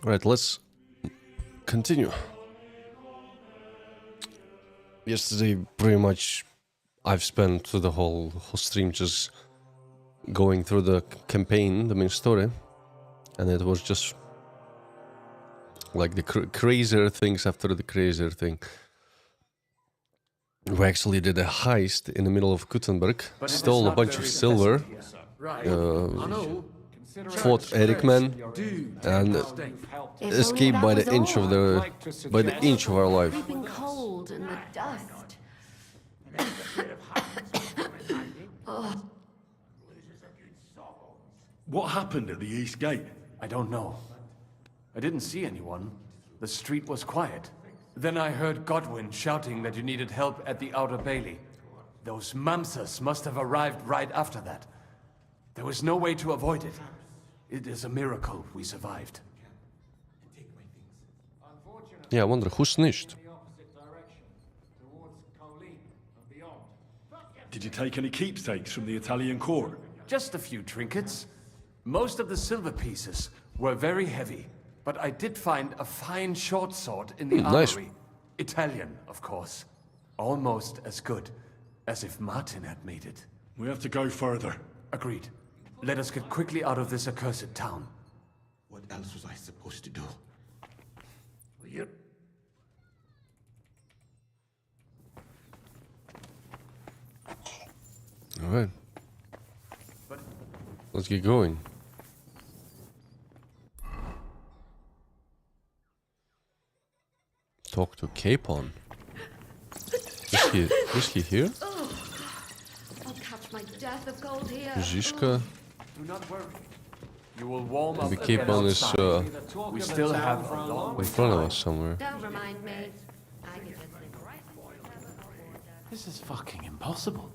Right, let's continue. Yesterday, pretty much, I've spent the whole stream just going through the campaign, the main story, and it was just like the crazier things after the crazier thing. We actually did a heist in the middle of Gutenberg, stole a bunch of silver, fought Eric Man, and escaped by the inch of our life. Creeping cold in the dust. What happened at the East Gate? I don't know. I didn't see anyone. The street was quiet. Then I heard Godwin shouting that you needed help at the Outer Bailey. Those Mamsas must have arrived right after that. There was no way to avoid it. It is a miracle we survived. Yeah, I wonder who snitched. Did you take any keepsakes from the Italian court? Just a few trinkets. Most of the silver pieces were very heavy, but I did find a fine short sword in the nice. armory. Italian, of course. Almost as good as if Martin had made it. We have to go further. Agreed. Let us get quickly out of this accursed town. What else was I supposed to do? Alright. Let's get going. Talk to Capon. Is he here? I'll catch my death of cold here. Zizka. Do not worry. You will warm up. The Capon is We still have a long way in front of us somewhere. Don't remind me. I get it. This is fucking impossible.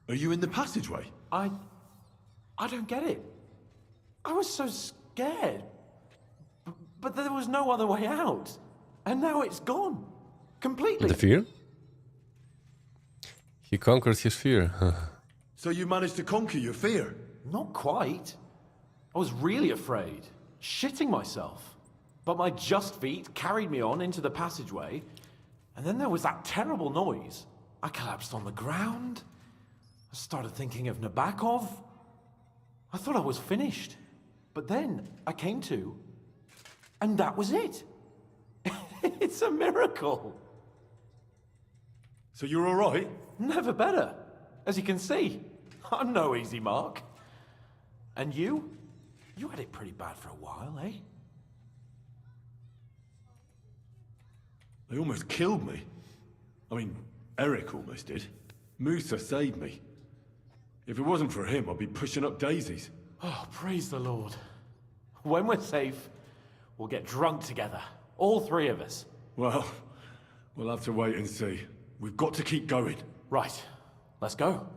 Are you in the passageway? I don't get it. I was so scared. But there was no other way out. And now it's gone. Completely. The fear? He conquered his fear. So you managed to conquer your fear? Not quite. I was really afraid. Shitting myself. But my just feet carried me on into the passageway. And then there was that terrible noise. I collapsed on the ground. I started thinking of Nabokov. I thought I was finished. But then I came to, and that was it. It's a miracle. So you're all right? Never better. As you can see, I'm no easy mark. And you? You had it pretty bad for a while, eh? They almost killed me. I mean, Eric almost did. Musa saved me. If it wasn't for him, I'd be pushing up daisies. Oh, praise the Lord. When we're safe, we'll get drunk together. All three of us. Well, we'll have to wait and see. We've got to keep going. Right. Let's go.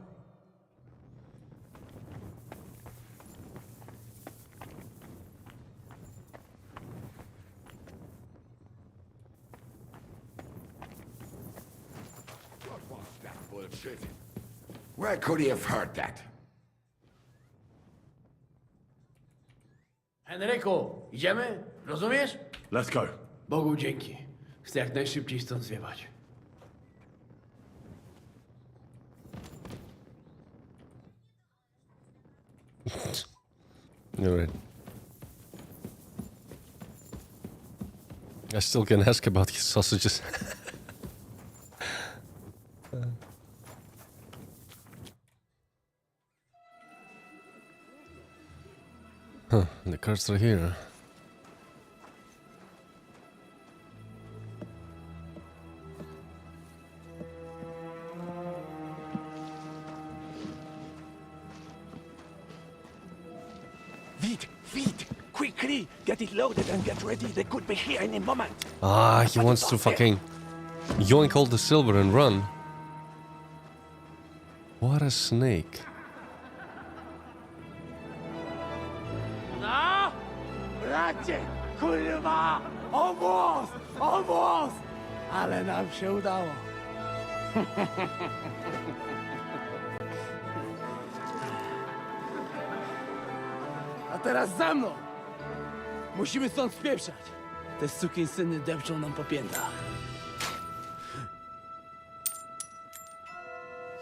What was that bullshit? Where could he have heard that? Henryku, idziemy? Rozumiesz? Let's go. Bogu dzięki. Chcę jak najszybciej stąd zjebać. Alright. I still can ask about his sausages. Huh, the cards are here. Feet! Quickly! Get it loaded and get ready. They could be here any moment. Ah, he wants to fucking yoink all the silver and run. What a snake. No! Bracie! Kurwa! Almost! Almost! Ale nam się udało. A teraz za mną! Musimy stąd spieprzać. Te sukinsyny depczą nam po piętach.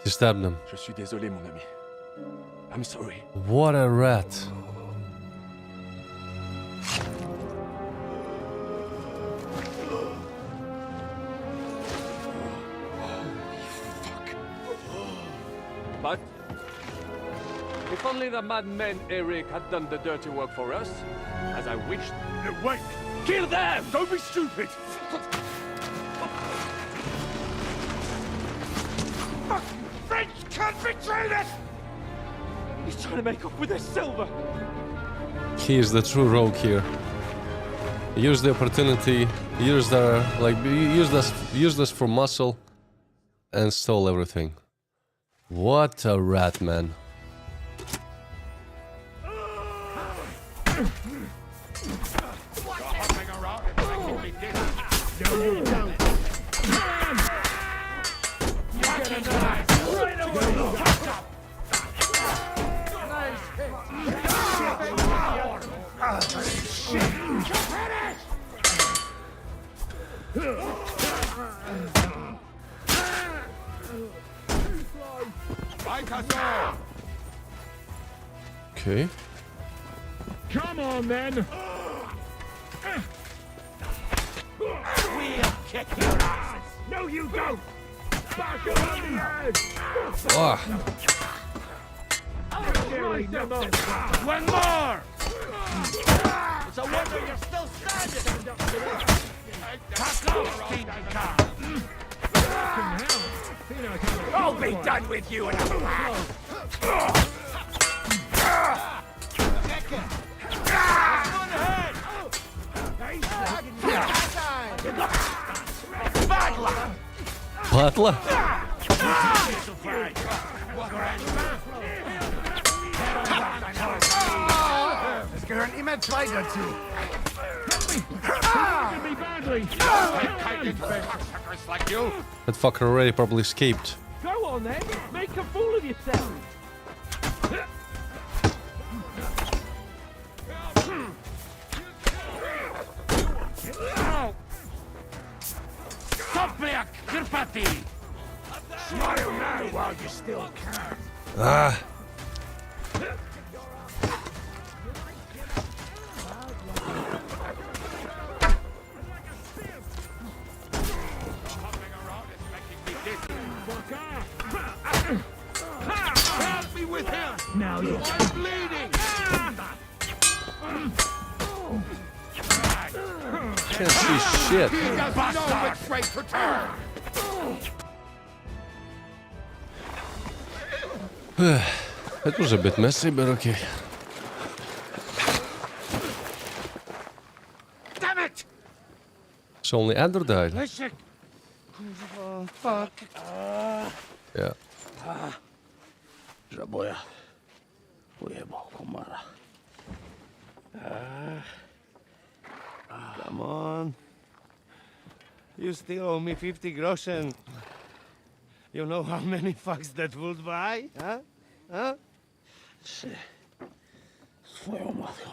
He stabbed him. Je suis désolé, mon ami. I'm sorry. What a rat. But if only the madman Eric had done the dirty work for us, as I wished. Wait! Kill them! Don't be stupid! French can't betray us! He's trying to make up with his silver. He is the true rogue here. Use the opportunity, use this for muscle, and stole everything. What a rat, man. Okay. Come on, then. We'll kick your asses. No, you don't. Back on the head. Ah, One more. It's a wonder you're still standing. Pack off, stinking car. I'll be done with you in a flash. Butler. Let's get an image fight or two. That fucker already probably escaped. Go on then, make a fool of yourself. Topliak, Kirpati! Smile now while you still can. Ah. Help me with him! Now you're bleeding! Can't see shit. He doesn't know which way to turn! That was a bit messy, but okay. Damn it! So only Andrew died. Listen. Oh, fuck. Yeah. Żaboja. Ujebał komara. Come on. You still owe me 50 groschen. You know how many fucks that would buy? Huh? Huh? Swoją matką.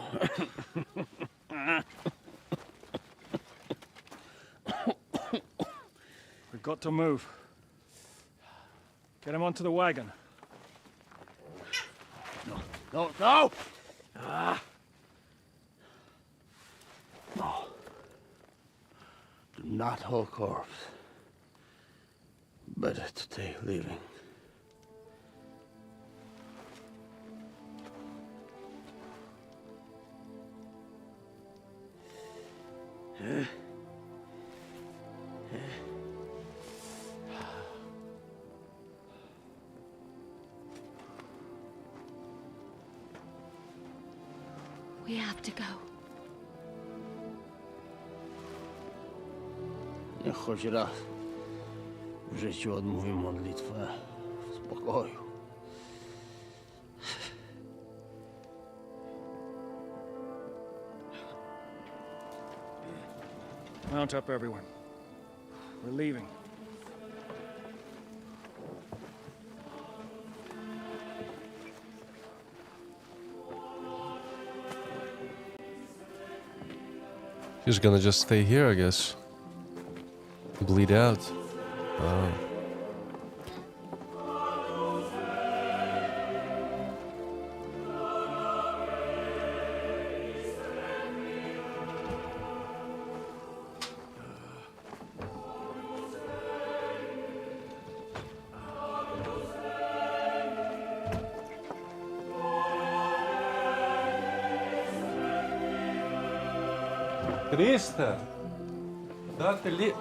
We've got to move. Get him onto the wagon. No, no! No. Do not hold corpse. Better to take living. We have to go. Niech choć raz w życiu odmówi modlitwę w spokoju. Mount up, everyone. We're leaving. He's gonna just stay here, I guess. Bleed out. Wow. Krista, date li...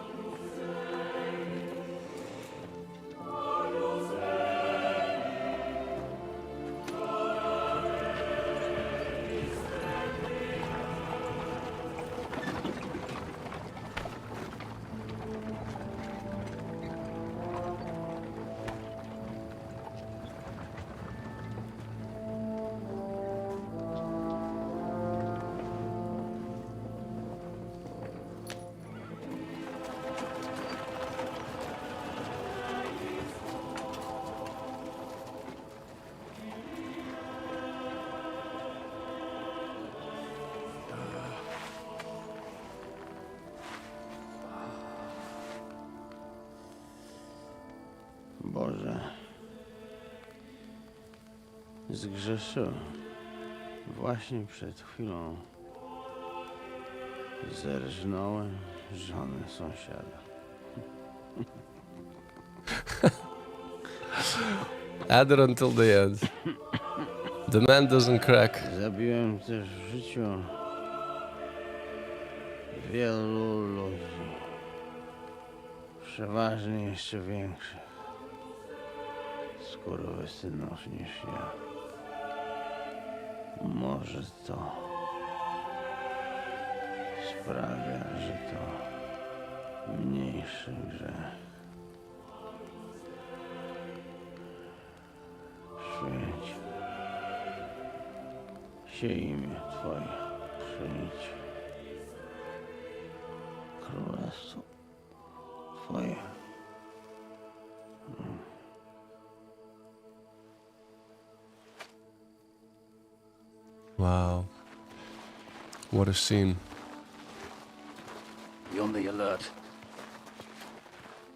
Boże, zgrzeszyłem. Właśnie przed chwilą zerżnąłem żonę sąsiada. Add it until the end. The man doesn't crack. Zabiłem też w życiu wielu ludzi. Przeważnie jeszcze większych skurwysynów niż ja. Może to sprawia, że to mniejszy grzech. Święć się imię Twoje, przyjdź królestwo Twoje. Wow. What a scene. Be on the alert.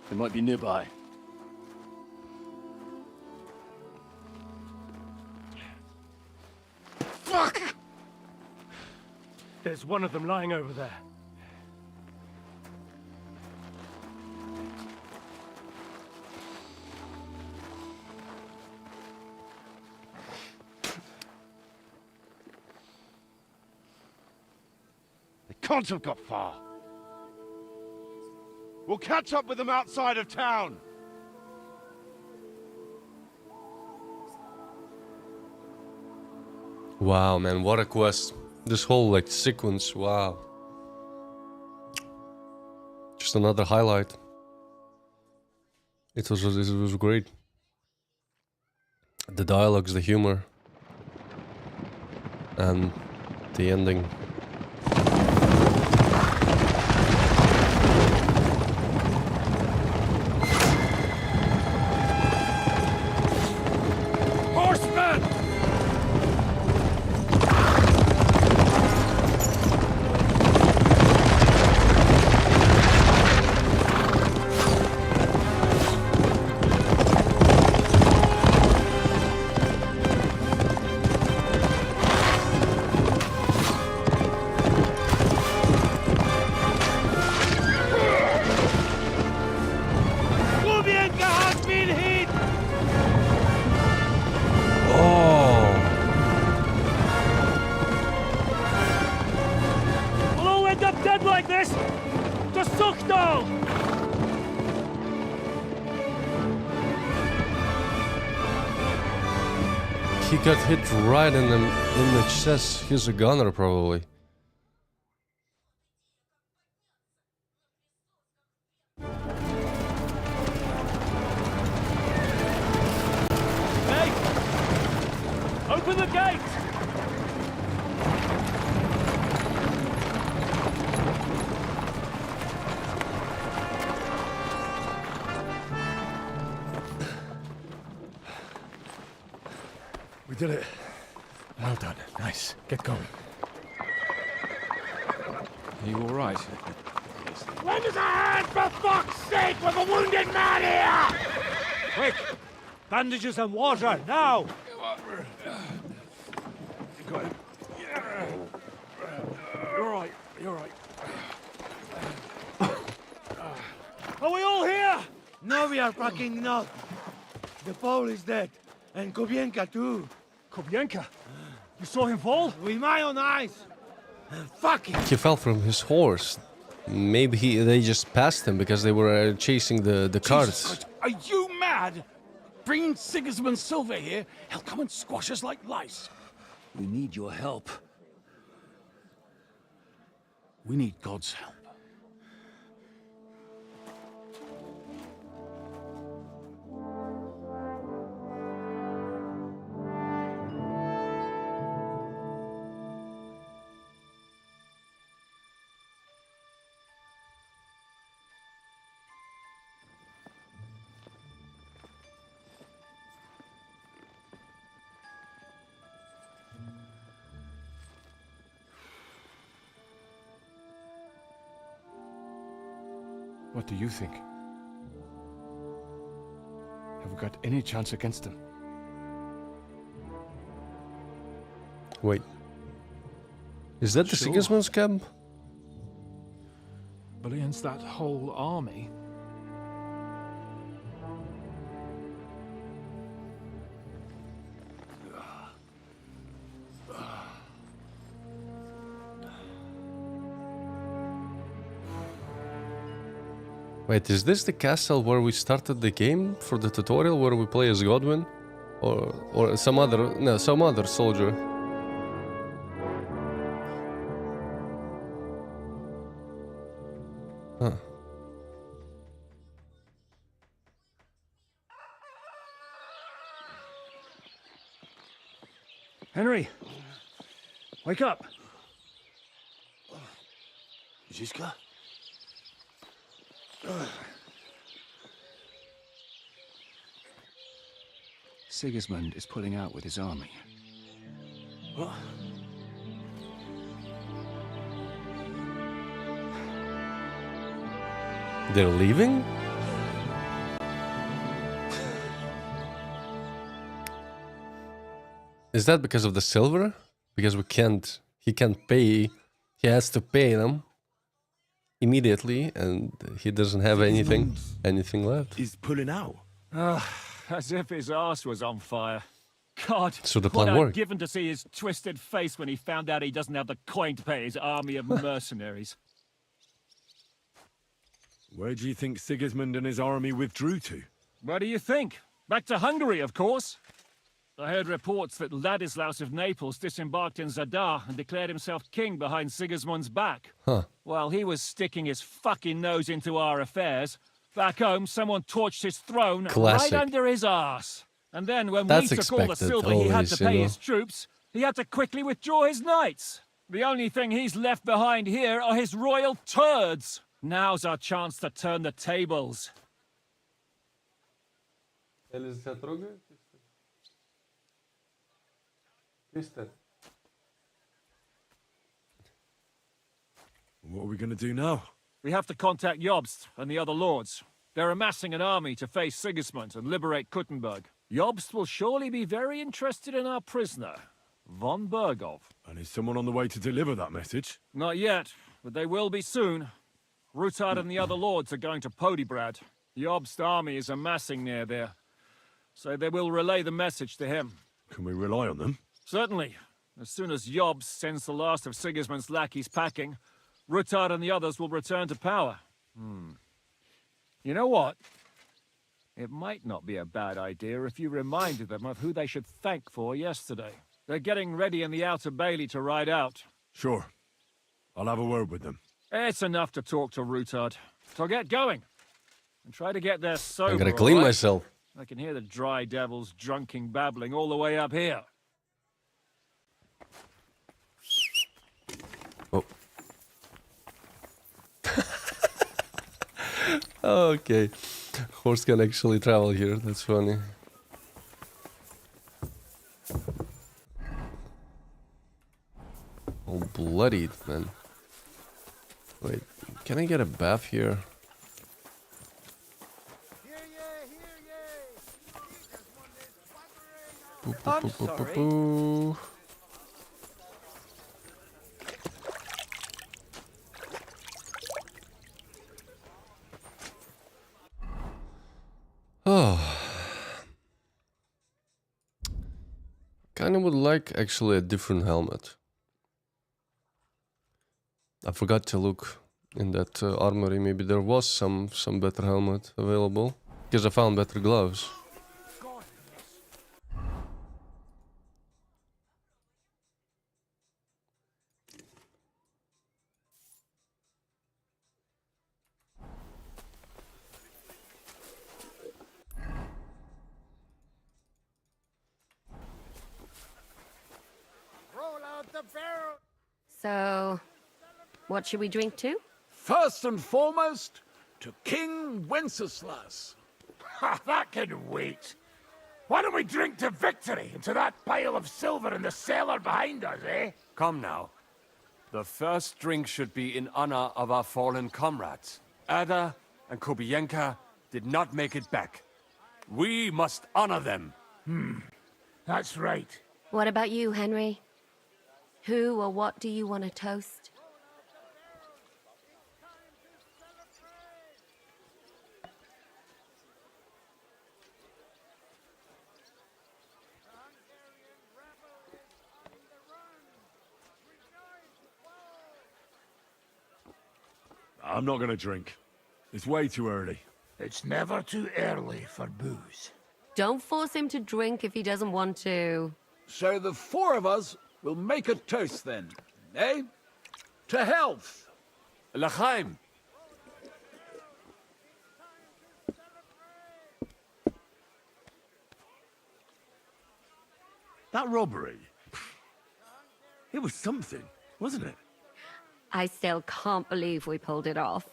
They might be nearby. Fuck! There's one of them lying over there. They can't have got far. We'll catch up with them outside of town. Wow, man, what a quest. This whole, like, sequence, wow. Just another highlight. It was great. The dialogues, the humor. And the ending. He got hit right in the chest. He's a gunner, probably. Hey! Open the gate! We did it. Well done. Nice. Get going. Are you all right? Lend us a hand, for fuck's sake, with a wounded man here! Quick! Bandages and water, now! You're right, you're right. Are we all here? No, we are fucking not. The Pole is dead. And Kobienka too. Kobienka? You saw him fall? With my own eyes. Fucking. He fell from his horse. Maybe they just passed him because they were chasing the carts. Are you mad? Bring Sigismund Silva here, he'll come and squash us like lice. We need your help. We need God's help. What do you think? Have we got any chance against them? Wait. Is that the Sure. Sigismund's camp? But against that whole army, Wait, is this the castle where we started the game for the tutorial where we play as Godwin? Or some other soldier? Huh. Henry! Wake up! Ziska? Sigismund is pulling out with his army. What? They're leaving? Is that because of the silver? Because he can't pay, he has to pay them immediately, and he doesn't have anything left. He's pulling out. As if his arse was on fire. God, So the what plan I'd worked. given to see his twisted face when he found out he doesn't have the coin to pay his army of mercenaries. Where do you think Sigismund and his army withdrew to? What do you think? Back to Hungary, of course. I heard reports that Ladislaus of Naples disembarked in Zadar and declared himself king behind Sigismund's back. Huh. While he was sticking his fucking nose into our affairs, back home someone torched his throne Classic. right under his arse. And then when That's we took all the expected, silver he had always, to you pay know. his troops, he had to quickly withdraw his knights. The only thing he's left behind here are his royal turds. Now's our chance to turn the tables. What are we going to do now? We have to contact Jobst and the other lords. They're amassing an army to face Sigismund and liberate Kuttenberg. Jobst will surely be very interested in our prisoner, von Bergov. And is someone on the way to deliver that message? Not yet, but they will be soon. Rutard and the other lords are going to Podibrad. Jobst's army is amassing near there, so they will relay the message to him. Can we rely on them? Certainly. As soon as Jobst sends the last of Sigismund's lackeys packing, Rutard and the others will return to power. You know what? It might not be a bad idea if you reminded them of who they should thank for yesterday. They're getting ready in the Outer Bailey to ride out. Sure. I'll have a word with them. It's enough to talk to Rutard. So get going. And try to get there sober, I'm gonna clean all right? myself. I can hear the dry devils drunking babbling all the way up here. Oh. Okay. Horse can actually travel here. That's funny. All bloodied, man. Wait, can I get a bath here? Boo, boo, I'm boo, boo, boo, sorry. boo. Oh. Kinda would like actually a different helmet. I forgot to look in that armory. Maybe there was some better helmet available. Because I found better gloves. So, what should we drink to? First and foremost, to King Wenceslas. Ha, that can wait. Why don't we drink to victory and to that pile of silver in the cellar behind us, eh? Come now. The first drink should be in honor of our fallen comrades. Ada and Kubienka did not make it back. We must honor them. That's right. What about you, Henry? Who or what do you want to toast? I'm not gonna drink. It's way too early. It's never too early for booze. Don't force him to drink if he doesn't want to. So the four of us will make a toast then, eh? To health. L'chaim! That robbery. It was something, wasn't it? I still can't believe we pulled it off.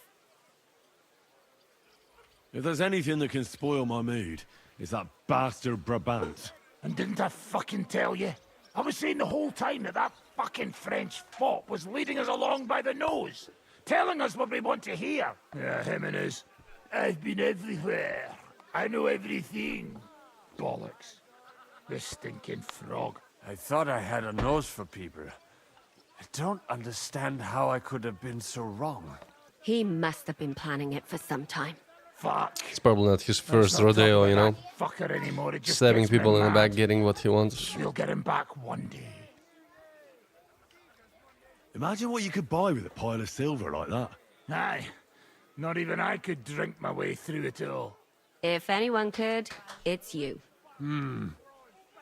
If there's anything that can spoil my mood, it's that bastard Brabant. And didn't I fucking tell you? I was saying the whole time that that fucking French fop was leading us along by the nose, telling us what we want to hear. Yeah, him and his, I've been everywhere. I know everything. Bollocks. This stinking frog. I thought I had a nose for people. I don't understand how I could have been so wrong. He must have been planning it for some time. Fuck. It's probably not his Let's first not talk rodeo, about you know? that fucker anymore. It just Stabbing gets me people in the mad. back, getting what he wants. We'll get him back one day. Imagine what you could buy with a pile of silver like that. Aye. Not even I could drink my way through it all. If anyone could, it's you.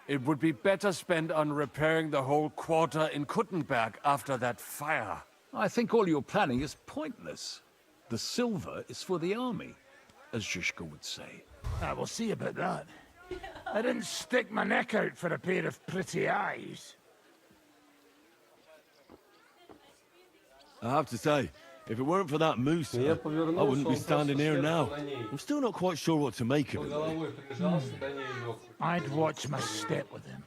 It would be better spent on repairing the whole quarter in Kuttenberg after that fire. I think all your planning is pointless. The silver is for the army, as Zizka would say. We'll see about that. I didn't stick my neck out for a pair of pretty eyes. I have to say, if it weren't for that moose, I wouldn't be standing here now. I'm still not quite sure what to make of it. I'd watch my step with him.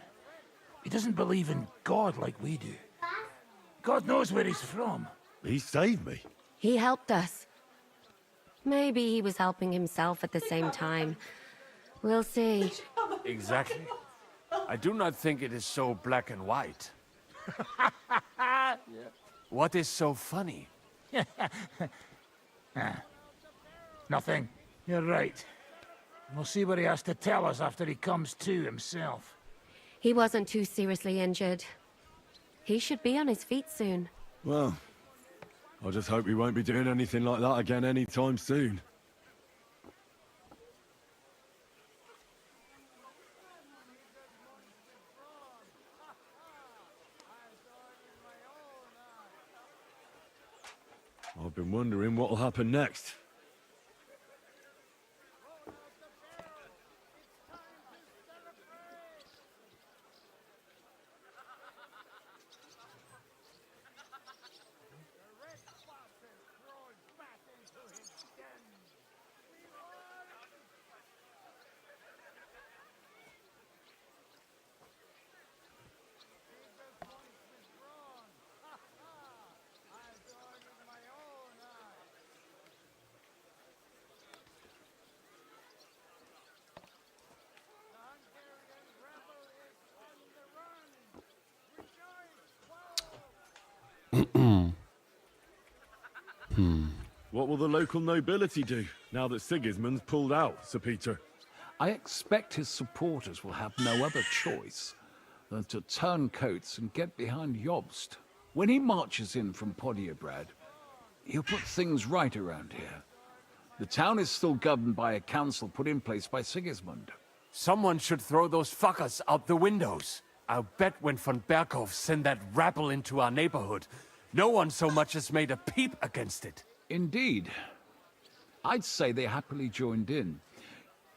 He doesn't believe in God like we do. God knows where he's from. He saved me. He helped us. Maybe he was helping himself at the same time. We'll see. Exactly. I do not think it is so black and white. What is so funny? Nothing. You're right. We'll see what he has to tell us after he comes to himself. He wasn't too seriously injured. He should be on his feet soon. Well, I just hope he won't be doing anything like that again anytime soon. I've been wondering what'll happen next. What will the local nobility do now that Sigismund's pulled out, Sir Peter? I expect his supporters will have no other choice than to turn coats and get behind Jobst. When he marches in from Podiebrad, he'll put things right around here. The town is still governed by a council put in place by Sigismund. Someone should throw those fuckers out the windows. I'll bet when von Berghoff sent that rabble into our neighborhood, no one so much as made a peep against it. Indeed. I'd say they happily joined in.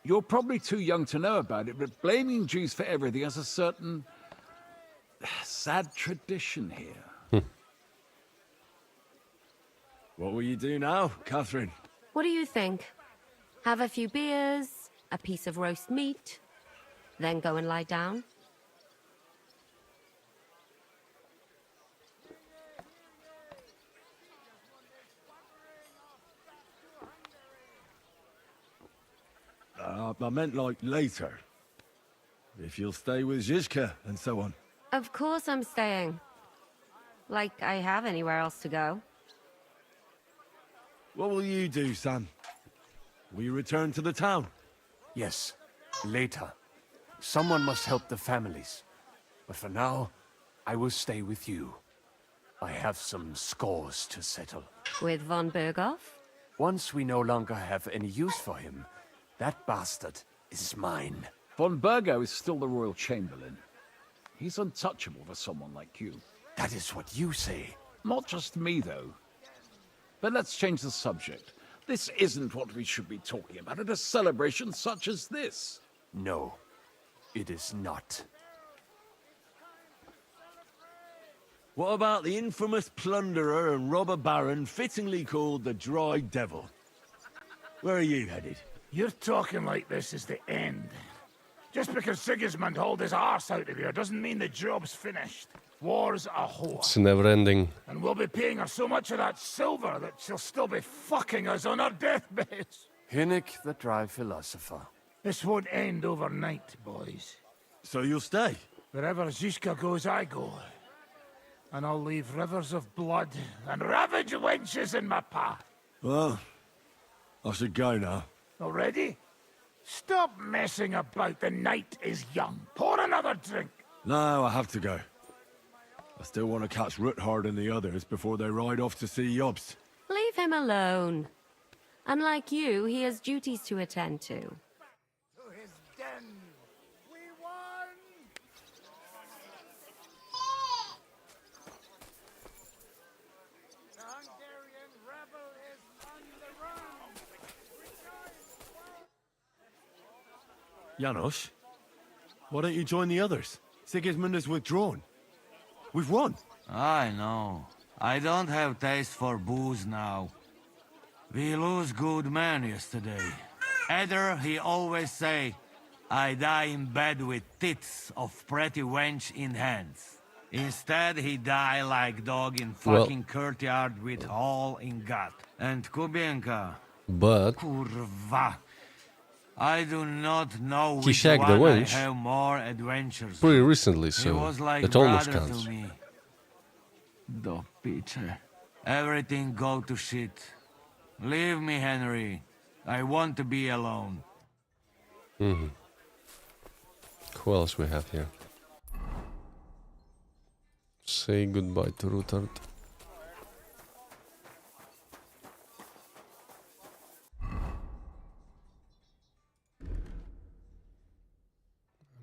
You're probably too young to know about it, but blaming Jews for everything has a certain sad tradition here. What will you do now, Catherine? What do you think? Have a few beers, a piece of roast meat, then go and lie down? I meant like later. If you'll stay with Zizka and so on. Of course I'm staying. Like I have anywhere else to go. What will you do, Sam? Will you return to the town? Yes, later. Someone must help the families. But for now, I will stay with you. I have some scores to settle. With von Berghoff? Once we no longer have any use for him, that bastard is mine. Von Bergo is still the royal chamberlain. He's untouchable for someone like you. That is what you say. Not just me, though. But let's change the subject. This isn't what we should be talking about at a celebration such as this. No, it is not. What about the infamous plunderer and robber baron fittingly called the Dry Devil? Where are you headed? You're talking like this is the end. Just because Sigismund hauled his arse out of here doesn't mean the job's finished. War's a whore. It's never ending. And we'll be paying her so much of that silver that she'll still be fucking us on her deathbeds. Hinnick, the dry philosopher. This won't end overnight, boys. So you'll stay? Wherever Zizka goes, I go. And I'll leave rivers of blood and ravage wenches in my path. Well, I should go now. Already? Stop messing about. The night is young. Pour another drink. No, I have to go. I still want to catch Ruthard and the others before they ride off to see Jobst. Leave him alone. Unlike you, he has duties to attend to. To his den. We won! The Hungarian rebel is on the run. Janos, why don't you join the others? Sigismund has withdrawn. We've won. I know. I don't have taste for booze now. We lose good men yesterday. Either he always say, I die in bed with tits of pretty wench in hands. Instead he die like dog in fucking courtyard with hole in gut. And Kubienka. But Kurva. I do not know he which shagged one the I wench have more adventures. pretty recently, He so was like that almost brother counts. to me. Do piče. Everything go to shit. Leave me, Henry. I want to be alone. Who else we have here? Say goodbye to Ruthard.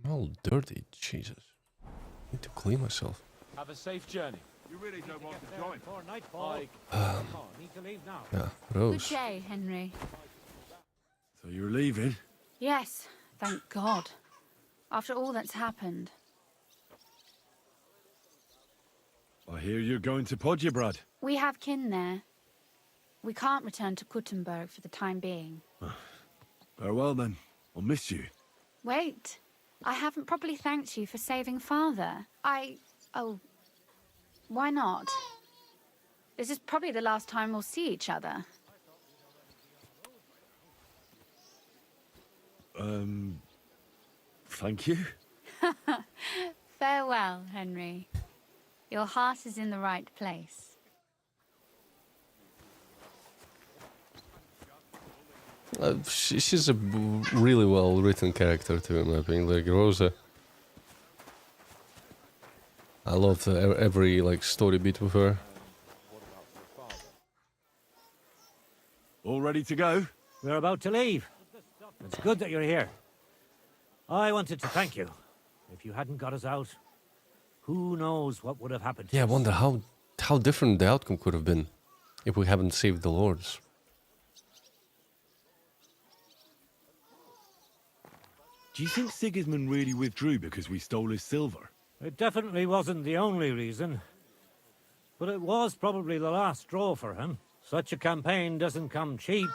I'm all dirty, Jesus. I need to clean myself. Have a safe journey. You really don't want to join. Before nightfall. Need to leave now. Yeah, Good Rose. day, Henry. So you're leaving? Yes, thank God. After all that's happened. I hear you're going to Podjebrad. We have kin there. We can't return to Kuttenberg for the time being. Farewell then. I'll miss you. Wait. I haven't properly thanked you for saving Father. Oh. Why not? This is probably the last time we'll see each other. Thank you. Farewell, Henry. Your heart is in the right place. She's a really well written character too, in my opinion. Like Rosa, I love every like story beat with her. All ready to go? We're about to leave. It's good that you're here. I wanted to thank you. If you hadn't got us out, who knows what would have happened to Yeah, I us. wonder how different the outcome could have been if we haven't saved the lords. Do you think Sigismund really withdrew because we stole his silver? It definitely wasn't the only reason. But it was probably the last straw for him. Such a campaign doesn't come cheap.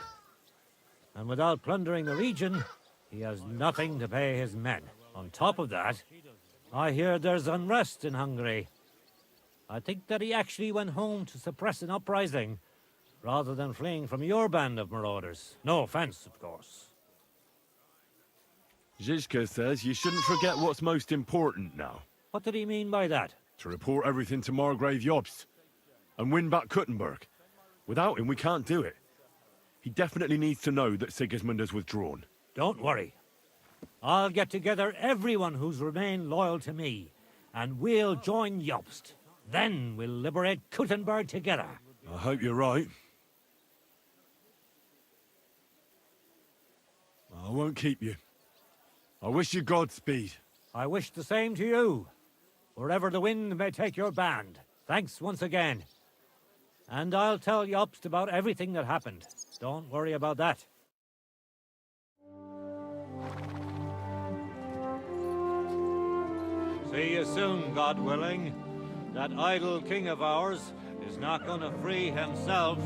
And without plundering the region, he has nothing to pay his men. On top of that, I hear there's unrest in Hungary. I think that he actually went home to suppress an uprising, rather than fleeing from your band of marauders. No offense, of course. Zizka says you shouldn't forget what's most important now. What did he mean by that? To report everything to Margrave Jobst and win back Kuttenberg. Without him, we can't do it. He definitely needs to know that Sigismund has withdrawn. Don't worry. I'll get together everyone who's remained loyal to me, and we'll join Jobst. Then we'll liberate Kuttenberg together. I hope you're right. I won't keep you. I wish you Godspeed. I wish the same to you, wherever the wind may take your band. Thanks once again. And I'll tell Jobst about everything that happened. Don't worry about that. See you soon, God willing. That idle king of ours is not going to free himself.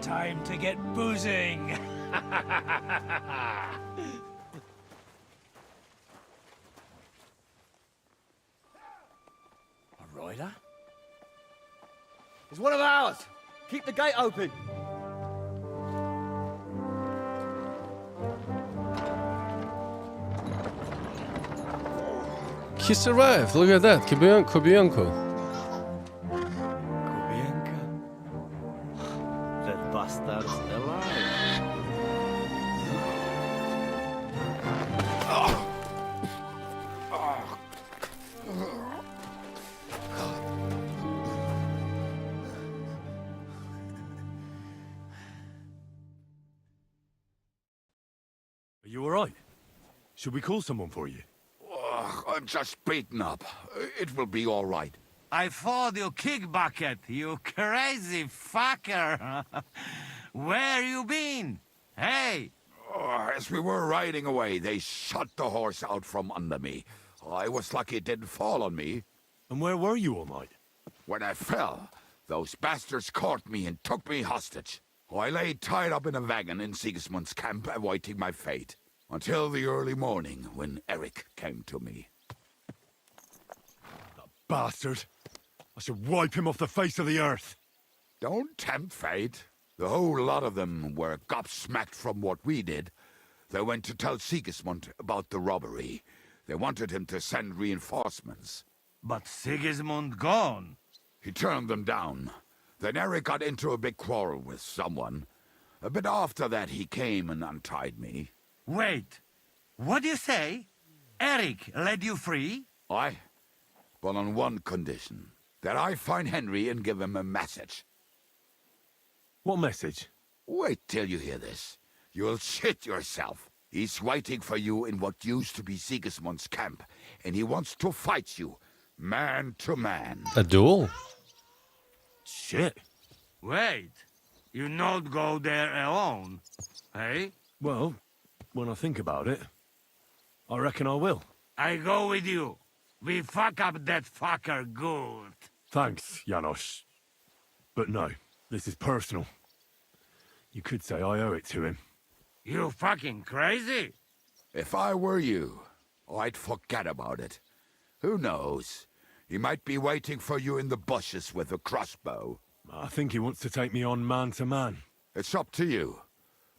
Time to get boozing. A rider? It's one of ours. Keep the gate open. He survived. Look at that, Kubianko. Kubienka? That bastard's alive. Are you all right? Should we call someone for you? I'm just beaten up. It will be all right. I thought you kick bucket, you crazy fucker. Where you been? Hey! As we were riding away, they shot the horse out from under me. I was lucky it didn't fall on me. And where were you all night? When I fell, those bastards caught me and took me hostage. I lay tied up in a wagon in Sigismund's camp, awaiting my fate. Until the early morning, when Eric came to me. That bastard! I should wipe him off the face of the earth! Don't tempt fate. The whole lot of them were gobsmacked from what we did. They went to tell Sigismund about the robbery. They wanted him to send reinforcements. But Sigismund gone. He turned them down. Then Eric got into a big quarrel with someone. A bit after that, he came and untied me. Wait, what do you say? Eric let you free? Aye, but on one condition. That I find Henry and give him a message. What message? Wait till you hear this. You'll shit yourself. He's waiting for you in what used to be Sigismund's camp, and he wants to fight you, man to man. A duel? Shit. Wait, you not go there alone, hey? Well, when I think about it, I reckon I will. I go with you. We fuck up that fucker good. Thanks, Janos. But no, this is personal. You could say I owe it to him. You fucking crazy? If I were you, I'd forget about it. Who knows? He might be waiting for you in the bushes with a crossbow. I think he wants to take me on man to man. It's up to you.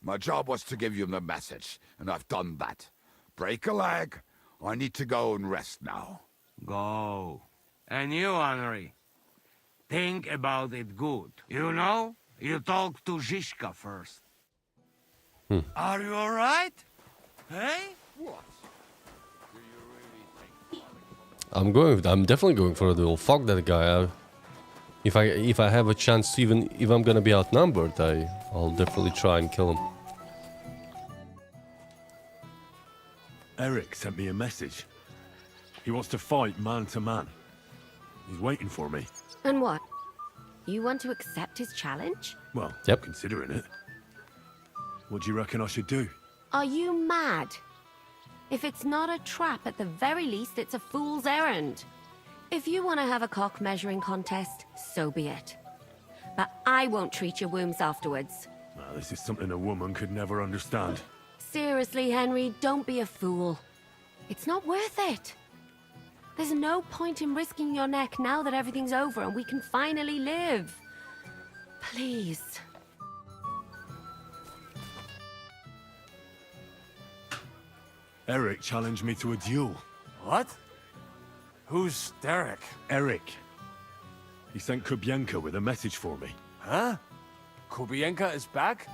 My job was to give you the message, and I've done that. Break a leg. I need to go and rest now. Go. And you, Henry, think about it good. You know, you talk to Zizka first. Are you alright? Hey? What? I'm definitely going for a duel. Fuck that guy. If I have a chance, even if I'm gonna be outnumbered, I'll definitely try and kill him. Eric sent me a message. He wants to fight man to man. He's waiting for me. And what? You want to accept his challenge? Well, yep. Considering it. What do you reckon I should do? Are you mad? If it's not a trap, at the very least, it's a fool's errand. If you want to have a cock measuring contest, so be it. But I won't treat your wounds afterwards. Now, this is something a woman could never understand. Seriously, Henry, don't be a fool. It's not worth it. There's no point in risking your neck now that everything's over and we can finally live. Please. Eric challenged me to a duel. What? Who's Derek? Eric. He sent Kubienka with a message for me. Huh? Kubienka is back?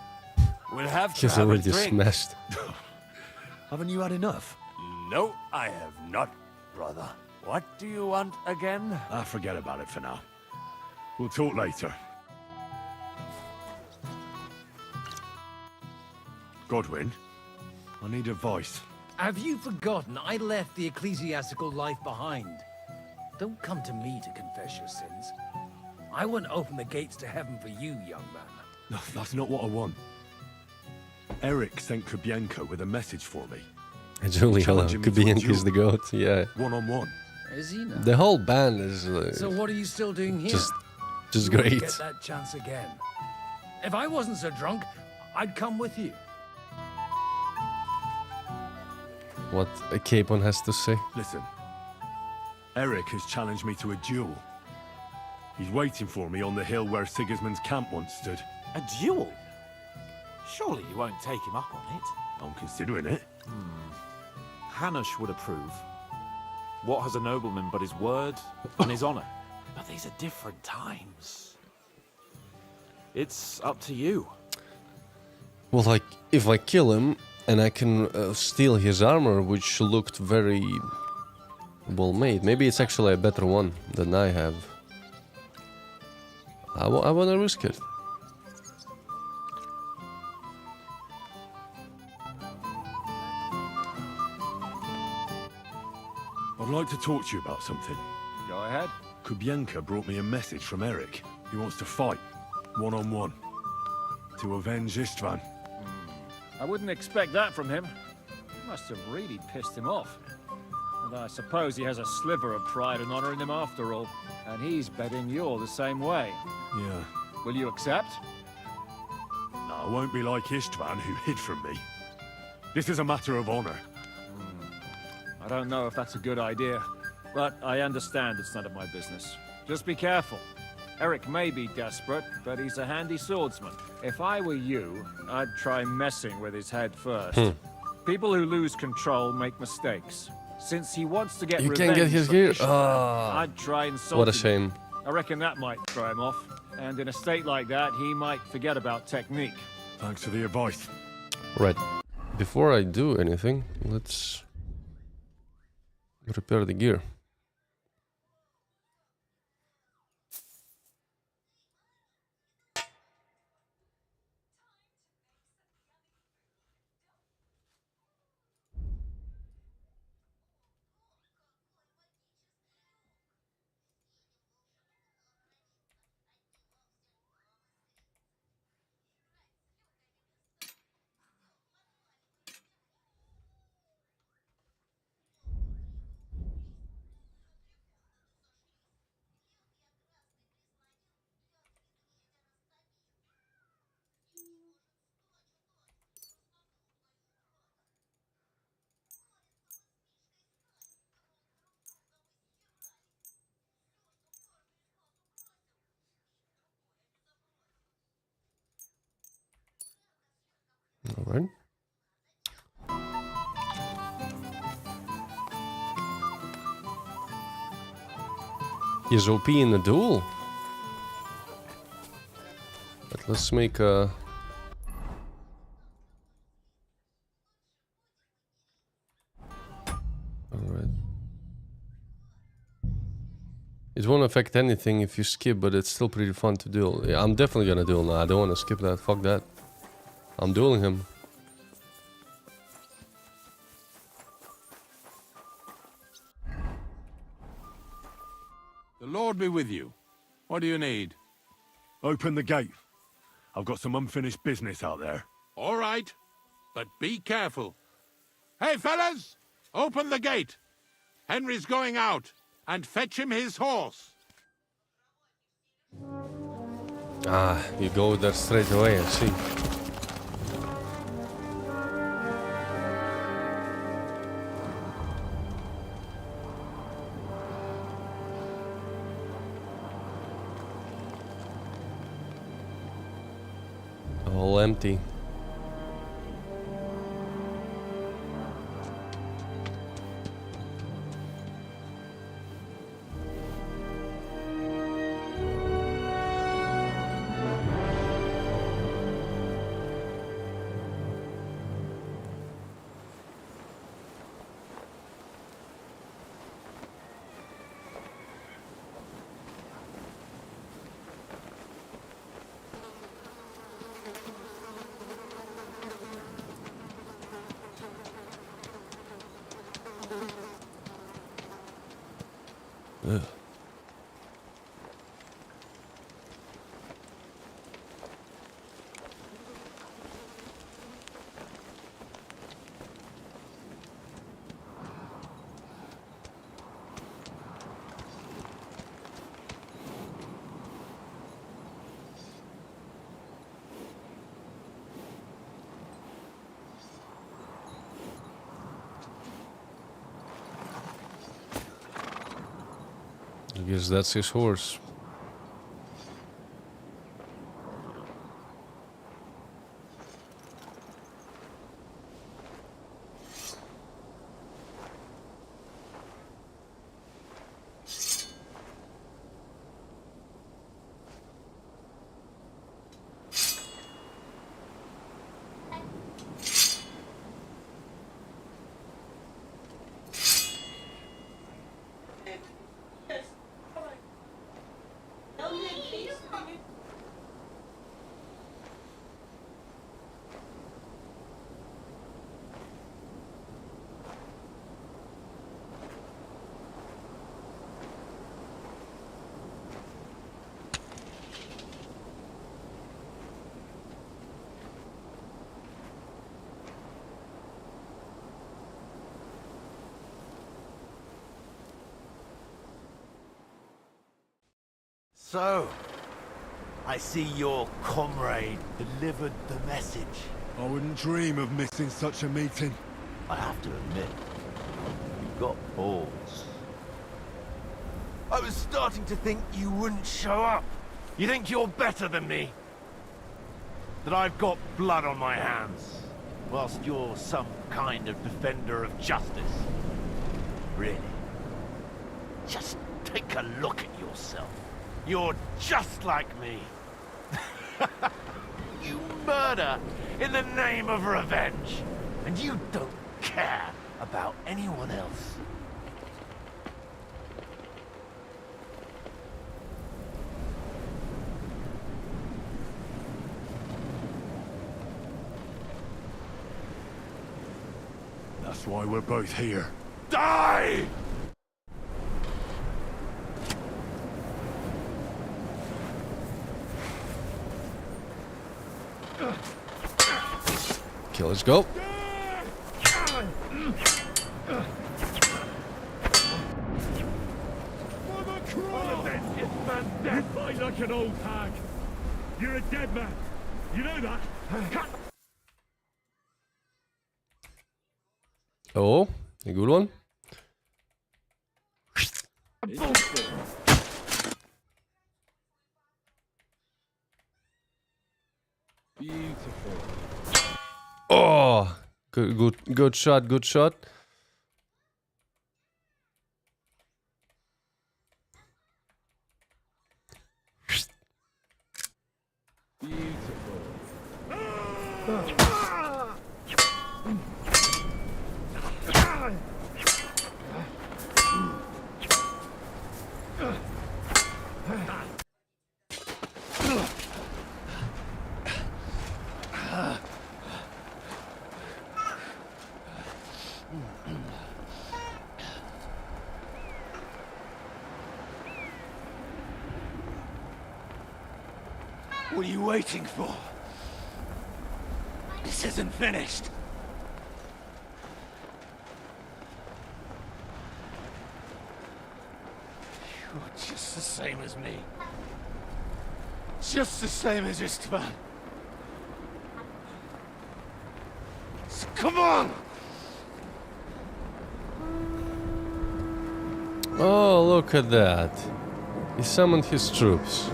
We'll have to He's have a already drink. smashed. Haven't you had enough? No, I have not, brother. What do you want again? Forget about it for now. We'll talk later. Godwin, I need advice. Have you forgotten I left the ecclesiastical life behind? Don't come to me to confess your sins. I won't open the gates to heaven for you, young man. No, that's not what I want. Eric sent Kubienka with a message for me. Julie, hello. Kubienka's the goat, yeah. One-on-one. Is he now? The whole band is... So what are you still doing here? Just You great. won't get that chance again. If I wasn't so drunk, I'd come with you. What Capon has to say. Listen, Eric has challenged me to a duel. He's waiting for me on the hill where Sigismund's camp once stood. A duel? Surely you won't take him up on it? I'm considering it. Hanush would approve. What has a nobleman but his word and his honor? But these are different times. It's up to you. Well, like, if I kill him and I can steal his armor, which looked very well made, maybe it's actually a better one than I have. I want to risk it. I'd like to talk to you about something. Go ahead. Kubienka brought me a message from Eric. He wants to fight, one-on-one, to avenge Istvan. I wouldn't expect that from him. You must have really pissed him off. And I suppose he has a sliver of pride and honor in him after all. And he's betting you're the same way. Yeah. Will you accept? No, I won't be like Istvan, who hid from me. This is a matter of honor. I don't know if that's a good idea, but I understand it's none of my business. Just be careful. Eric may be desperate, but he's a handy swordsman. If I were you, I'd try messing with his head first. People who lose control make mistakes. Since he wants to get You revenge can't get his for gear? Ishtar, Ah. I'd try insulting What a him. shame. I reckon that might throw him off. And in a state like that, he might forget about technique. Thanks for the advice. Right. Before I do anything, let's repair the gear. He's OP in a duel. But let's make a... Alright. It won't affect anything if you skip, but it's still pretty fun to duel. Yeah, I'm definitely gonna duel now. I don't want to skip that. Fuck that. I'm dueling him. The Lord be with you. What do you need? Open the gate. I've got some unfinished business out there. All right, but be careful. Hey, fellas! Open the gate. Henry's going out, and fetch him his horse. Ah, you go there straight away, I see. All empty. Ugh. I guess that's his horse. So, I see your comrade delivered the message. I wouldn't dream of missing such a meeting. I have to admit, you've got balls. I was starting to think you wouldn't show up. You think you're better than me? That I've got blood on my hands, whilst you're some kind of defender of justice. Really? Just take a look at yourself. You're just like me. You murder in the name of revenge, and you don't care about anyone else. That's why we're both here. Die! Okay, let's go. You fight like an old hag. You're a dead man. You know that? Oh, a good one. Beautiful. Oh, good shot, good shot. What are you waiting for? This isn't finished. You're just the same as me. Just the same as Istvan. So come on! Oh, look at that. He summoned his troops.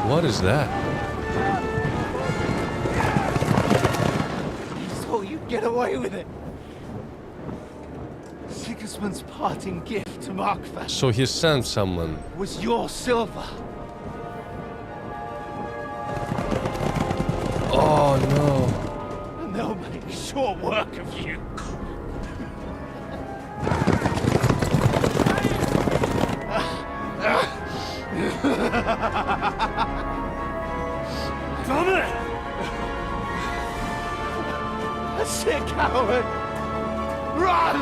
What is that? You thought you'd get away with it. Sigismund's parting gift to Markfast So he sent someone. was your silver. Oh no. And they'll make short work of you. Damn it! That's it, coward! Run!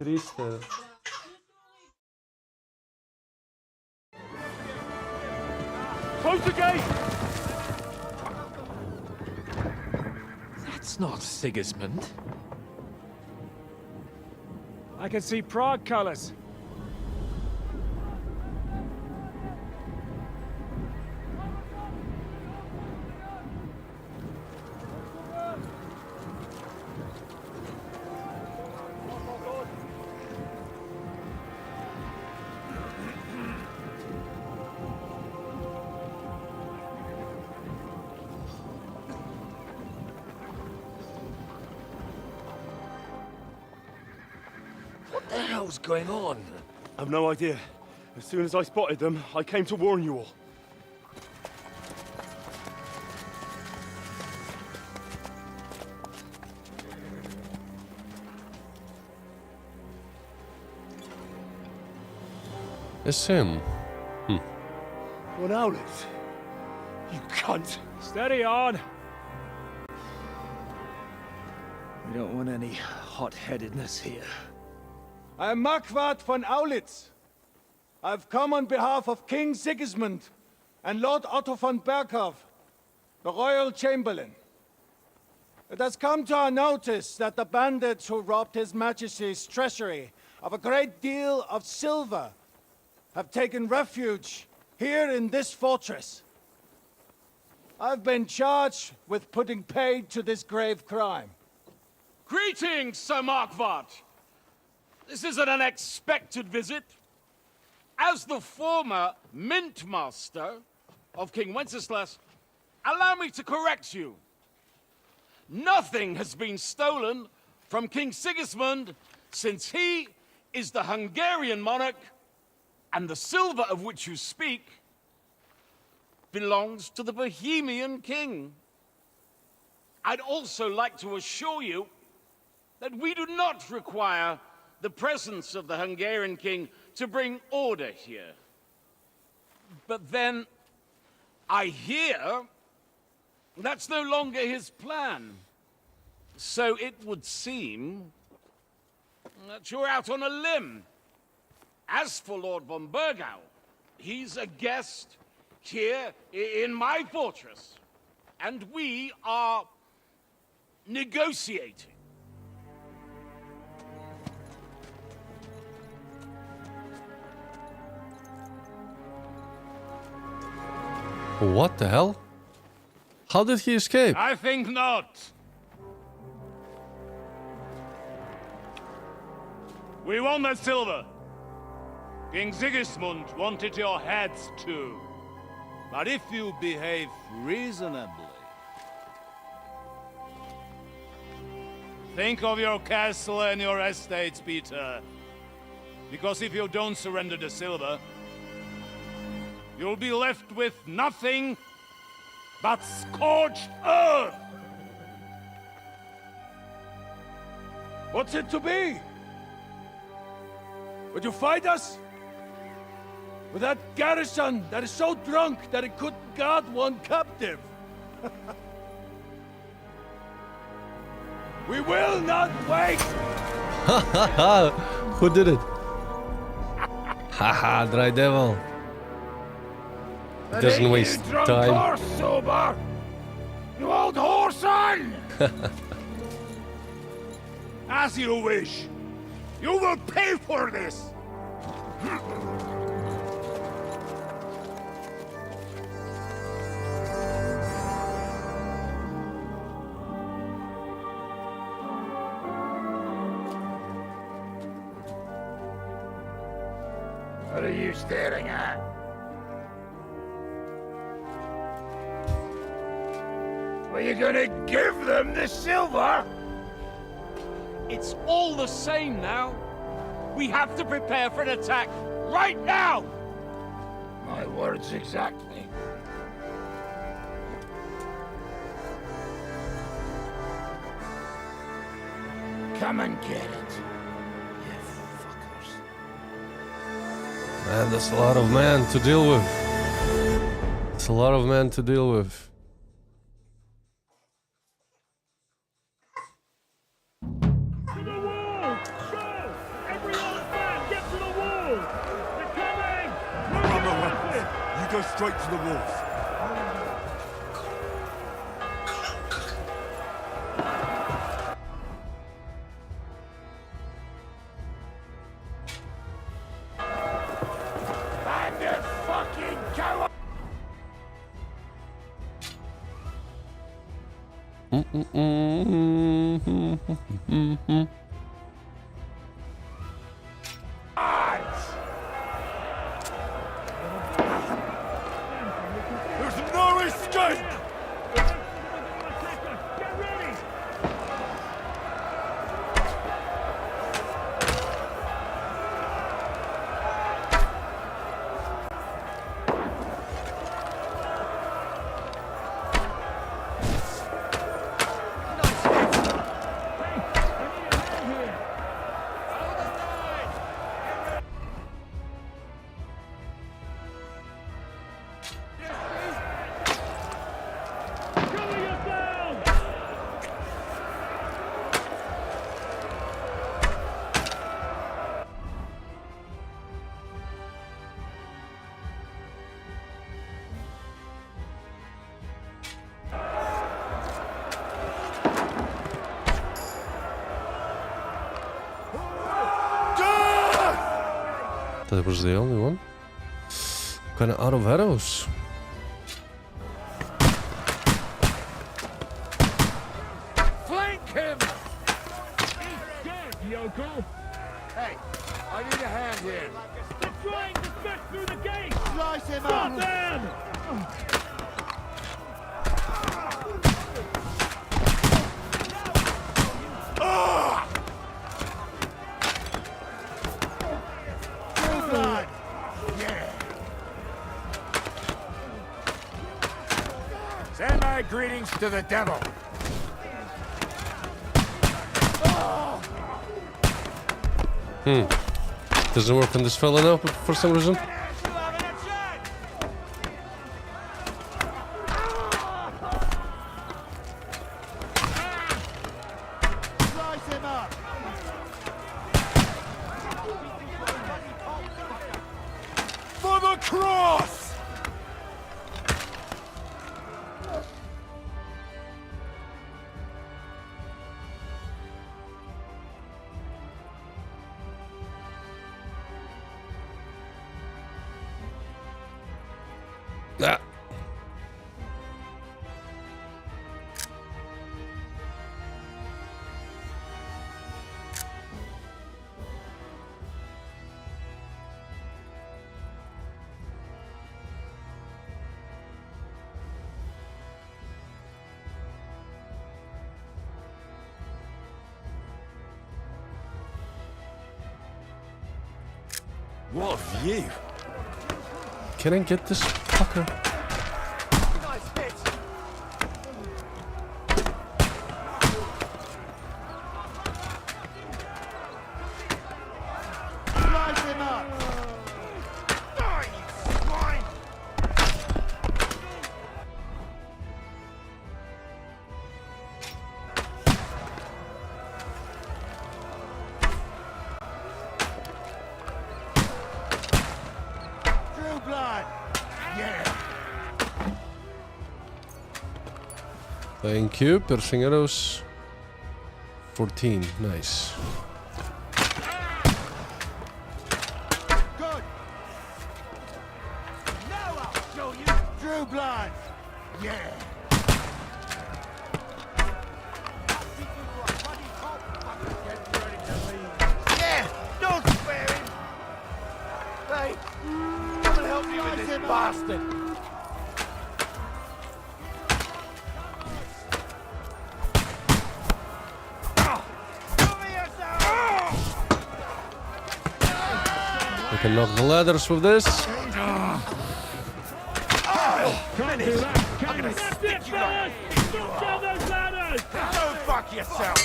Triste. Close the gate! That's not Sigismund. I can see Prague colors. What the hell's going on? I've no idea. As soon as I spotted them, I came to warn you all. It's him. What outlet? You cunt! Steady on! We don't want any hot-headedness here. I am Markvart von Aulitz. I've come on behalf of King Sigismund and Lord Otto von Berghoff, the Royal Chamberlain. It has come to our notice that the bandits who robbed His Majesty's treasury of a great deal of silver have taken refuge here in this fortress. I've been charged with putting paid to this grave crime. Greetings, Sir Markvart. This is an unexpected visit. As the former Mint Master of King Wenceslas, allow me to correct you. Nothing has been stolen from King Sigismund since he is the Hungarian monarch, and the silver of which you speak belongs to the Bohemian king. I'd also like to assure you that we do not require the presence of the Hungarian king to bring order here. But then, I hear that's no longer his plan. So it would seem that you're out on a limb. As for Lord von Bergau, he's a guest here in my fortress, and we are negotiating. What the hell? How did he escape? I think not. We want that silver. King Sigismund wanted your heads too. But if you behave reasonably... Think of your castle and your estates, Peter. Because if you don't surrender the silver, you'll be left with nothing but scorched earth! What's it to be? Would you fight us? With that garrison that is so drunk that it couldn't guard one captive? We will not wait! Who did it? Haha, Dry Devil. But Doesn't ain't waste you drunk time. or sober? You old whoreson! As you wish. You will pay for this! What are you staring at? Were you gonna give them the silver? It's all the same now. We have to prepare for an attack right now! My words exactly. Come and get it, you fuckers. Man, that's a lot of men to deal with. It's a lot of men to deal with. Go straight to the walls. Bandit fucking coward! There's no escape! That was the only one. Kind of out of arrows. Flank him! He's dead, Yoko! Hey, I need a hand here. They're trying to smash through the gate! Slice him Stop up! them! Send my greetings to the devil. Doesn't work on this fella now, but for some reason. Slice him up. For the cross! What a view! Can I get this fucker? Nice hit. Slice him up! Die, you swine! True blood! Yeah! Thank you. Piercing arrows. 14. Nice. Good! Now I'll show you! True blood! Yeah! Yeah! Don't spare him! Hey! Come and help me with this bastard! We can knock the ladders with this. Finish! I'm gonna stick you like... Go fuck yourself!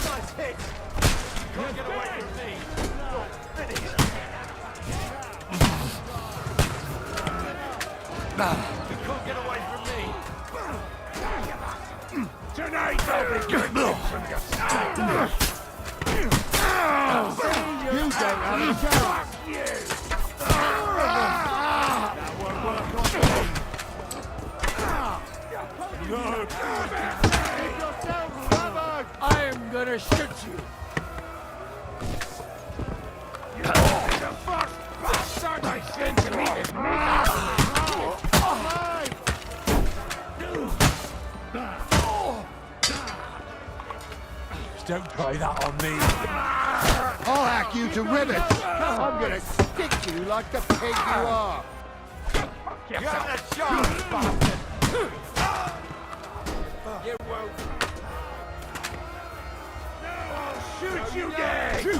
Nice hit! Can't get away from me! Finish! You can't get away from me! Tonight I'll be good from your side! You don't have a chance! That won't work on me! No! Keep yourselves covered! I am gonna shoot you! You the first bastard I sent to me is Don't try that on me. I'll hack you to ribbons. I'm gonna stick you like the pig you are. You have a chance, bastard. You won't. I'll shoot you dead. You're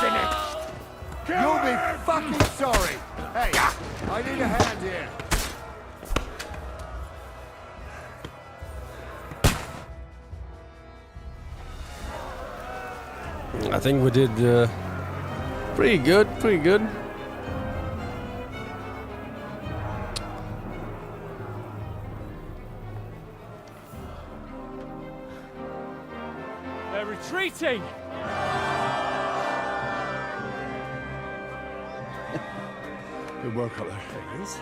finished. You'll be fucking sorry. Hey, I need a hand here. I think we did pretty good, pretty good. They're retreating! Good work up there. There it is.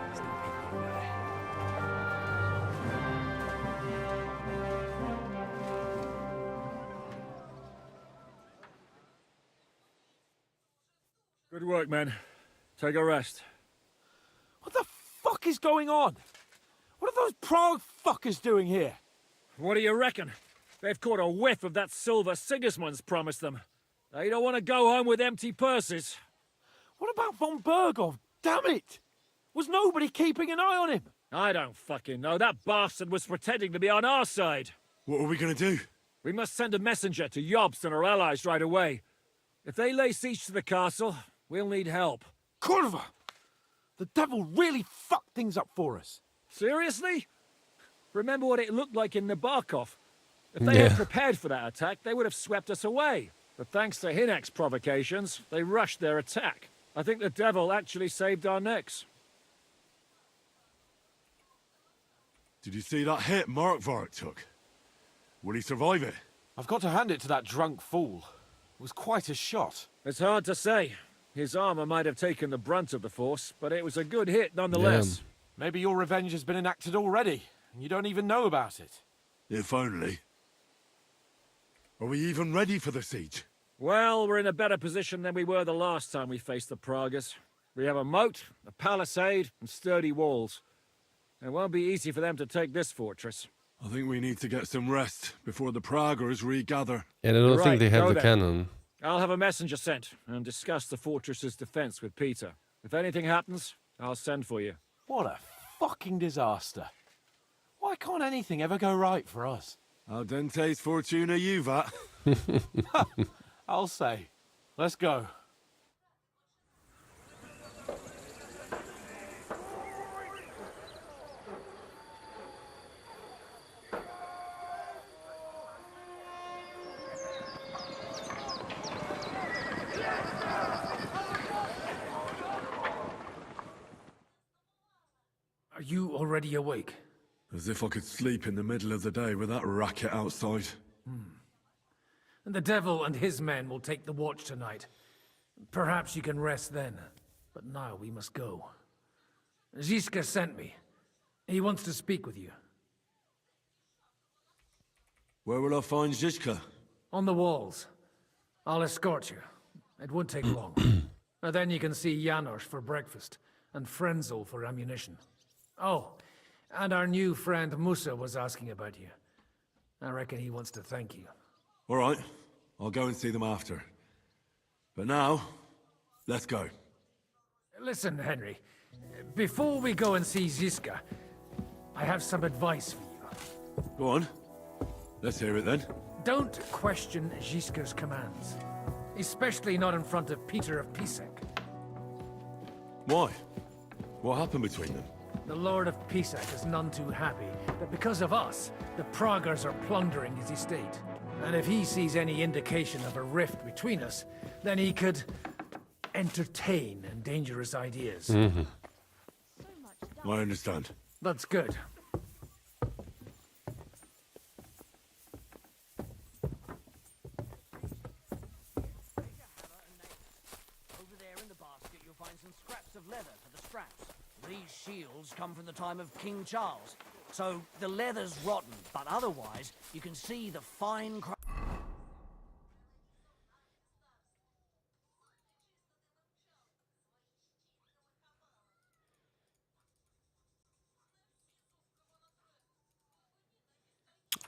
There's no problem there. Good work, men. Take a rest. What the fuck is going on? What are those Prague fuckers doing here? What do you reckon? They've caught a whiff of that silver Sigismund's promised them. They don't want to go home with empty purses. What about von Bergov? Damn it! Was nobody keeping an eye on him? I don't fucking know. That bastard was pretending to be on our side. What are we gonna do? We must send a messenger to Jobst and our allies right away. If they lay siege to the castle, we'll need help. Kurva! The devil really fucked things up for us. Seriously? Remember what it looked like in Nabokov. If they had prepared for that attack, they would have swept us away. But thanks to Hinek's provocations, they rushed their attack. I think the devil actually saved our necks. Did you see that hit Markvark took? Will he survive it? I've got to hand it to that drunk fool. It was quite a shot. It's hard to say. His armor might have taken the brunt of the force, but it was a good hit nonetheless. Yeah. Maybe your revenge has been enacted already, and you don't even know about it. If only. Are we even ready for the siege? Well, we're in a better position than we were the last time we faced the Pragas. We have a moat, a palisade, and sturdy walls. It won't be easy for them to take this fortress. I think we need to get some rest before the Praggers regather. And I don't think they have the cannon. I'll have a messenger sent and discuss the fortress's defense with Peter. If anything happens, I'll send for you. What a fucking disaster. Why can't anything ever go right for us? Al dente's fortuna juvat. I'll say. Let's go. Are you already awake? As if I could sleep in the middle of the day with that racket outside. And the devil and his men will take the watch tonight. Perhaps you can rest then. But now we must go. Ziska sent me. He wants to speak with you. Where will I find Zizka? On the walls. I'll escort you. It won't take long. And then you can see Janos for breakfast, and Frenzel for ammunition. Oh, and our new friend Musa was asking about you. I reckon he wants to thank you. All right, I'll go and see them after. But now, let's go. Listen, Henry. Before we go and see Ziska, I have some advice for you. Go on. Let's hear it then. Don't question Ziska's commands. Especially not in front of Peter of Pisek. Why? What happened between them? The Lord of Pisek is none too happy that because of us, the Praggers are plundering his estate. And if he sees any indication of a rift between us, then he could entertain dangerous ideas. I understand. That's good. Over there in the basket, you'll find some scraps of leather for the straps. These shields come from the time of King Charles, so the leather's rotten, but otherwise, you can see the fine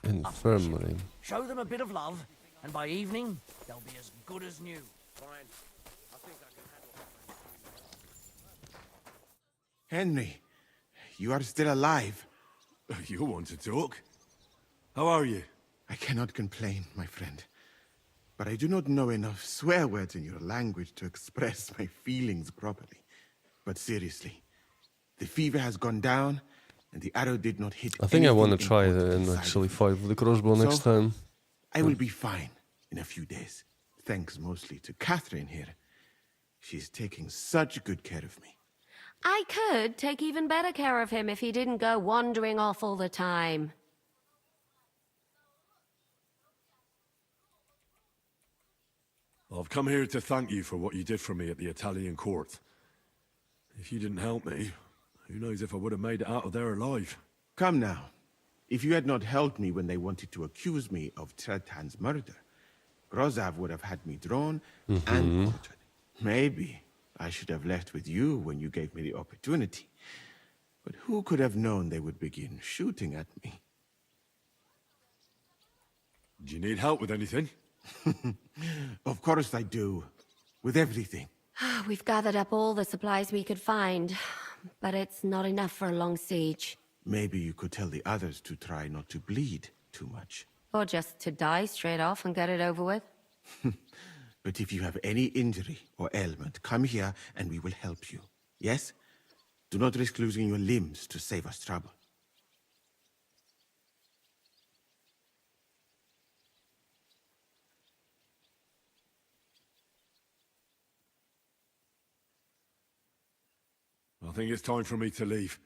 Infirmary. Show them a bit of love, and by evening, they'll be as good as new. Fine. I think I can handle Henry, you are still alive. You want to talk? How are you? I cannot complain, my friend. But I do not know enough swear words in your language to express my feelings properly. But seriously, the fever has gone down, and the arrow did not hit. I think I want to anything try important and inside actually of me. fight with the crossbow next So, time. I will be fine in a few days. Thanks mostly to Catherine here. She's taking such good care of me. I could take even better care of him if he didn't go wandering off all the time. I've come here to thank you for what you did for me at the Italian court. If you didn't help me, who knows if I would have made it out of there alive. Come now. If you had not helped me when they wanted to accuse me of Tretan's murder, Grozav would have had me drawn and quartered. Maybe I should have left with you when you gave me the opportunity. But who could have known they would begin shooting at me? Do you need help with anything? Of course I do. With everything. We've gathered up all the supplies we could find, but it's not enough for a long siege. Maybe you could tell the others to try not to bleed too much. Or just to die straight off and get it over with. But if you have any injury or ailment, come here and we will help you. Yes? Do not risk losing your limbs to save us trouble. I think it's time for me to leave.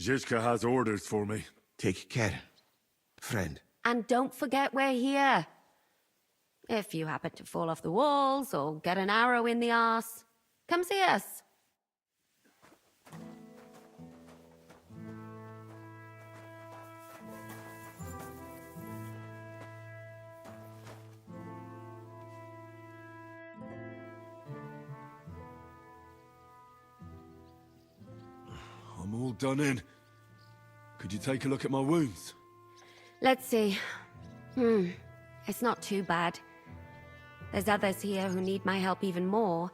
Zizka has orders for me. Take care, friend. And don't forget we're here. If you happen to fall off the walls or get an arrow in the arse, come see us. I'm all done in. Could you take a look at my wounds? Let's see. It's not too bad. There's others here who need my help even more.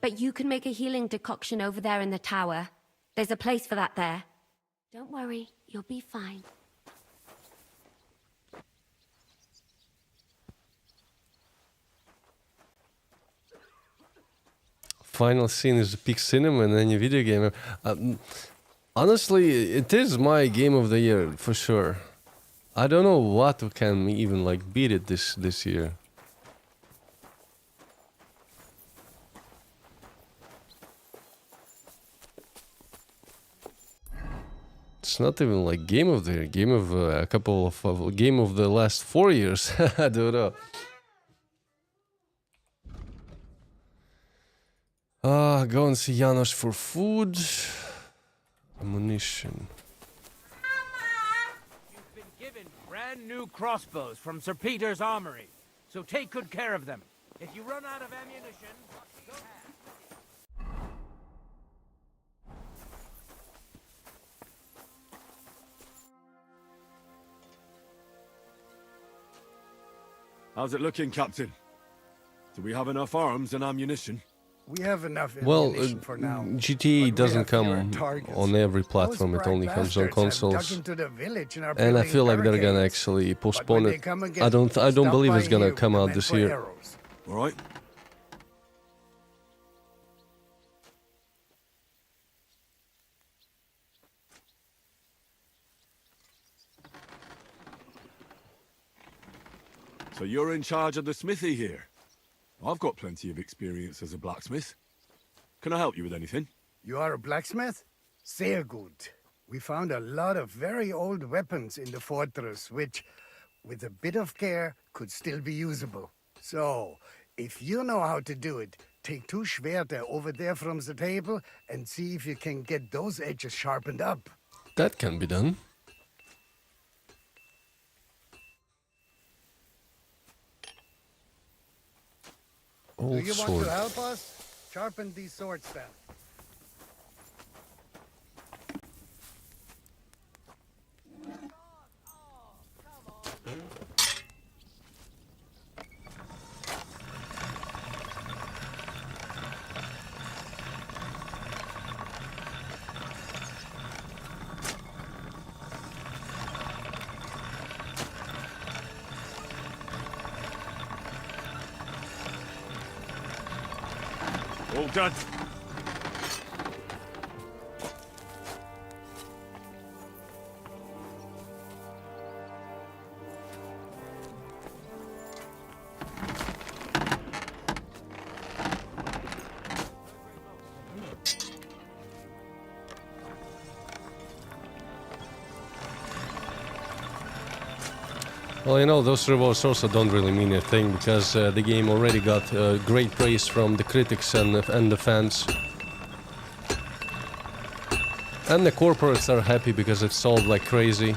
But you can make a healing decoction over there in the tower. There's a place for that there. Don't worry, you'll be fine. Final scene is a peak cinema in any video game. Honestly, it is my game of the year for sure. I don't know what can even like beat it this year. It's not even like game of the year. Game of a couple of game of the last 4 years. I don't know. Go and see Janos for food. Ammunition. You've been given brand new crossbows from Sir Peter's armory, so take good care of them. If you run out of ammunition, go ahead. How's it looking, Captain? Do we have enough arms and ammunition? We have enough Well, ammunition for now. GTA doesn't come on every platform. It only comes on consoles. And I feel like they're gonna actually postpone it. I don't believe it's gonna come out this year. All right. So you're in charge of the smithy here? I've got plenty of experience as a blacksmith. Can I help you with anything? You are a blacksmith? Sehr gut. We found a lot of very old weapons in the fortress, which, with a bit of care, could still be usable. So, if you know how to do it, take 2 Schwerter over there from the table and see if you can get those edges sharpened up. That can be done. Do you want to help us? Sharpen these swords then. All done. Well, you know, those rewards also don't really mean a thing because the game already got great praise from the critics and the fans. And the corporates are happy because it's sold like crazy.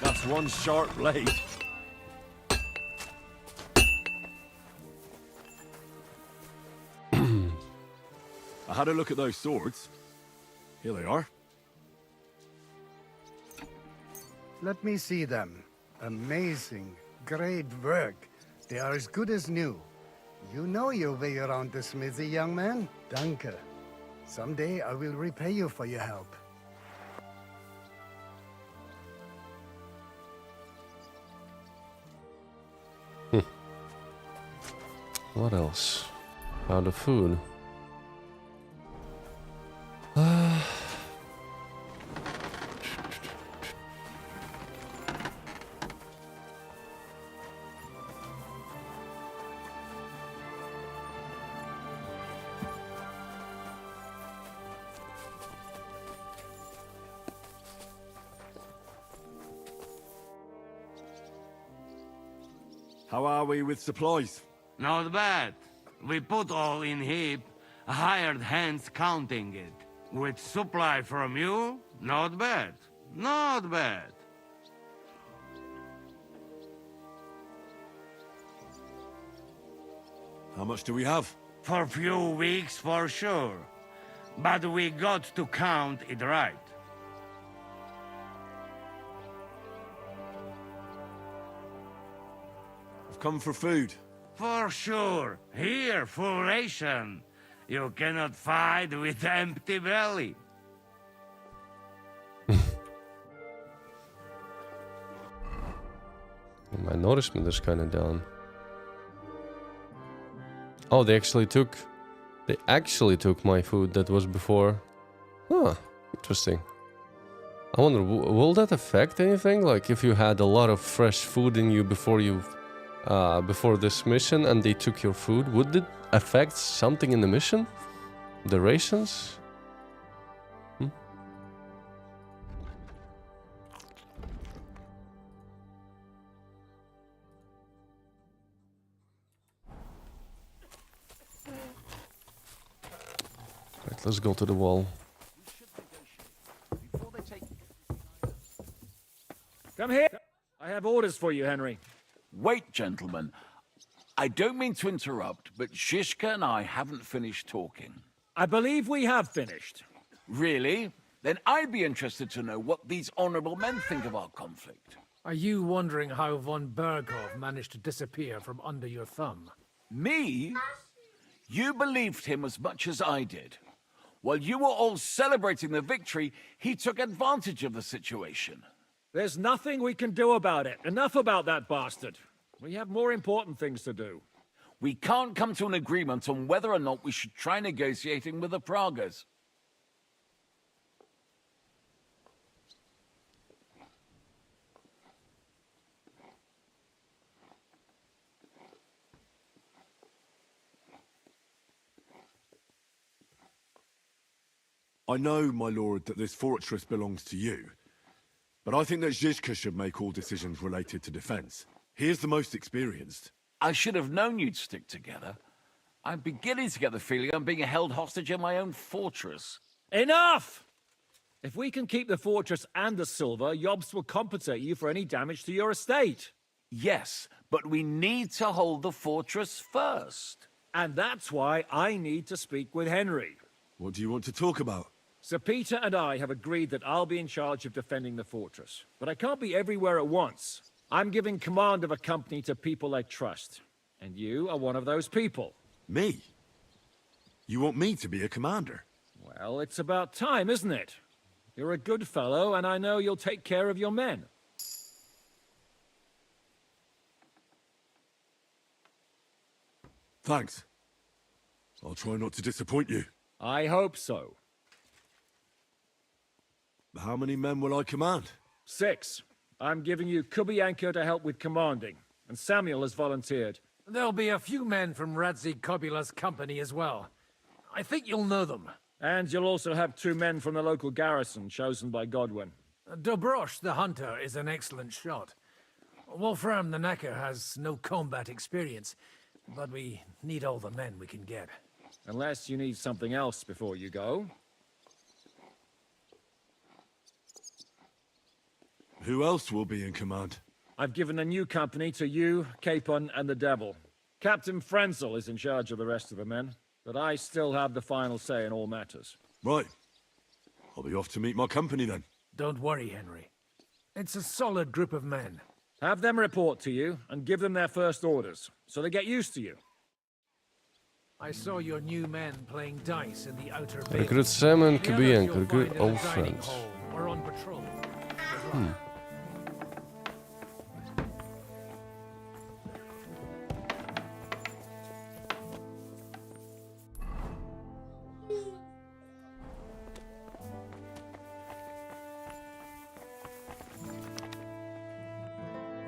That's one sharp blade. I had a look at those swords. Here they are. Let me see them. Amazing. Great work. They are as good as new. You know your way around the smithy, young man. Danke. Someday I will repay you for your help. What else? Found the food. How are we with supplies? Not bad. We put all in heap, hired hands counting it. With supply from you, not bad. Not bad. How much do we have? For few weeks, for sure. But we got to count it right. I've come for food. for sure. Here, full ration. You cannot fight with empty belly. My nourishment is kind of down. Oh, they actually took my food that was before. Huh, interesting. I wonder, will that affect anything? Like if you had a lot of fresh food in you before this mission and they took your food, would it affect something in the mission? The rations? Right, let's go to the wall. Come here. I have orders for you, Henry. Wait, gentlemen. I don't mean to interrupt, but Shishka and I haven't finished talking. I believe we have finished. Really? Then I'd be interested to know what these honorable men think of our conflict. Are you wondering how von Berghoff managed to disappear from under your thumb? Me? You believed him as much as I did. While you were all celebrating the victory, he took advantage of the situation. There's nothing we can do about it. Enough about that bastard. We have more important things to do. We can't come to an agreement on whether or not we should try negotiating with the Pragas. I know, my lord, that this fortress belongs to you. But I think that Zizka should make all decisions related to defense. He is the most experienced. I should have known you'd stick together. I'm beginning to get the feeling I'm being held hostage in my own fortress. Enough! If we can keep the fortress and the silver, Jobst will compensate you for any damage to your estate. Yes, but we need to hold the fortress first. And that's why I need to speak with Henry. What do you want to talk about? Sir Peter and I have agreed that I'll be in charge of defending the fortress. But I can't be everywhere at once. I'm giving command of a company to people I trust. And you are one of those people. Me? You want me to be a commander? Well, it's about time, isn't it? You're a good fellow, and I know you'll take care of your men. Thanks. I'll try not to disappoint you. I hope so. How many men will I command? 6. I'm giving you Kubianka to help with commanding, and Samuel has volunteered. There'll be a few men from Radzi Kobula's company as well. I think you'll know them. And you'll also have 2 men from the local garrison, chosen by Godwin. Dobrosh, the hunter, is an excellent shot. Wolfram the Knacker has no combat experience, but we need all the men we can get. Unless you need something else before you go. Who else will be in command? I've given a new company to you, Capon, and the Devil. Captain Frenzel is in charge of the rest of the men, but I still have the final say in all matters. Right. I'll be off to meet my company then. Don't worry, Henry. It's a solid group of men. Have them report to you, and give them their first orders, so they get used to you. I saw your new men playing dice in the outer bay. Recruit Sam and The others Kubianka, you'll recruit find in old the dining friends. hall or on patrol. Good luck.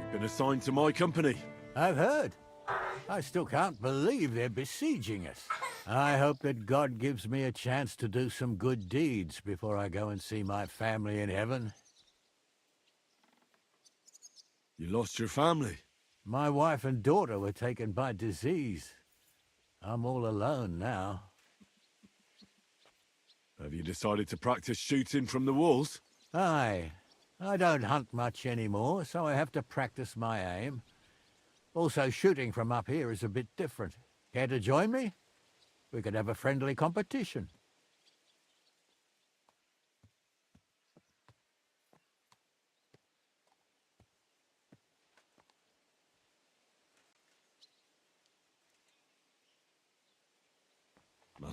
You've been assigned to my company. I've heard. I still can't believe they're besieging us. I hope that God gives me a chance to do some good deeds before I go and see my family in heaven. You lost your family? My wife and daughter were taken by disease. I'm all alone now. Have you decided to practice shooting from the walls? Aye. I don't hunt much anymore, so I have to practice my aim. Also, shooting from up here is a bit different. Care to join me? We could have a friendly competition.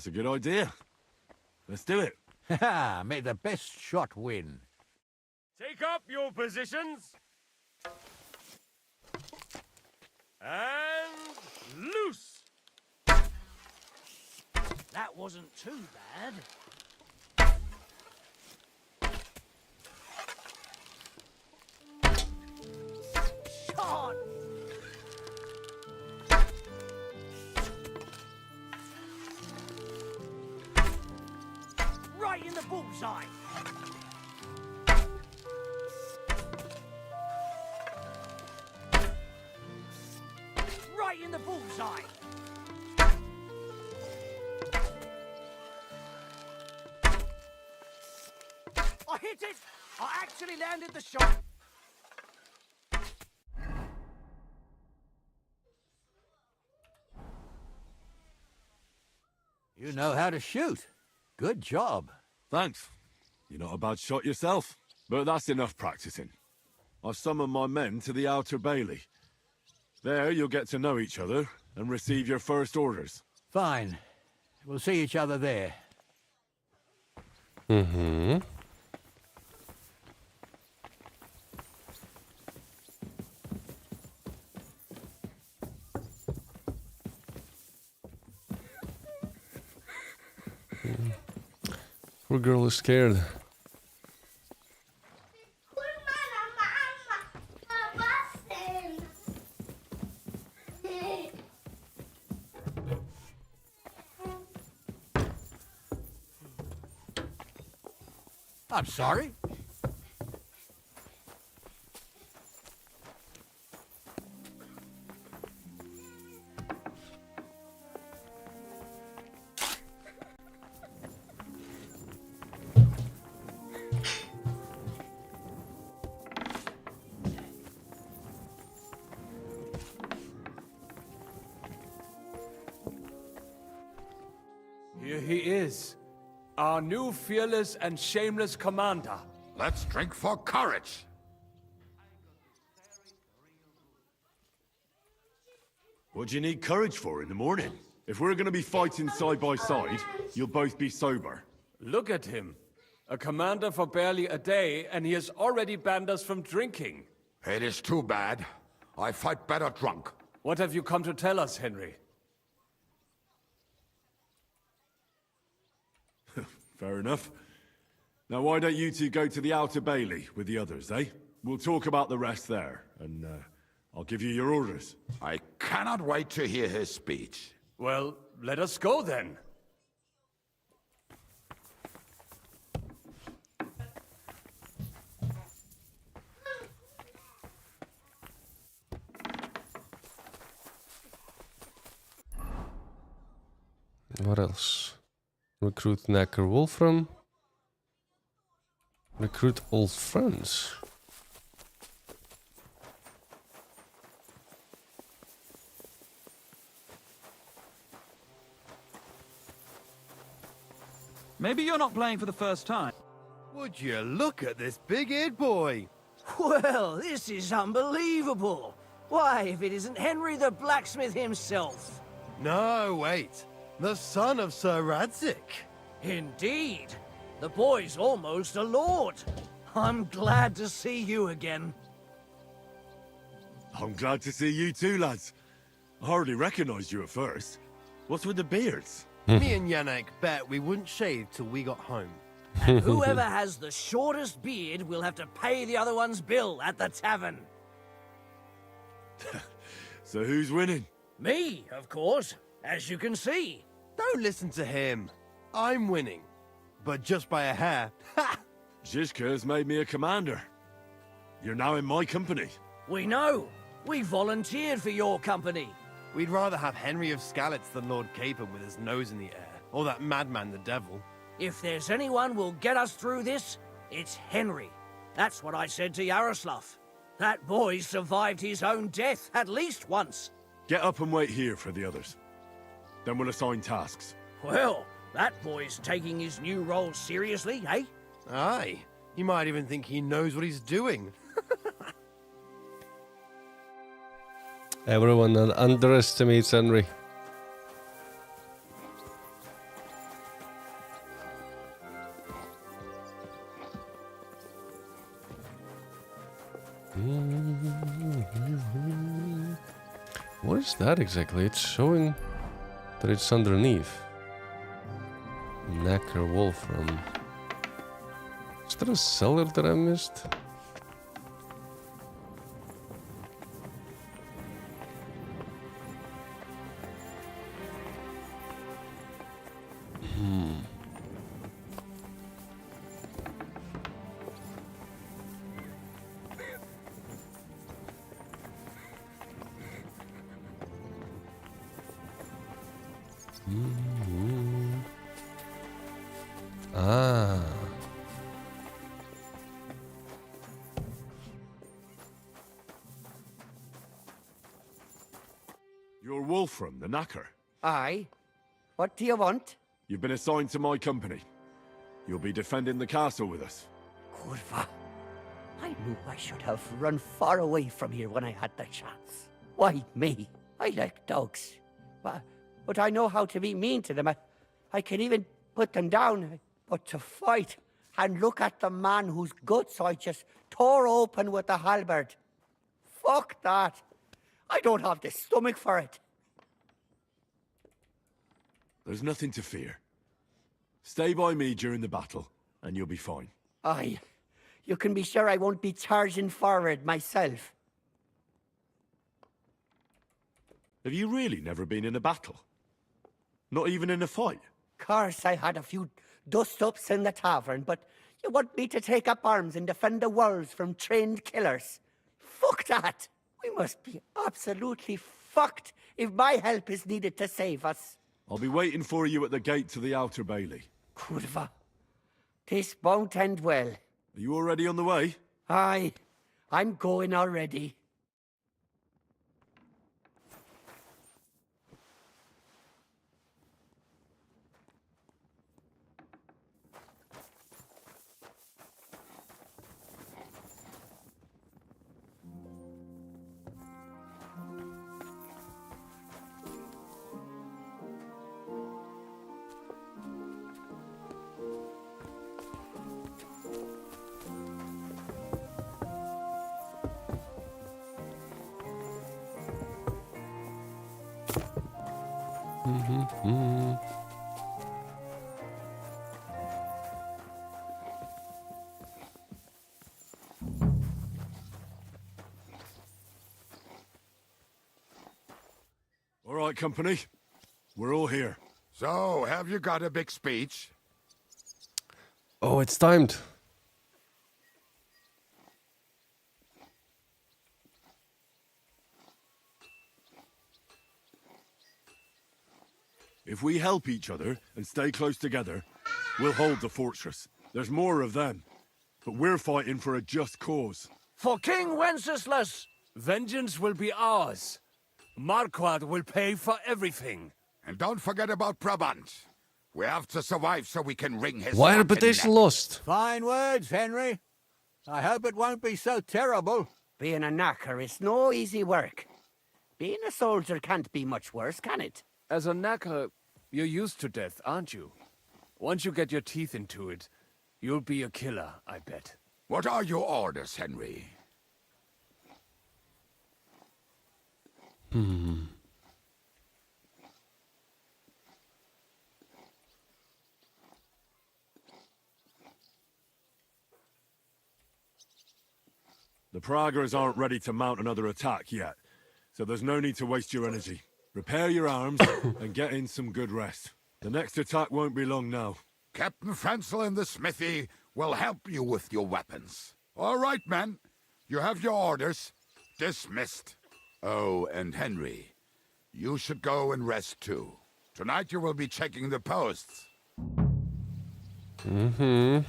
That's a good idea. Let's do it. Ha! May the best shot win. Take up your positions. And loose. That wasn't too bad. Shot! Right in the bullseye. Right in the bullseye. I hit it! I actually landed the shot! You know how to shoot. Good job. Thanks. You're not a bad shot yourself. But that's enough practicing. I've summoned my men to the Outer Bailey. There you'll get to know each other and receive your first orders. Fine. We'll see each other there. Mm-hmm. Poor girl is scared. I'm sorry. Here he is, our new fearless and shameless commander. Let's drink for courage. What do you need courage for in the morning? If we're going to be fighting side by side, you'll both be sober. Look at him. A commander for barely a day, and he has already banned us from drinking. It is too bad. I fight better drunk. What have you come to tell us, Henry? Fair enough. Now why don't you two go to the Outer Bailey with the others, eh? We'll talk about the rest there, and I'll give you your orders. I cannot wait to hear his speech. Well, let us go then. What else? Recruit Knacker Wolfram. Recruit old friends. Maybe you're not playing for the first time. Would you look at this big-eared boy? Well, this is unbelievable. Why, if it isn't Henry the blacksmith himself. No, wait. The son of Sir Radzik. Indeed. The boy's almost a lord. I'm glad to see you again. I'm glad to see you too, lads. I hardly recognized you at first. What's with the beards? Me and Yannick bet we wouldn't shave till we got home. And whoever has the shortest beard will have to pay the other one's bill at the tavern. So who's winning? Me, of course, as you can see. Don't listen to him. I'm winning. But just by a hair. Ha! Zizka's made me a commander. You're now in my company. We know. We volunteered for your company. We'd rather have Henry of Skalitz than Lord Capon with his nose in the air. Or that madman, the devil. If there's anyone will get us through this, it's Henry. That's what I said to Yaroslav. That boy survived his own death at least once. Get up and wait here for the others. Then we'll assign tasks. Well, that boy's taking his new role seriously, eh? Aye. He might even think he knows what he's doing. Everyone underestimates Henry. What is that exactly? It's showing that it's underneath. Knacker Wolfram. Is there a cellar that I missed? Ah. You're Wolfram, the Knacker. Aye. What do you want? You've been assigned to my company. You'll be defending the castle with us. Kurva. I knew I should have run far away from here when I had the chance. Why me? I like dogs. But I know how to be mean to them. I can even put them down. But to fight and look at the man whose guts I just tore open with the halberd. Fuck that. I don't have the stomach for it. There's nothing to fear. Stay by me during the battle, and you'll be fine. Aye. You can be sure I won't be charging forward myself. Have you really never been in a battle? Not even in a fight? Course, I had a few dust-ups in the tavern, but you want me to take up arms and defend the walls from trained killers? Fuck that! We must be absolutely fucked if my help is needed to save us. I'll be waiting for you at the gate to the outer bailey. Kurva. This won't end well. Are you already on the way? Aye. I'm going already. All right, company. We're all here. So, have you got a big speech? Oh, it's timed. If we help each other and stay close together, we'll hold the fortress. There's more of them. But we're fighting for a just cause. For King Wenceslas, vengeance will be ours. Marquard will pay for everything. And don't forget about Brabant. We have to survive so we can wring his Why fucking reputation neck. lost? Fine words, Henry. I hope it won't be so terrible. Being a knacker is no easy work. Being a soldier can't be much worse, can it? As a knacker, you're used to death, aren't you? Once you get your teeth into it, you'll be a killer, I bet. What are your orders, Henry? The Praggers aren't ready to mount another attack yet, so there's no need to waste your energy. Repair your arms and get in some good rest. The next attack won't be long now. Captain Frenzel in the smithy will help you with your weapons. All right, men. You have your orders. Dismissed. Oh, and Henry, you should go and rest too. Tonight you will be checking the posts. I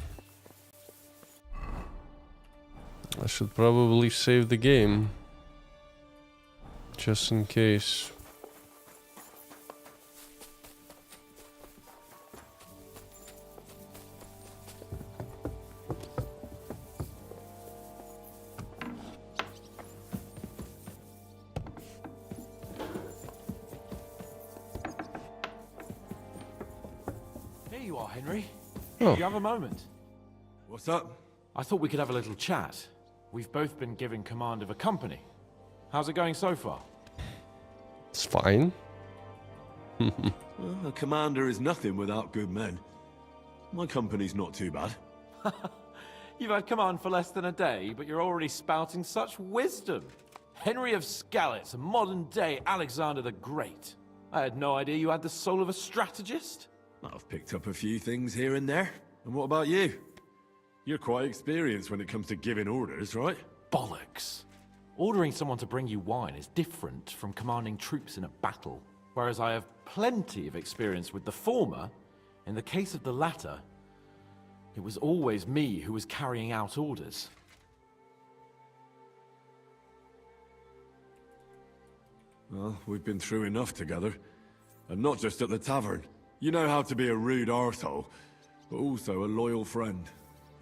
should probably save the game. Just in case. Here you are, Henry. Oh. Do you have a moment? What's up? I thought we could have a little chat. We've both been given command of a company. How's it going so far? It's fine. Well, a commander is nothing without good men. My company's not too bad. You've had command for less than a day, but you're already spouting such wisdom. Henry of Skalitz, a modern-day Alexander the Great. I had no idea you had the soul of a strategist. I've picked up a few things here and there. And what about you? You're quite experienced when it comes to giving orders, right? Bollocks. Ordering someone to bring you wine is different from commanding troops in a battle. Whereas I have plenty of experience with the former, in the case of the latter, it was always me who was carrying out orders. Well, we've been through enough together. And not just at the tavern. You know how to be a rude arsehole, but also a loyal friend,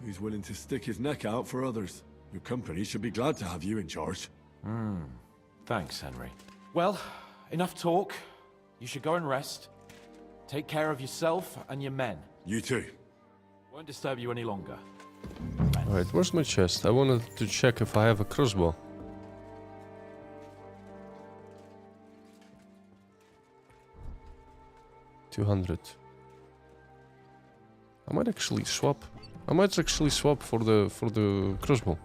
who's willing to stick his neck out for others. Your company should be glad to have you in charge. Thanks, Henry. Well, enough talk. You should go and rest. Take care of yourself and your men. You too. Won't disturb you any longer. Alright, where's my chest? I wanted to check if I have a crossbow. $200. I might actually swap. I might actually swap for the crossbow.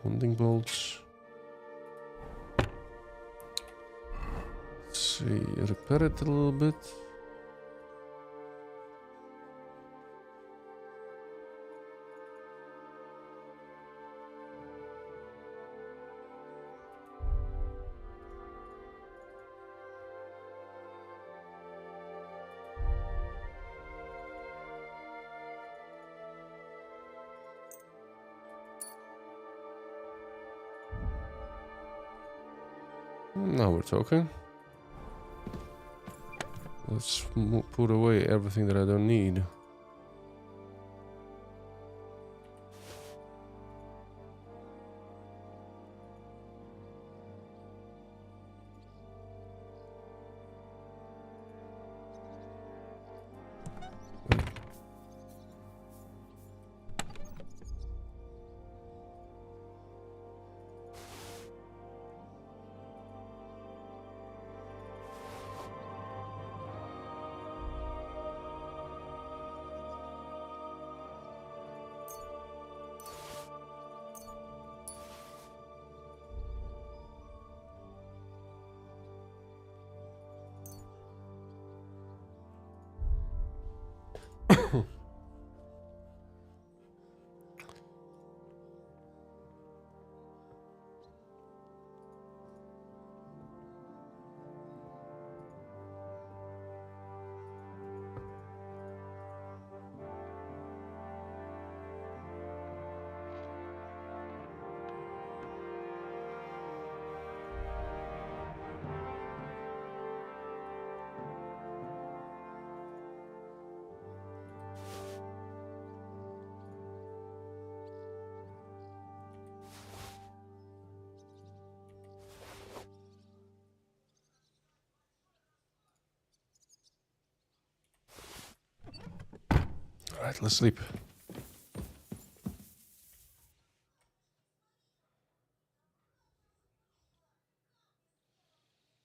Wounding bolts. Let's see, repair it a little bit. Now we're talking. Let's put away everything that I don't need. Alright, let's sleep.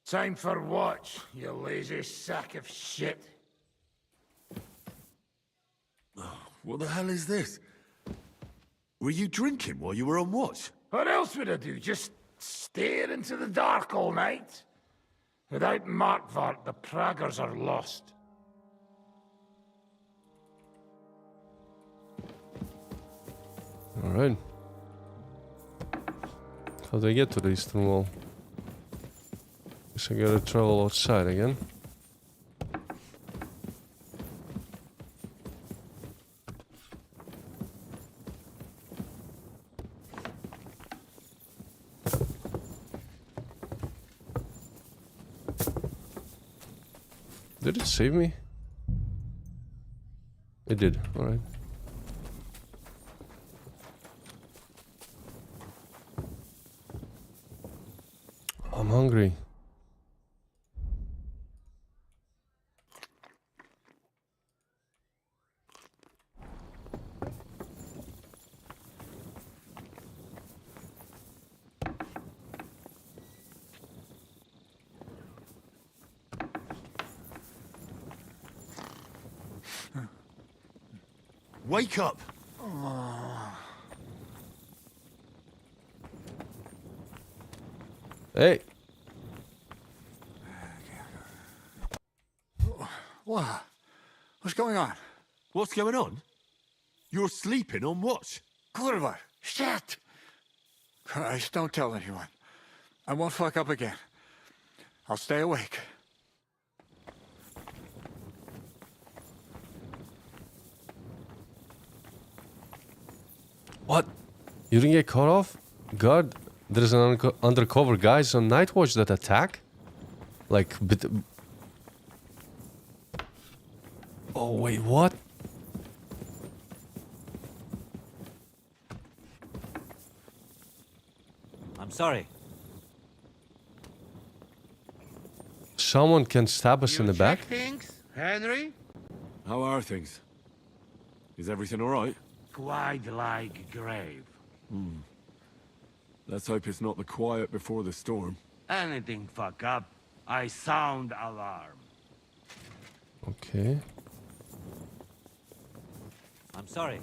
Time for watch, you lazy sack of shit. What the hell is this? Were you drinking while you were on watch? What else would I do? Just stare into the dark all night? Without Markvart, the Praggers are lost. Alright. How do I get to the eastern wall? Guess I gotta travel outside again. Did it save me? It did, alright. I'm hungry. Wake up! Hey. What? What's going on? What's going on? You're sleeping on watch. Kurva! Shit! Christ, don't tell anyone. I won't fuck up again. I'll stay awake. What? You didn't get caught off? God, there's an undercover guys on night watch that attack? Like, oh, wait, what? I'm sorry. Someone can stab us in the back? Things, Henry? How are things? Is everything all right? Quite like grave. Let's hope it's not the quiet before the storm. Anything fuck up, I sound alarm. Okay. I'm sorry.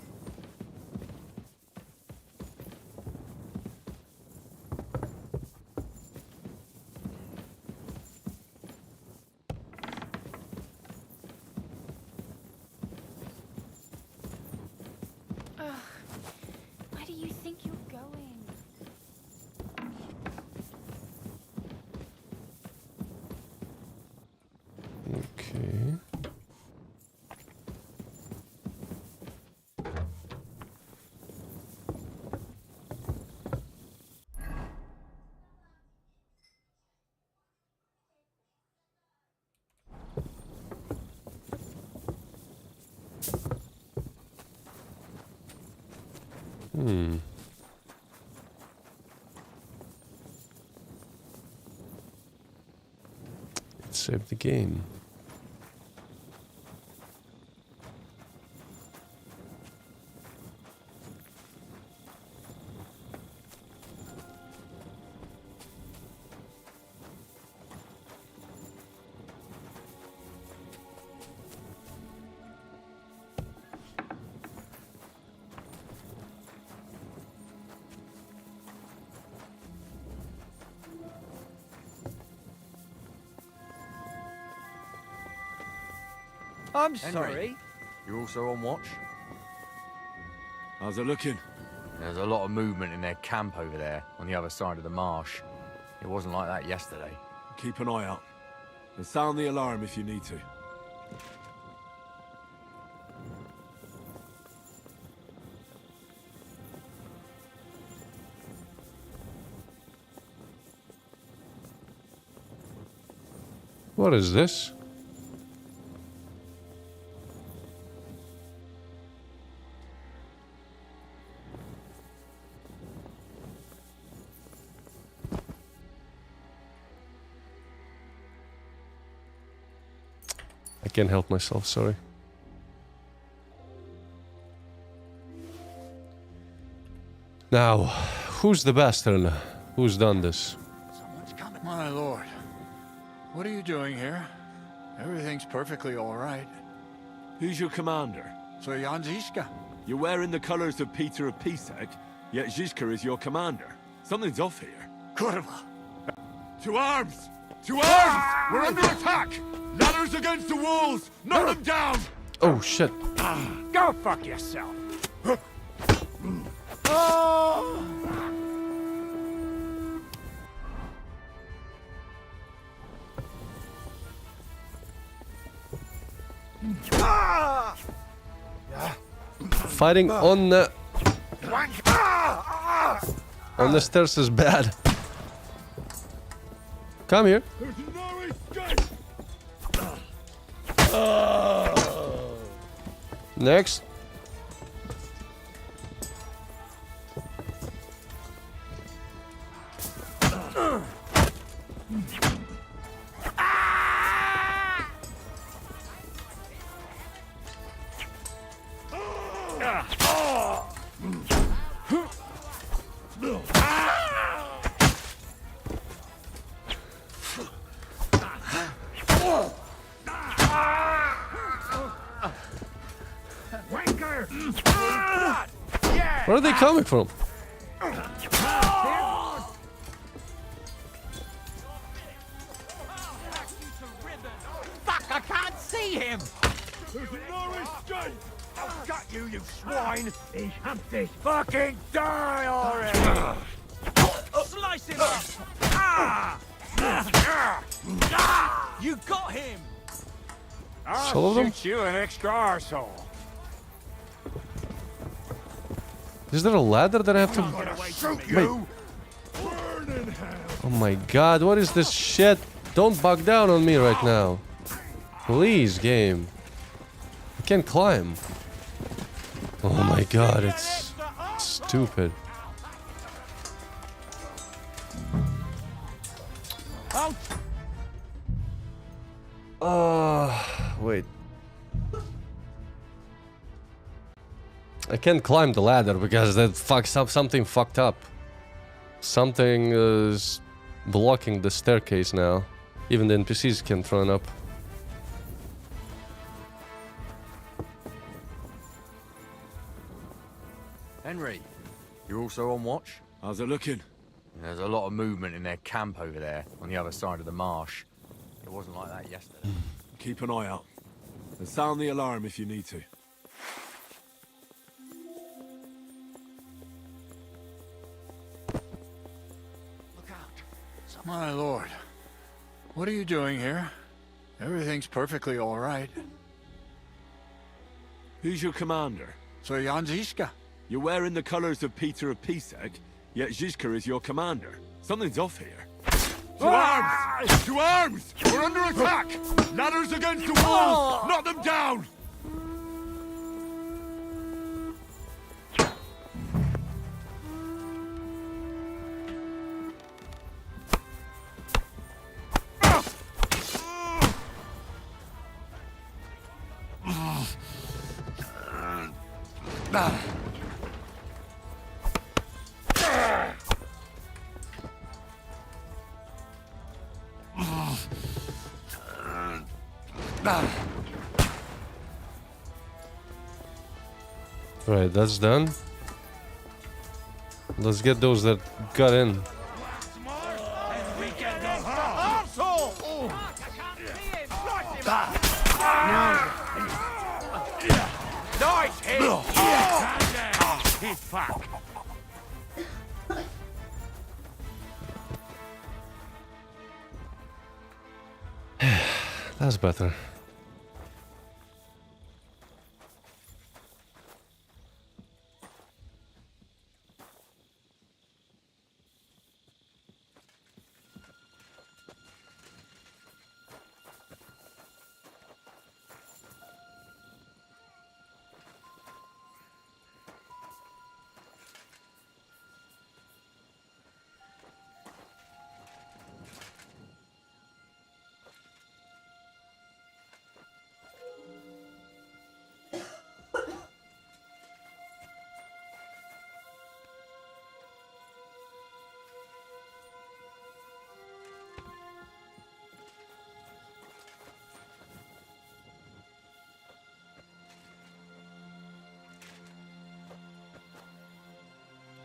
Where do you think you're going? Okay. Let's save the game. I'm Henry. sorry. You're also on watch? How's it looking? There's a lot of movement in their camp over there, on the other side of the marsh. It wasn't like that yesterday. Keep an eye out. And sound the alarm if you need to. What is this? I can't help myself, sorry. Now, who's the bastard? Who's done this? Someone's coming. My lord. What are you doing here? Everything's perfectly all right. Who's your commander? So Jan Ziska. You're wearing the colors of Peter of Pisek, yet Zizka is your commander. Something's off here. Kurva! To arms! To arms! We're under attack! Ladders against the walls! Knock them down! Oh, shit. Go fuck yourself. Fighting on the stairs is bad. Come here. There's no escape! Next. Where are they coming from? Fuck, I can't see him! There's no escape! I've got you, you swine! Ich hab dich! Fucking die already! Slice him up! You got him! All of them? Shoot you an extra arsehole. Is there a ladder that I have to... Wait. Oh my god, what is this shit? Don't bug down on me right now. Please, game. I can't climb. Oh my god, it's stupid. Wait. I can't climb the ladder because that fucks up. Something fucked up. Something is blocking the staircase now. Even the NPCs can't run up. Henry, you're also on watch? How's it looking? There's a lot of movement in their camp over there, on the other side of the marsh. It wasn't like that yesterday. Keep an eye out. And sound the alarm if you need to. My lord, what are you doing here? Everything's perfectly all right. Who's your commander? Sir Jan Ziska. You're wearing the colors of Peter of Pisek, yet Zizka is your commander. Something's off here. To arms! To arms! We're under attack! Ladders against the walls! Knock them down! Right, that's done. Let's get those that got in. Nice hit! Hit fuck! That's better.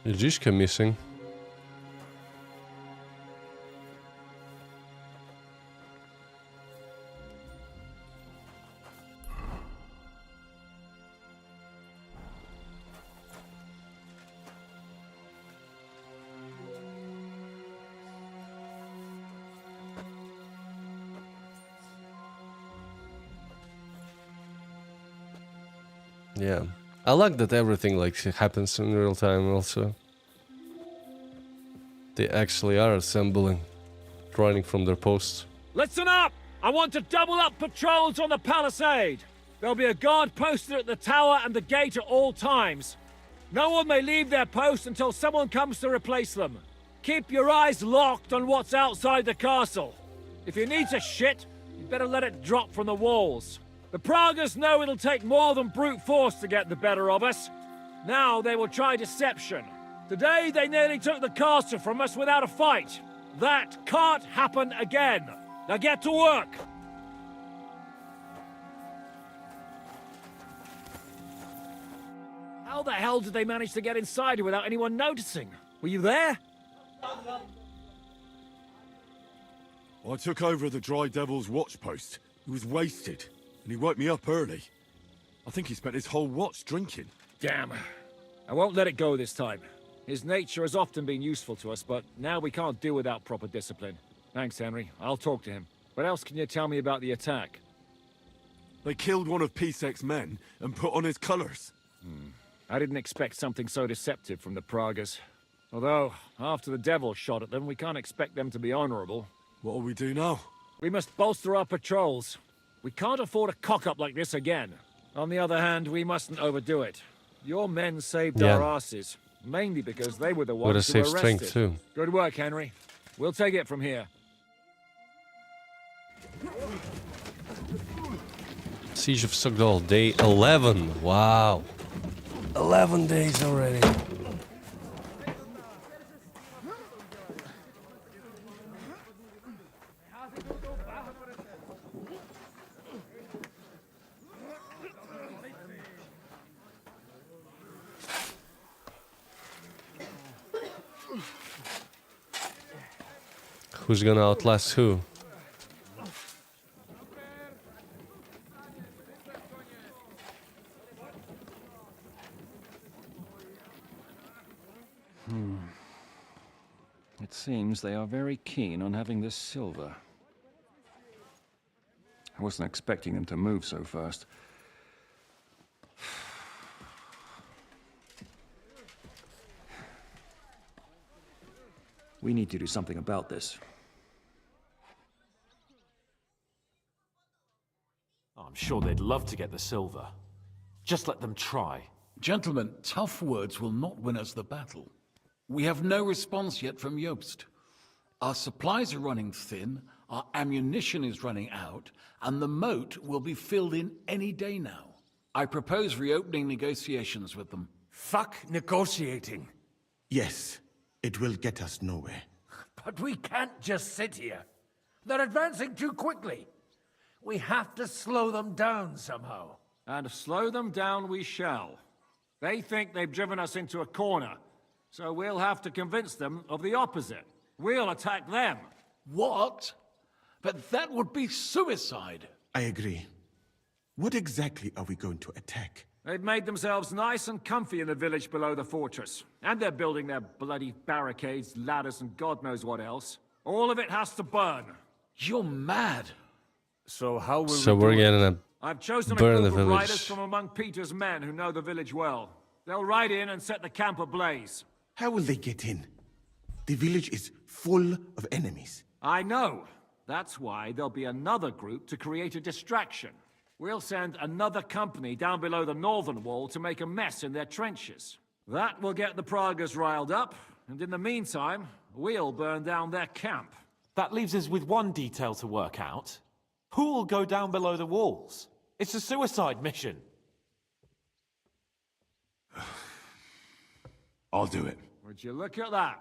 Is Zizka missing? Yeah. I like that everything like happens in real time also. They actually are assembling, running from their posts. Listen up! I want to double up patrols on the palisade. There'll be a guard posted at the tower and the gate at all times. No one may leave their post until someone comes to replace them. Keep your eyes locked on what's outside the castle. If you need to shit, you better let it drop from the walls. The Pragas know it'll take more than brute force to get the better of us. Now they will try deception. Today they nearly took the castle from us without a fight. That can't happen again. Now get to work. How How the hell did they manage to get inside without anyone noticing? Were you there? I took over the Dry Devil's watch post. He was wasted, and he woke me up early. I think he spent his whole watch drinking. Damn. I won't let it go this time. His nature has often been useful to us, but now we can't do without proper discipline. Thanks, Henry. I'll talk to him. What else can you tell me about the attack? They killed one of Pisek's men and put on his colours. I didn't expect something so deceptive from the Pragas. Although, after the devil shot at them, we can't expect them to be honorable. What'll we do now? We must bolster our patrols. We can't afford a cock-up like this again. On the other hand, we mustn't overdo it. Your men saved our asses, mainly because they were the ones Gotta who save arrested. strength too. Good work, Henry. We'll take it from here. Siege of Sogdal, day 11. Wow. 11 days already. Who's gonna outlast who? It seems they are very keen on having this silver. I wasn't expecting them to move so fast. We need to do something about this. I'm sure they'd love to get the silver. Just let them try. Gentlemen, tough words will not win us the battle. We have no response yet from Jobst. Our supplies are running thin, our ammunition is running out, and the moat will be filled in any day now. I propose reopening negotiations with them. Fuck negotiating. Yes, it will get us nowhere. But we can't just sit here. They're advancing too quickly. We have to slow them down somehow. And slow them down we shall. They think they've driven us into a corner, so we'll have to convince them of the opposite. We'll attack them. What? But that would be suicide. I agree. What exactly are we going to attack? They've made themselves nice and comfy in the village below the fortress. And they're building their bloody barricades, ladders, and God knows what else. All of it has to burn. You're mad. So how will So we we're do it? gonna I've chosen a burn the group of riders village. from among Peter's men who know the village well. They'll ride in and set the camp ablaze. How will they get in? The village is full of enemies. I know. That's why there'll be another group to create a distraction. We'll send another company down below the northern wall to make a mess in their trenches. That will get the Pragas riled up, and in the meantime, we'll burn down their camp. That leaves us with one detail to work out. Who will go down below the walls? It's a suicide mission. I'll do it. Would you look at that?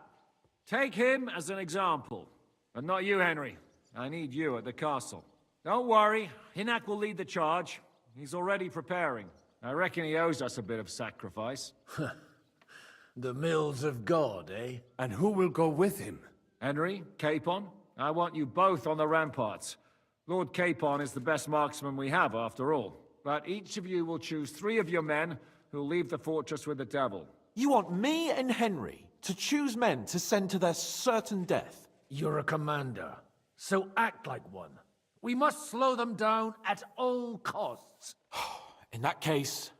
Take him as an example. And not you, Henry. I need you at the castle. Don't worry, Hinak will lead the charge. He's already preparing. I reckon he owes us a bit of sacrifice. The mills of God, eh? And who will go with him? Henry, Capon, I want you both on the ramparts. Lord Capon is the best marksman we have, after all. But each of you will choose 3 of your men who'll leave the fortress with the devil. You want me and Henry to choose men to send to their certain death? You're a commander, so act like one. We must slow them down at all costs. In that case,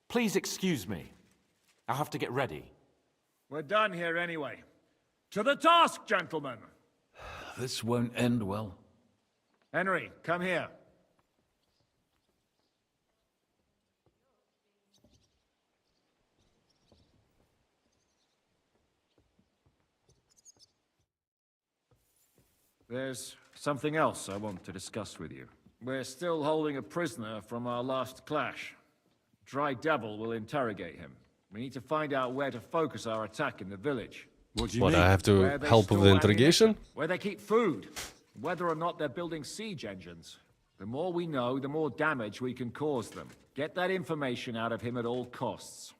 please excuse me. I'll have to get ready. We're done here anyway. To the task, gentlemen! This won't end well. Henry, come here. There's something else I want to discuss with you. We're still holding a prisoner from our last clash. Dry Devil will interrogate him. We need to find out where to focus our attack in the village. What do you What, mean? I have to Where they help with the store interrogation? ammunition, where they keep food, whether or not they're building siege engines. The more we know, the more damage we can cause them. Get that information out of him at all costs.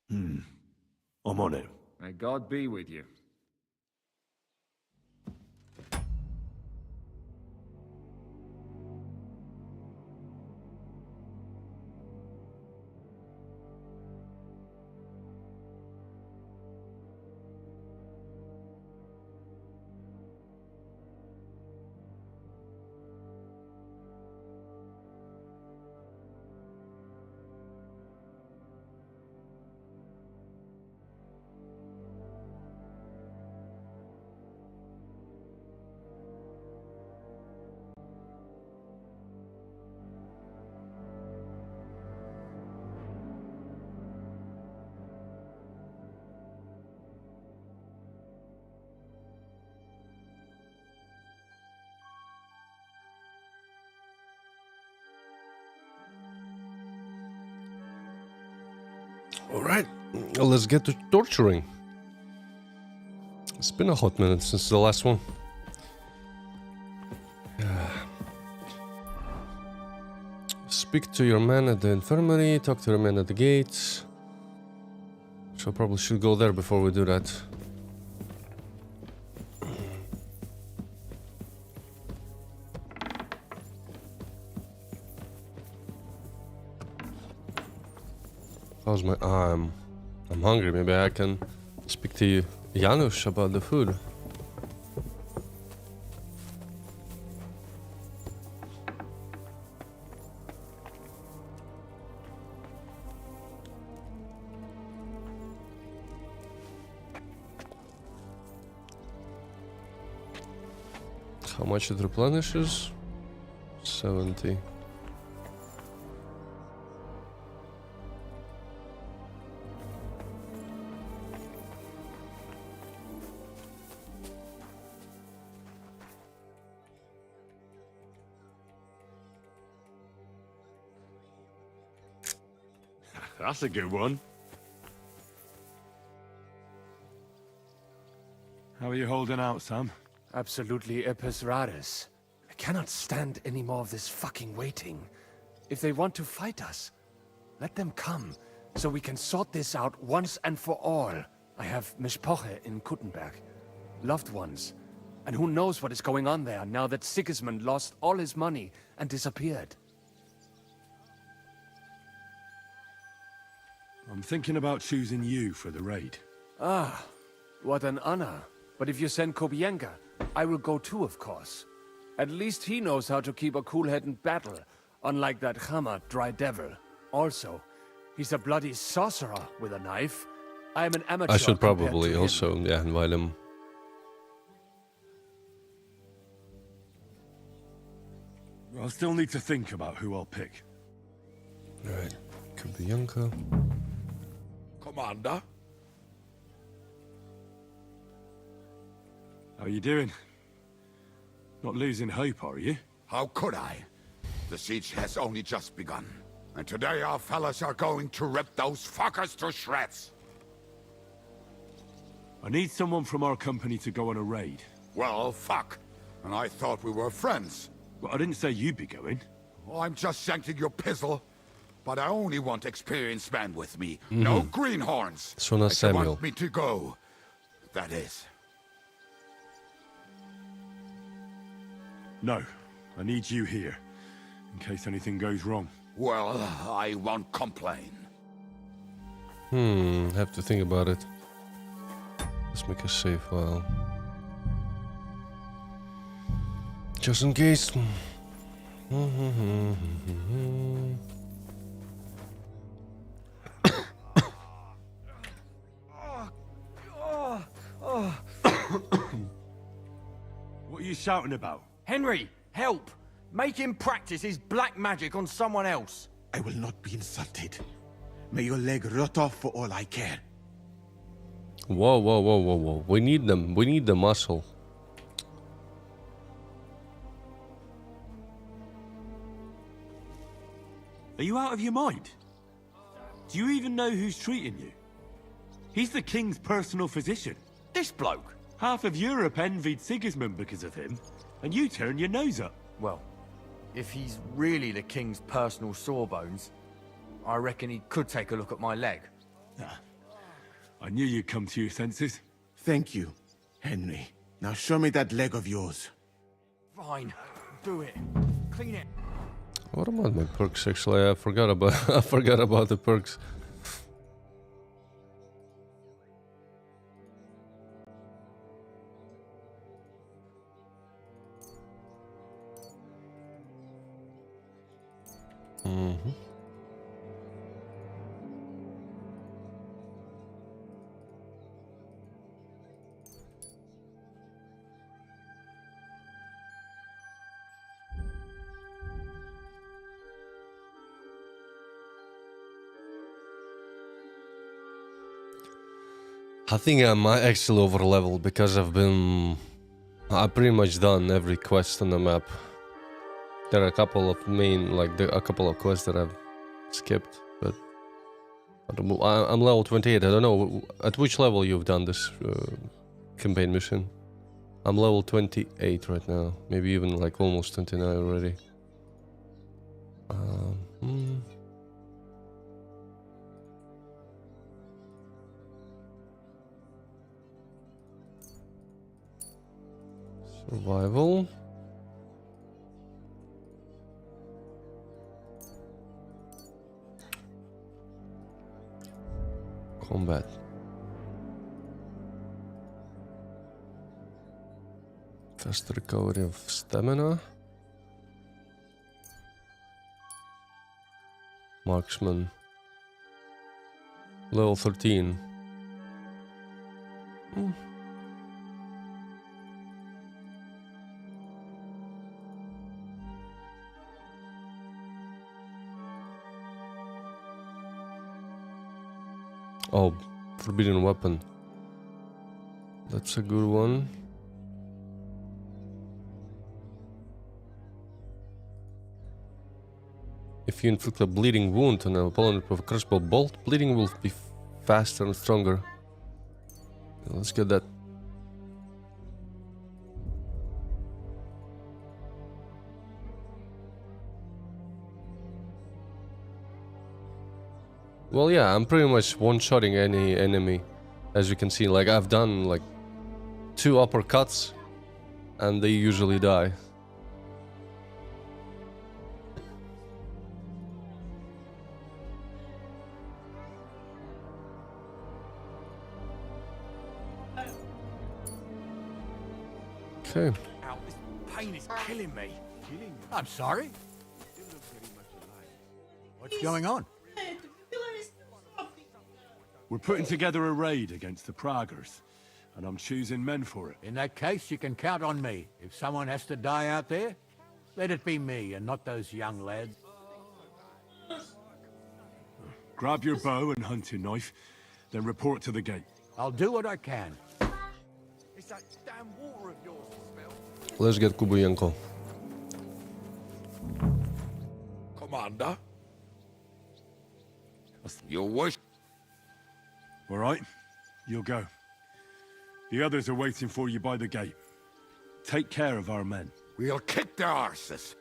I'm on it. May God be with you. Alright, let's get to torturing. It's been a hot minute since the last one. Speak to your man at the infirmary, talk to your man at the gates. So probably should go there before we do that. How's my... I'm hungry. Maybe I can speak to you, Janusz, about the food. How much it replenishes? 70. That's a good one. How are you holding out, Sam? Absolutely epis raris. I cannot stand any more of this fucking waiting. If they want to fight us, let them come, so we can sort this out once and for all. I have Mishpoche in Kuttenberg, loved ones, and who knows what is going on there now that Sigismund lost all his money and disappeared. I'm thinking about choosing you for the raid. Ah, what an honor. But if you send Kobienka, I will go too, of course. At least he knows how to keep a cool head in battle, unlike that Hammer dry devil. Also, he's a bloody sorcerer with a knife. I am an amateur. I should compared probably to him. also, yeah, invite him. I'll still need to think about who I'll pick. Alright, Kobienka. Commander? How are you doing? Not losing hope, are you? How could I? The siege has only just begun. And today our fellas are going to rip those fuckers to shreds. I need someone from our company to go on a raid. Well, fuck. And I thought we were friends. Well, I didn't say you'd be going. Oh, I'm just shanking your pizzle. But I only want experienced men with me. No greenhorns. So not If you Samuel. want me to go, that is. No, I need you here, in case anything goes wrong. Well, I won't complain. Have to think about it. Let's make a save file. Just in case. What are you shouting about? Henry, help! Make him practice his black magic on someone else. I will not be insulted. May your leg rot off for all I care. Whoa, whoa, whoa, whoa, whoa. We need them. We need the muscle. Are you out of your mind? Do you even know who's treating you? He's the king's personal physician. This bloke? Half of Europe envied Sigismund because of him, and you turn your nose up. Well, if he's really the king's personal sawbones, I reckon he could take a look at my leg. I knew you'd come to your senses. Thank you, Henry. Now show me that leg of yours. Fine. Do it. Clean it. What about my perks? Actually, I forgot about the perks. I think I might actually over level because I've pretty much done every quest on the map. There are a couple of a couple of quests that I've skipped, but I'm level 28. I don't know at which level you've done this campaign mission. I'm level 28 right now, maybe even like almost 29 already. Survival. Combat. Fast recovery of stamina. Marksman. Level 13. Oh, forbidden weapon. That's a good one. If you inflict a bleeding wound on an opponent with a crossbow bolt, bleeding will be faster and stronger. Let's get that. Well, yeah, I'm pretty much one-shotting any enemy. As you can see, like I've done like 2 uppercuts and they usually die. Okay. Ow, this pain is killing me. I'm sorry. What's going on? We're putting together a raid against the Praggers, and I'm choosing men for it. In that case, you can count on me. If someone has to die out there, let it be me and not those young lads. Grab your bow and hunting knife, then report to the gate. I'll do what I can. It's that damn water of yours to smell. Let's get Kubuyenko. Commander? Your wish. All right, you'll go. The others are waiting for you by the gate. Take care of our men. We'll kick their arses.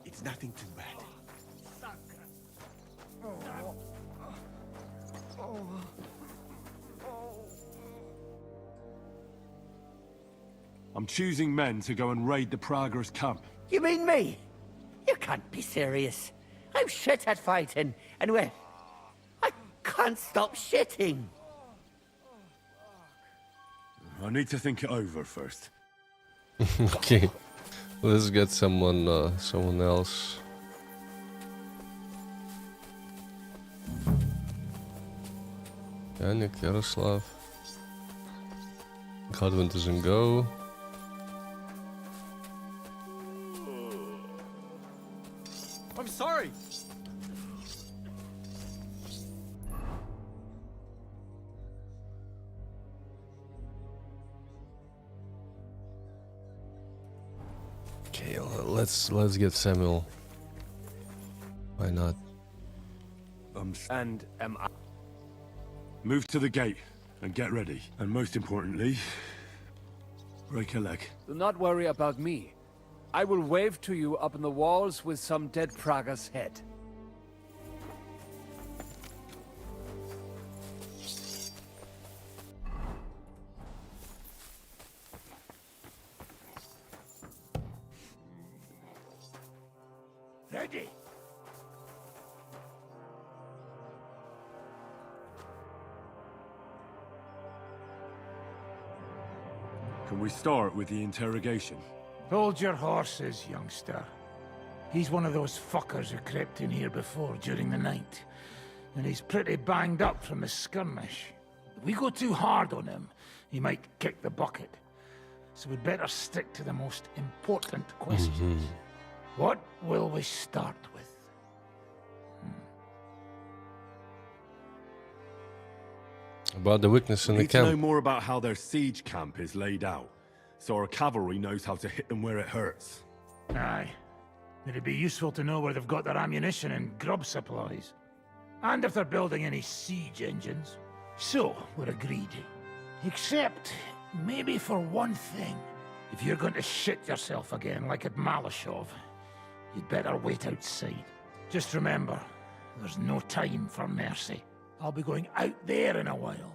It's nothing too bad. I'm choosing men to go and raid the Praggers' camp. You mean me? You can't be serious. I'm shit at fighting, and well, I can't stop shitting. I need to think it over first. Okay, let's get someone else. Yannick, Yaroslav. Godwin doesn't go. I'm sorry. let's get Samuel. Why not? And move to the gate and get ready. And most importantly, break a leg. Do not worry about me. I will wave to you up in the walls with some dead Praga's head. Ready? Can we start with the interrogation? Hold your horses, youngster. He's one of those fuckers who crept in here before during the night. And he's pretty banged up from the skirmish. If we go too hard on him, he might kick the bucket. So we'd better stick to the most important questions. What will we start with? About the weakness in We the need to know camp. more about how their siege camp is laid out, so our cavalry knows how to hit them where it hurts. Aye. It'd be useful to know where they've got their ammunition and grub supplies. And if they're building any siege engines. So, we're agreed. Except, maybe for one thing. If you're going to shit yourself again like at Malashov, you'd better wait outside. Just remember, there's no time for mercy. I'll be going out there in a while.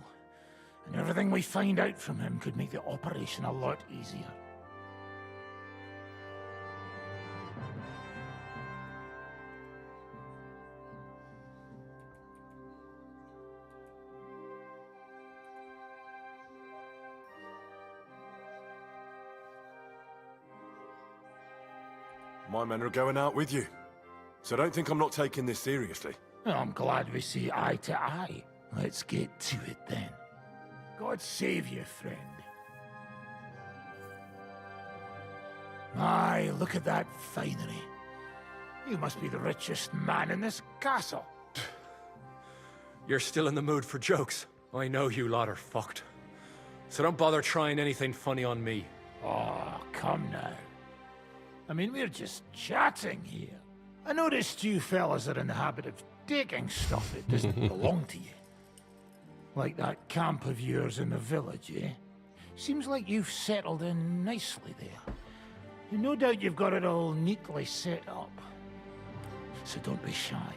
And everything we find out from him could make the operation a lot easier. My men are going out with you, so don't think I'm not taking this seriously. Well, I'm glad we see eye to eye. Let's get to it then. God save you, friend. Aye, look at that finery. You must be the richest man in this castle. You're still in the mood for jokes. I know you lot are fucked. So don't bother trying anything funny on me. Oh, come now. I mean, we're just chatting here. I noticed you fellas are in the habit of taking stuff that doesn't belong to you. Like that camp of yours in the village, eh? Seems like you've settled in nicely there. No doubt you've got it all neatly set up. So don't be shy.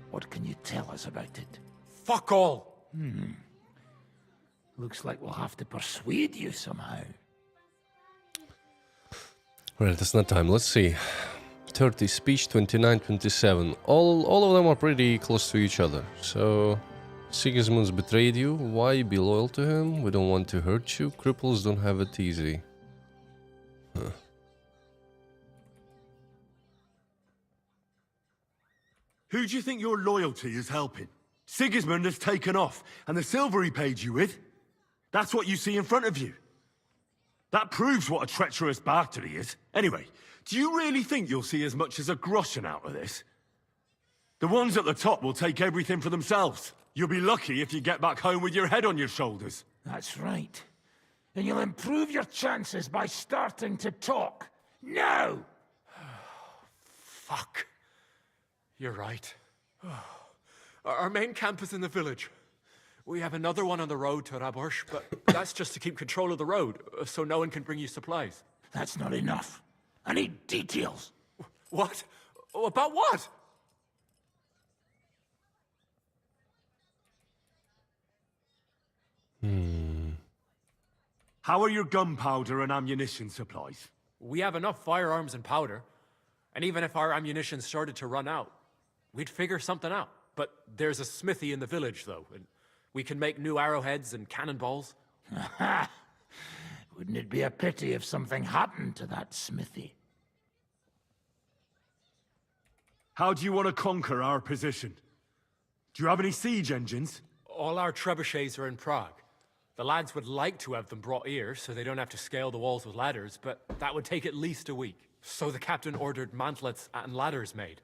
What can you tell us about it? Fuck all! Looks like we'll have to persuade you somehow. Right, that's not time. Let's see. 30 speech, 29, 27. All of them are pretty close to each other. So, Sigismund's betrayed you. Why be loyal to him? We don't want to hurt you. Cripples don't have it easy. Huh. Who do you think your loyalty is helping? Sigismund has taken off, and the silver he paid you with? That's what you see in front of you. That proves what a treacherous bastard he is. Anyway, do you really think you'll see as much as a groschen out of this? The ones at the top will take everything for themselves. You'll be lucky if you get back home with your head on your shoulders. That's right. And you'll improve your chances by starting to talk. Now! Fuck. You're right. Our main camp is in the village. We have another one on the road to Raborsh, but that's just to keep control of the road, so no one can bring you supplies. That's not enough. I need details. What? About what? How are your gunpowder and ammunition supplies? We have enough firearms and powder, and even if our ammunition started to run out, we'd figure something out. But there's a smithy in the village, though, and we can make new arrowheads and cannonballs. Wouldn't it be a pity if something happened to that smithy? How do you want to conquer our position? Do you have any siege engines? All our trebuchets are in Prague. The lads would like to have them brought here, so they don't have to scale the walls with ladders, but that would take at least a week. So the captain ordered mantlets and ladders made.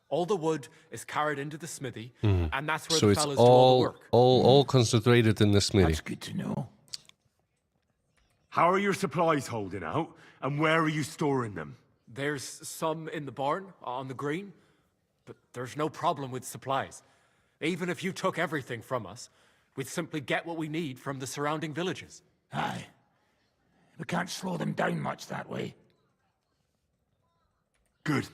All the wood is carried into the smithy, and that's where So the it's fellas do all the work. all concentrated in the smithy. That's good to know. How are your supplies holding out, and where are you storing them? There's some in the barn, on the green, but there's no problem with supplies. Even if you took everything from us, we'd simply get what we need from the surrounding villages. Aye. We can't slow them down much that way. Good.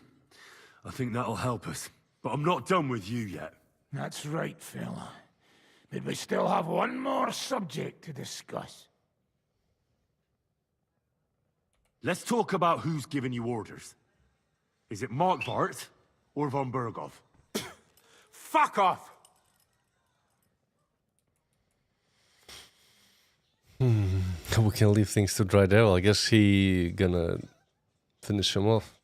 I think that'll help us. But I'm not done with you yet. That's right, fella. But we still have one more subject to discuss. Let's talk about who's giving you orders. Is it Markvart or von Berghoff? Fuck off! We can leave things to dry there. I guess he gonna finish him off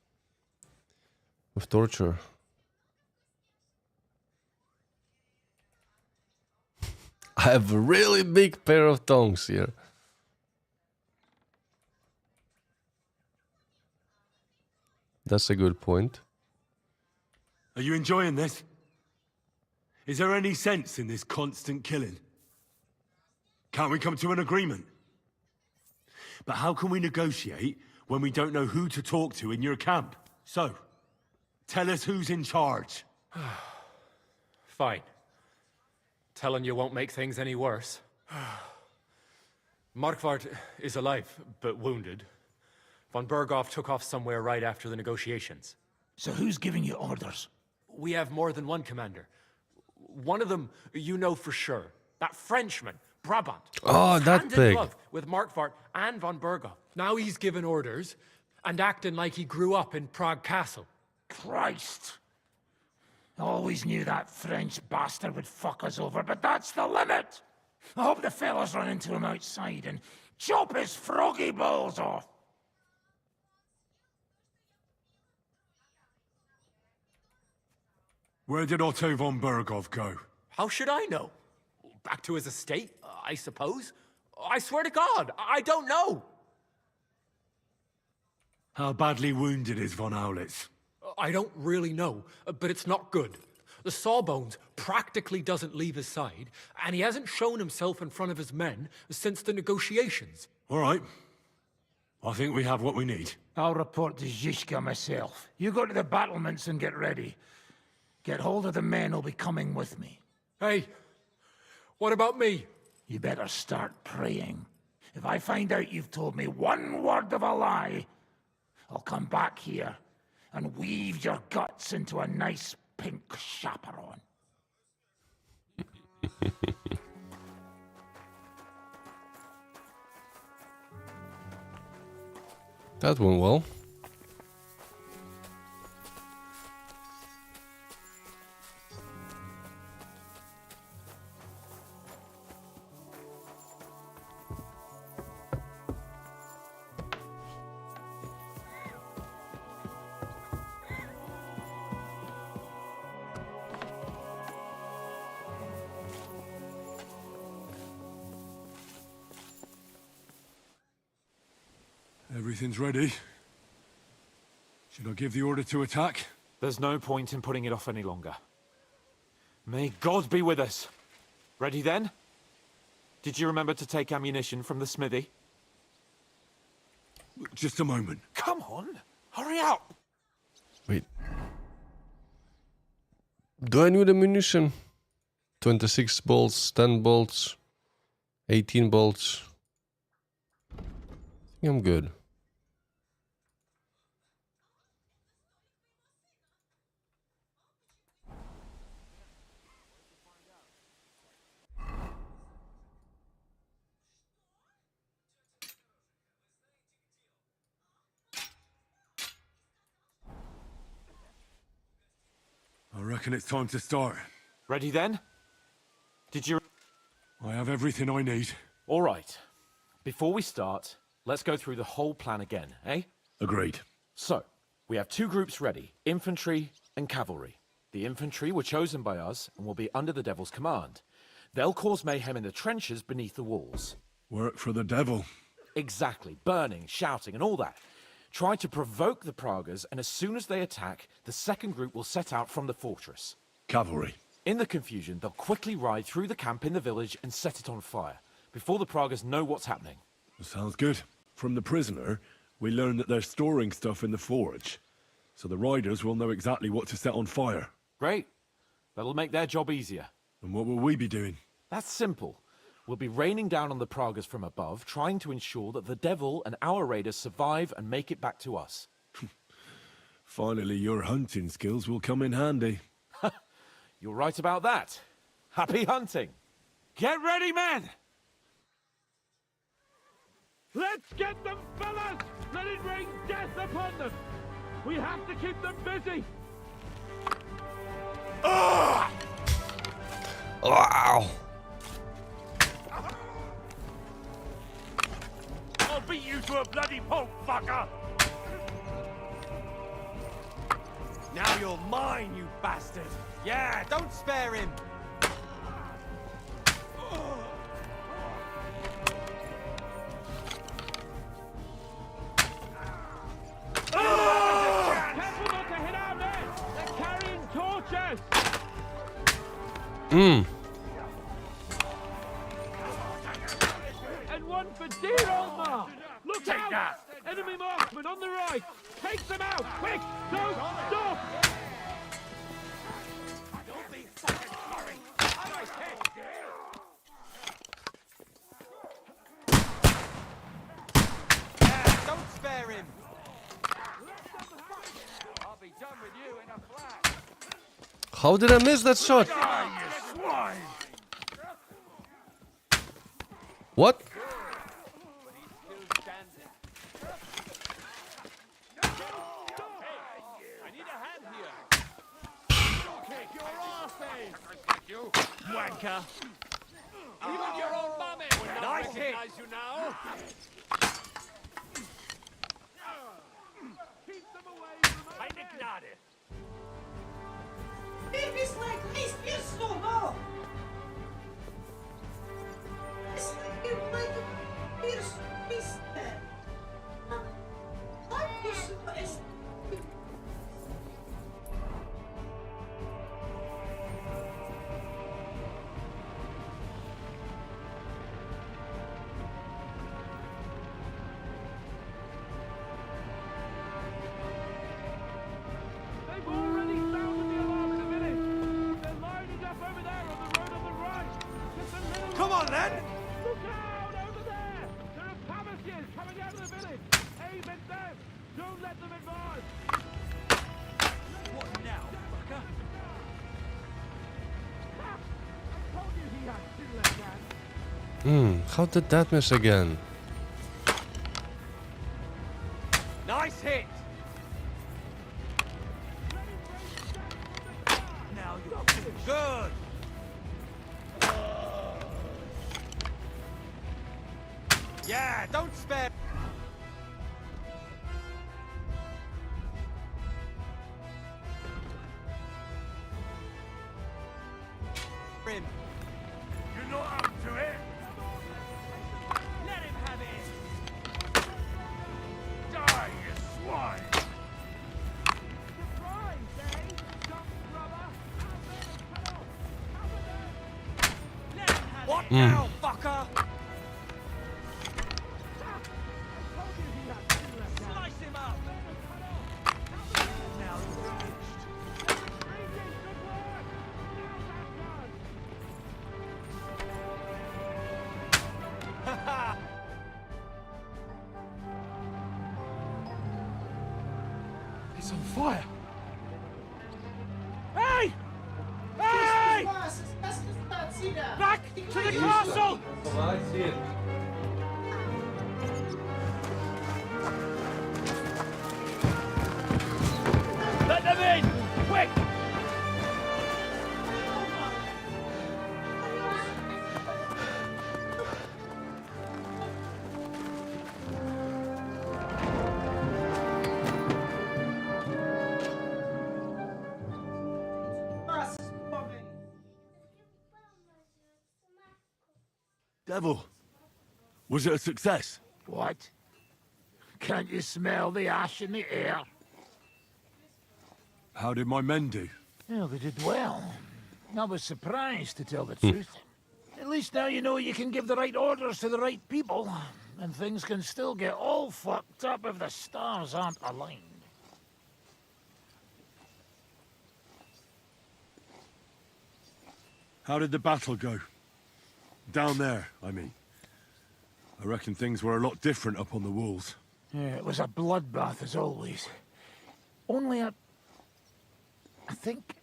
with torture. I have a really big pair of tongs here. That's a good point. Are you enjoying this? Is there any sense in this constant killing? Can't we come to an agreement? But how can we negotiate when we don't know who to talk to in your camp? So, tell us who's in charge. Fine. Telling you won't make things any worse. Markvart is alive, but wounded. Von Berghoff took off somewhere right after the negotiations. So who's giving you orders? We have more than one commander. One of them you know for sure. That Frenchman, Brabant. Oh, that hand in pig. glove with Markvart and von Berghoff. Now he's given orders and acting like he grew up in Prague Castle. Christ! Always knew that French bastard would fuck us over, but that's the limit! I hope the fellas run into him outside and chop his froggy balls off! Where did Otto von Berghoff go? How should I know? Back to his estate, I suppose? I swear to God, I don't know! How badly wounded is von Aulitz? I don't really know, but it's not good. The sawbones practically doesn't leave his side, and he hasn't shown himself in front of his men since the negotiations. All right. I think we have what we need. I'll report to Zizka myself. You go to the battlements and get ready. Get hold of the men who'll be coming with me. Hey, what about me? You better start praying. If I find out you've told me one word of a lie, I'll come back here and weave your guts into a nice pink chaperone. That went well. Everything's ready. Should I give the order to attack? There's no point in putting it off any longer. May God be with us. Ready then? Did you remember to take ammunition from the smithy? Just a moment. Come on, hurry up! Wait. Do I need ammunition? 26 bolts, 10 bolts, 18 bolts. I think I'm good. I reckon it's time to start. Ready then? Did you... I have everything I need. All right. Before we start, let's go through the whole plan again, eh? Agreed. So, we have two groups ready, infantry and cavalry. The infantry were chosen by us and will be under the Devil's command. They'll cause mayhem in the trenches beneath the walls. Work for the devil. Exactly. Burning, shouting, and all that. Try to provoke the Pragas, and as soon as they attack, the second group will set out from the fortress. Cavalry. In the confusion, they'll quickly ride through the camp in the village and set it on fire, before the Pragas know what's happening. Sounds good. From the prisoner, We learned that they're storing stuff in the forge, so the riders will know exactly what to set on fire. Great. That'll make their job easier. And what will we be doing? That's simple. We'll be raining down on the Pragas from above, trying to ensure that the Devil and our raiders survive and make it back to us. Finally, your hunting skills will come in handy. You're right about that. Happy hunting! Get ready, men! Let's get them, fellas! Let it rain death upon them! We have to keep them busy! Wow. I'll beat you to a bloody pulp, fucker! Now you're mine, you bastard! Yeah, don't spare him! Careful not to hit our men! They're carrying torches! And one for dear old Ma! Look Take out! that. Enemy marksman on the right! Take them out! Quick! Don't stop! Don't be fucking sorry! Nice hit! Yeah, don't spare him! I'll be done with you in a flash. How did I miss that shot? Die, you swine! What? I need a hand here. Kick your asses! Wanker. Even your own mummy would not recognize you now. Keep them away from us! I ignore it. They've already sounded the alarm in the village! They're lining up over there on the road on the right! Just a little Come on, then! Look out! Over there! There are Pavasiers coming out of the village! Aim at them! Don't let them advance! What now, fucker? I told you he had two left hands! How did that miss again? Nice hit! Now you're finished. Good! Yeah, don't spare... him. You're not up to it! Let him have it! Die, you swine! Surprise, eh? Dumb rubber! Let him have what now, fucker? Slice him up! Now you're finished. It's on fire! Hey! Hey! Back to the castle! Let them in! Quick! Devil, was it a success? What? Can't you smell the ash in the air? How did my men do? Well, they did well. I was surprised, to tell the truth. At least now you know you can give the right orders to the right people. and things can still get all fucked up if the stars aren't aligned. How did the battle go? Down there, I mean. I reckon things were a lot different up on the walls. Yeah, it was a bloodbath as always. Only I think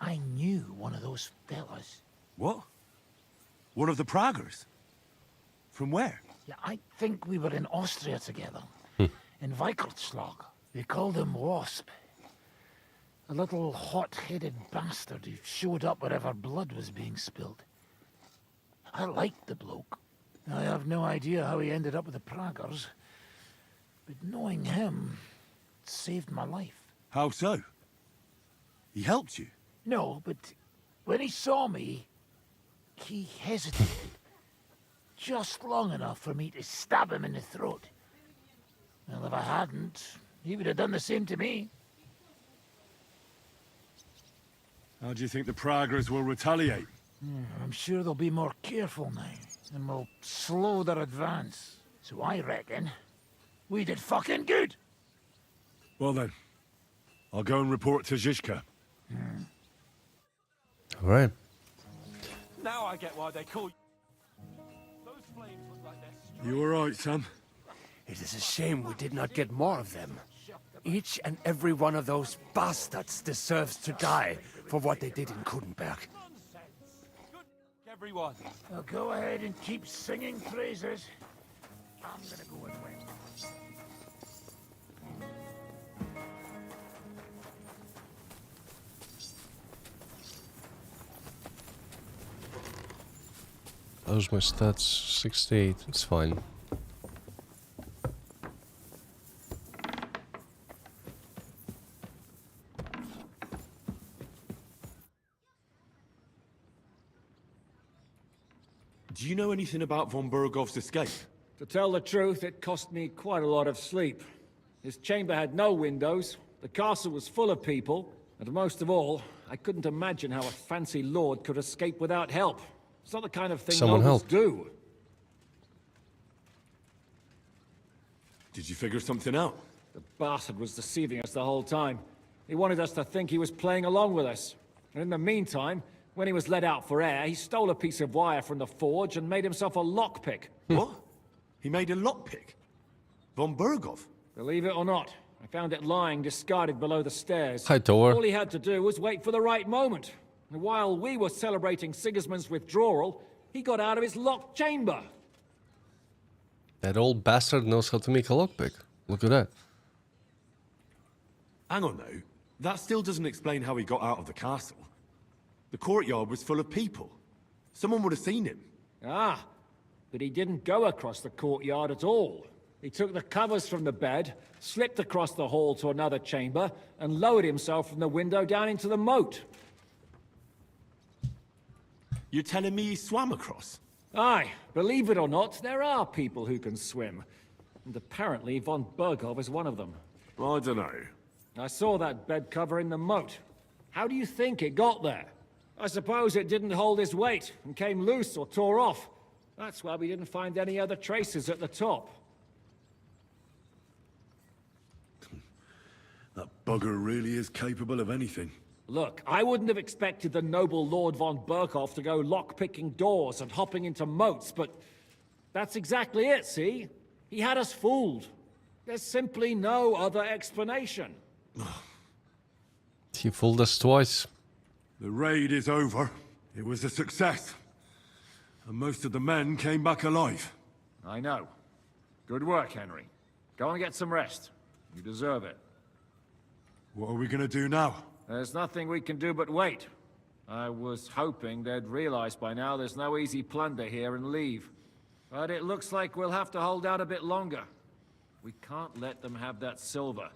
I knew one of those fellas. What? One of the Praggers? From where? Yeah, I think we were in Austria together. In Weikertslag. They called him Wasp. A little hot-headed bastard who showed up wherever blood was being spilled. I liked the bloke. I have no idea how he ended up with the Praggers. But knowing him saved my life. How so? He helped you? No, but when he saw me, he hesitated. Just long enough for me to stab him in the throat. Well, if I hadn't, he would have done the same to me. How do you think the Praggers will retaliate? I'm sure they'll be more careful now, and will slow their advance. So I reckon we did fucking good. Well then, I'll go and report to Zizka. All right. Now I get why they call you. Those flames look like they're You all right, son? It is a shame we did not get more of them. Each and every one of those bastards deserves to die for what they did in Kudenberg. everyone. Well, go ahead and keep singing praises. I'm gonna go and wait. How's my stats? 68. It's fine. Do you know anything about von Burgov's escape? To tell the truth, it cost me quite a lot of sleep. His chamber had no windows, the castle was full of people, and most of all, I couldn't imagine how a fancy lord could escape without help. It's not the kind of thing Someone nobles helped. do. Did you figure something out? The bastard was deceiving us the whole time. He wanted us to think he was playing along with us. And in the meantime, when he was let out for air, he stole a piece of wire from the forge and made himself a lockpick. What? He made a lockpick? Von Burgov? Believe it or not, I found it lying discarded below the stairs. Hi, Thor. All he had to do was wait for the right moment. And while we were celebrating Sigismund's withdrawal, he got out of his locked chamber. That old bastard knows how to make a lockpick. Look at that. Hang on though. That still doesn't explain how he got out of the castle. The courtyard was full of people. Someone would have seen him. Ah, but he didn't go across the courtyard at all. He took the covers from the bed, slipped across the hall to another chamber, and lowered himself from the window down into the moat. You're telling me he swam across? Aye, believe it or not, there are people who can swim. And apparently von Burgov is one of them. I don't know. I saw that bed cover in the moat. How do you think it got there? I suppose it didn't hold his weight and came loose or tore off. That's why we didn't find any other traces at the top. That bugger really is capable of anything. Look, I wouldn't have expected the noble Lord von Burkhoff to go lock-picking doors and hopping into moats, but that's exactly it, see? He had us fooled. There's simply no other explanation. He fooled us twice. The raid is over. It was a success. And most of the men came back alive. I know. Good work, Henry. Go and get some rest. You deserve it. What are we gonna do now? There's nothing we can do but wait. I was hoping they'd realize by now there's no easy plunder here and leave. But it looks like we'll have to hold out a bit longer. We can't let them have that silver.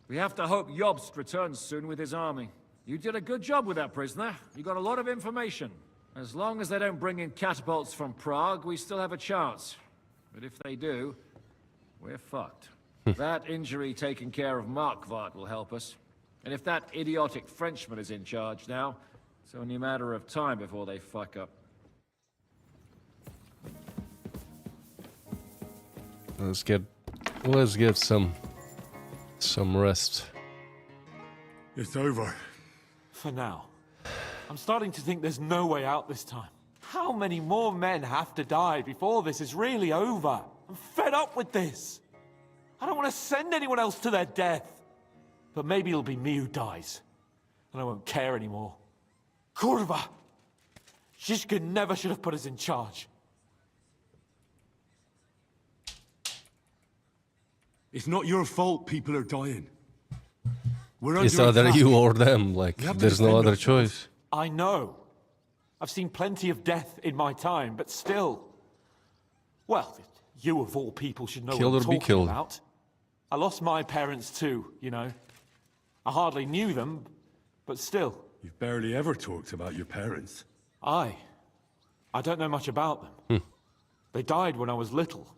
We have to hope Jobst returns soon with his army. You did a good job with that prisoner. You got a lot of information. As long as they don't bring in catapults from Prague, we still have a chance. But if they do, we're fucked. That injury taken care of Markvart will help us. And if that idiotic Frenchman is in charge now, it's only a matter of time before they fuck up. let's get some rest. It's over. For now. I'm starting to think there's no way out this time. How many more men have to die before this is really over? I'm fed up with this. I don't want to send anyone else to their death. But maybe it'll be me who dies. And I won't care anymore. Kurva! Shishka never should have put us in charge. It's not your fault people are dying. We're It's under either attack. you or them. Like, We have to there's no defend other ourselves. choice. I know. I've seen plenty of death in my time, but still. Well, you of all people should know Killed what I'm or be talking killed. about. I lost my parents too, you know. I hardly knew them, but still. You've barely ever talked about your parents. I don't know much about them. They died when I was little.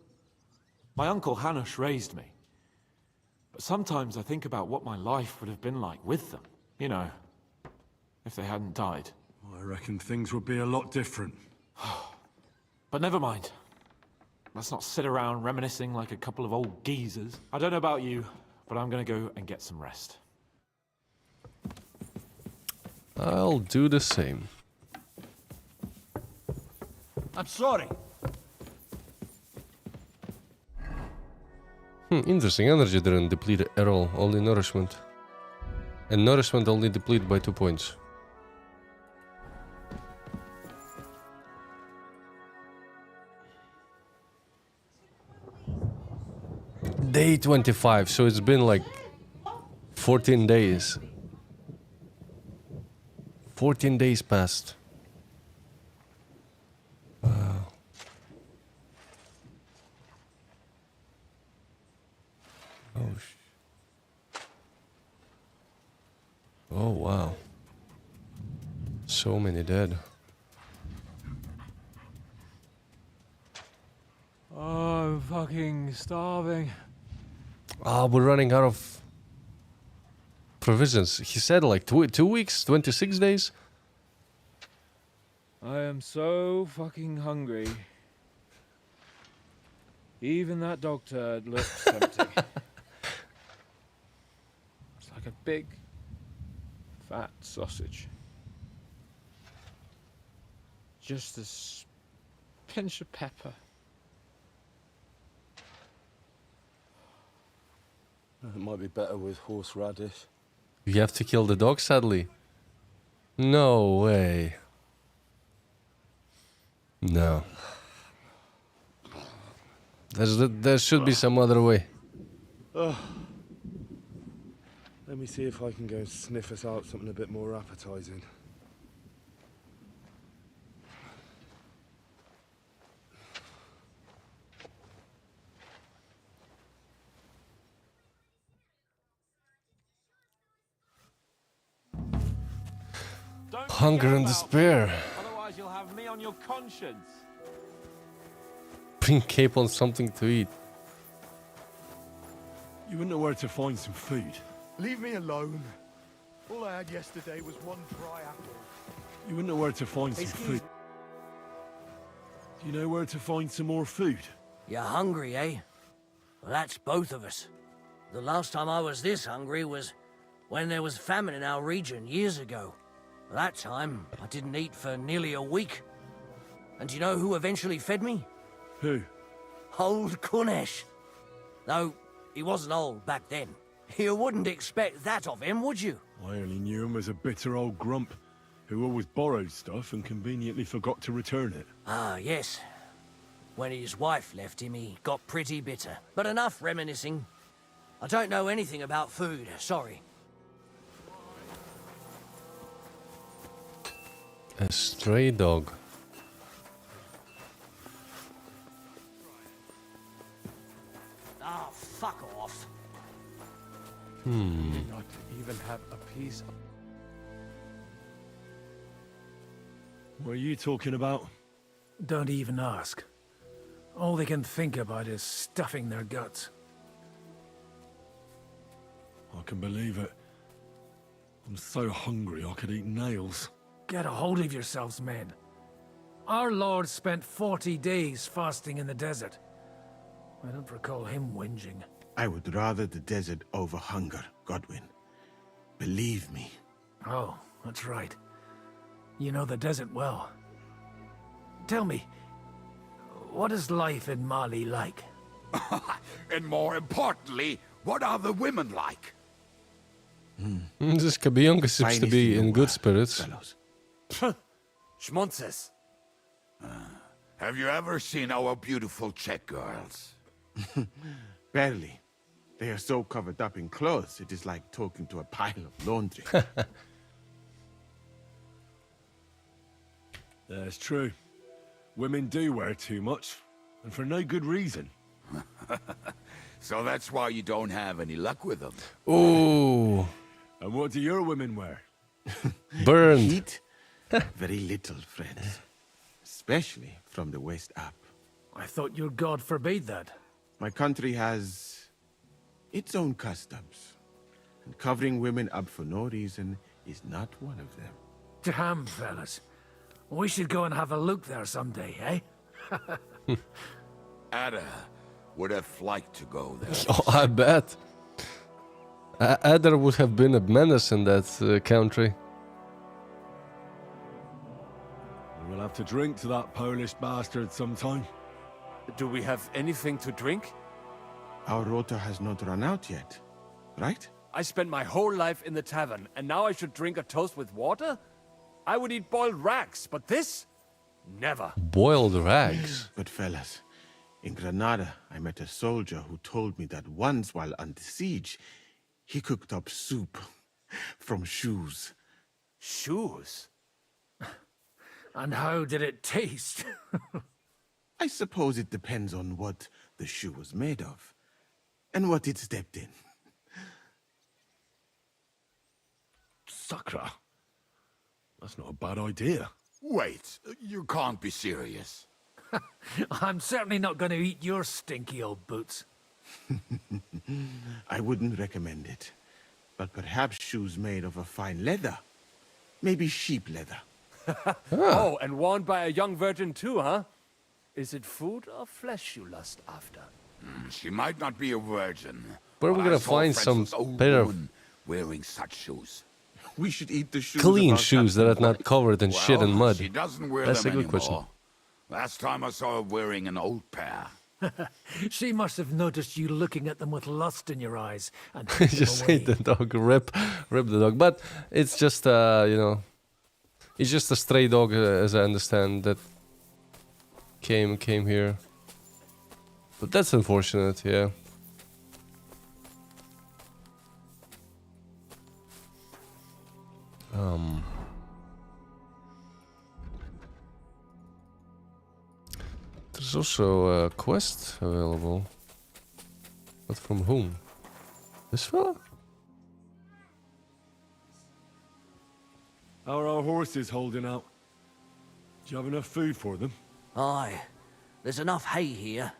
My uncle Hanush raised me. But sometimes I think about what my life would have been like with them, you know, if they hadn't died. I reckon things would be a lot different. But never mind. Let's not sit around reminiscing like a couple of old geezers. I don't know about you, but I'm gonna go and get some rest. I'll do the same. I'm sorry. Interesting. Energy didn't deplete at all. Only nourishment. And nourishment only deplete by 2 points. Day 25, so it's been like 14 days. 14 days passed. Wow. Oh wow. So many dead. Oh, I'm fucking starving. Ah, we're running out of provisions. He said like 2 weeks, 26 days. I am so fucking hungry. Even that dog turd looks tempting. It's like a big, fat sausage. Just a pinch of pepper. It might be better with horseradish. You have to kill the dog, sadly. No way. No. There should be some other way. Let me see if I can go sniff us out something a bit more appetizing. Hunger and despair. Otherwise you'll have me on your conscience. Bring Cape on something to eat. You wouldn't know where to find some food. Leave me alone. All I had yesterday was one dry apple. You wouldn't know where to find some food. Do you know where to find some more food? You're hungry, eh? Well, that's both of us. The last time I was this hungry was when there was famine in our region years ago. That time, I didn't eat for nearly a week. And do you know who eventually fed me? Who? Old Kunesh. Though, he wasn't old back then. You wouldn't expect that of him, would you? I only knew him as a bitter old grump who always borrowed stuff and conveniently forgot to return it. Ah, yes. When his wife left him, he got pretty bitter. But enough reminiscing. I don't know anything about food, sorry. A stray dog. Ah, fuck off. Not even have a piece of... What are you talking about? Don't even ask. All they can think about is stuffing their guts. I can believe it. I'm so hungry I could eat nails. Get a hold of yourselves, men. Our Lord spent 40 days fasting in the desert. I don't recall him whinging. I would rather the desert over hunger, Godwin. Believe me. Oh, that's right. You know the desert well. Tell me, what is life in Mali like? And more importantly, what are the women like? This Kabiyonka seems to be in good spirits. Schmonzes. Have you ever seen our beautiful Czech girls? Barely. They are so covered up in clothes, it is like talking to a pile of laundry. That's true. Women do wear too much, and for no good reason. So that's why you don't have any luck with them. Ooh. And what do your women wear? Burned. Heat? Very little, friends. Especially from the waist up. I thought your god forbade that. My country has its own customs. And covering women up for no reason is not one of them. Damn, fellas. We should go and have a look there someday, eh? Ada would have liked to go there. Oh, I bet. Adder would have been a menace in that country. We'll have to drink to that Polish bastard sometime. Do we have anything to drink? Our rota has not run out yet, right? I spent my whole life in the tavern, and now I should drink a toast with water? I would eat boiled rags, but this? Never. Boiled rags? But fellas, in Granada, I met a soldier who told me that once while under siege, he cooked up soup from shoes. Shoes? And how did it taste? I suppose it depends on what the shoe was made of, and what it stepped in. Sakra. That's not a bad idea. Wait, you can't be serious. I'm certainly not going to eat your stinky old boots. I wouldn't recommend it. But perhaps shoes made of a fine leather. Maybe sheep leather. Oh, and worn by a young virgin too, huh? Is it food or flesh you lust after? She might not be a virgin. Where are we but I gonna saw find Francis' some old pair of woman wearing such shoes? We should eat the shoes. clean of our shoes that are not covered in shit and mud? She doesn't wear That's them a good anymore. question. Last time I saw her wearing an old pair. She must have noticed you looking at them with lust in your eyes and Just hate the dog, rip the dog. But it's just, you know, it's just a stray dog, as I understand, that came here. But that's unfortunate, yeah. There's also a quest available. But from whom? This fella? How are our horses holding out? Do you have enough food for them? Aye. There's enough hay here,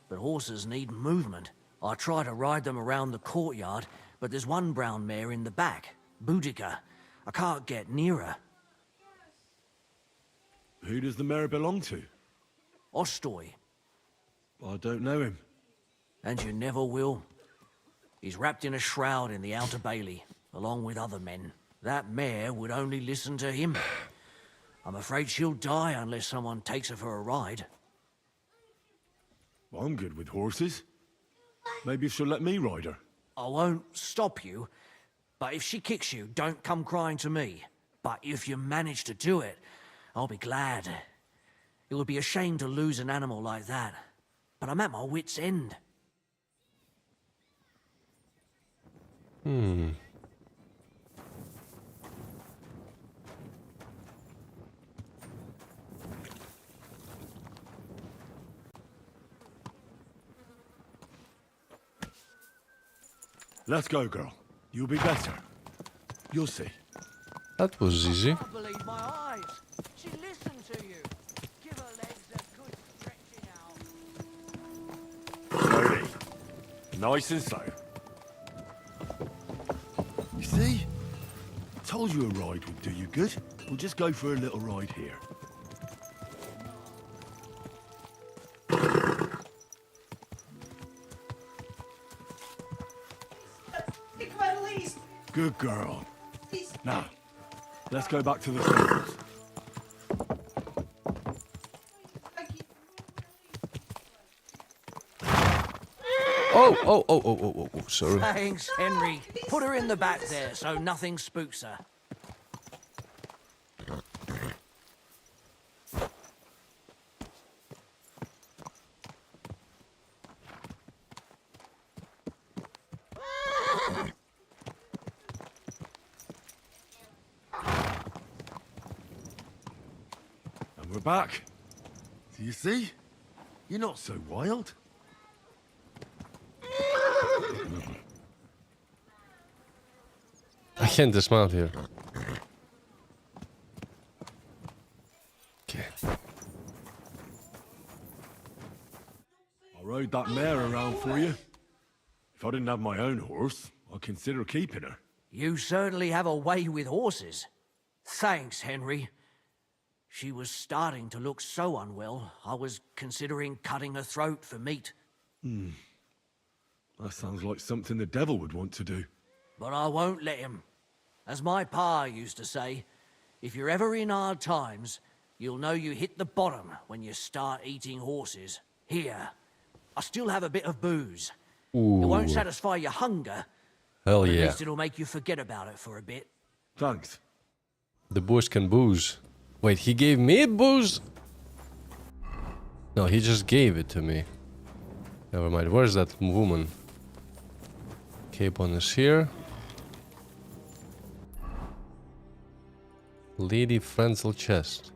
but horses need movement. I try to ride them around the courtyard, but there's one brown mare in the back, Boudica. I can't get near her. Who does the mare belong to? Ostoy. I don't know him. And you never will. He's wrapped in a shroud in the Outer Bailey, along with other men. That mare would only listen to him. I'm afraid she'll die unless someone takes her for a ride. I'm good with horses. Maybe she'll let me ride her. I won't stop you, but if she kicks you, don't come crying to me. But if you manage to do it, I'll be glad. It would be a shame to lose an animal like that. But I'm at my wit's end. Let's go, girl. You'll be better. You'll see. That was easy. I can't believe my eyes. She listened to you. Give her legs a good stretching out. Slowly. Nice and slow. You see? Told you a ride would do you good. We'll just go for a little ride here. Good girl. Now, let's go back to the stables. Oh, sorry. Thanks, Henry. Put her in the back there so nothing spooks her. And we're back. Do you see? You're not so wild. I can't dismount here. Okay. I rode that mare around for you. If I didn't have my own horse, I'd consider keeping her. You certainly have a way with horses. Thanks, Henry. She was starting to look so unwell, I was considering cutting her throat for meat. That sounds like something the devil would want to do. But I won't let him. As my pa used to say, if you're ever in hard times, you'll know you hit the bottom when you start eating horses. Here, I still have a bit of booze. Ooh. It won't satisfy your hunger. Hell but yeah. At least it'll make you forget about it for a bit. Thanks. The boys can booze. Wait, he gave me booze? No, he just gave it to me. Never mind. Where's that woman? Capon is here. Lady Frenzel chest.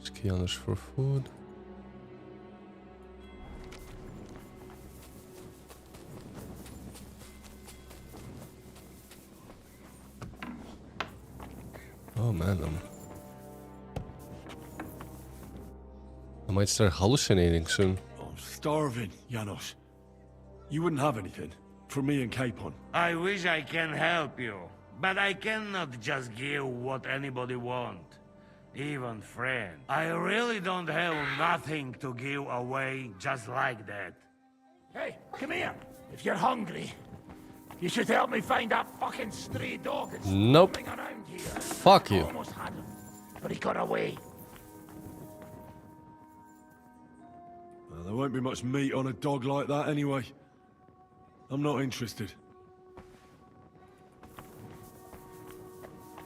Skianners for food. Oh man, I might start hallucinating soon. I'm starving, Janos. You wouldn't have anything for me and Capon. I wish I can help you, but I cannot just give what anybody want, even friend. I really don't have nothing to give away just like that. Hey, come here. If you're hungry, you should help me find that fucking stray dog that's Nope. roaming around here. Fuck you. Almost had him, but he got away. Well, there won't be much meat on a dog like that anyway. I'm not interested.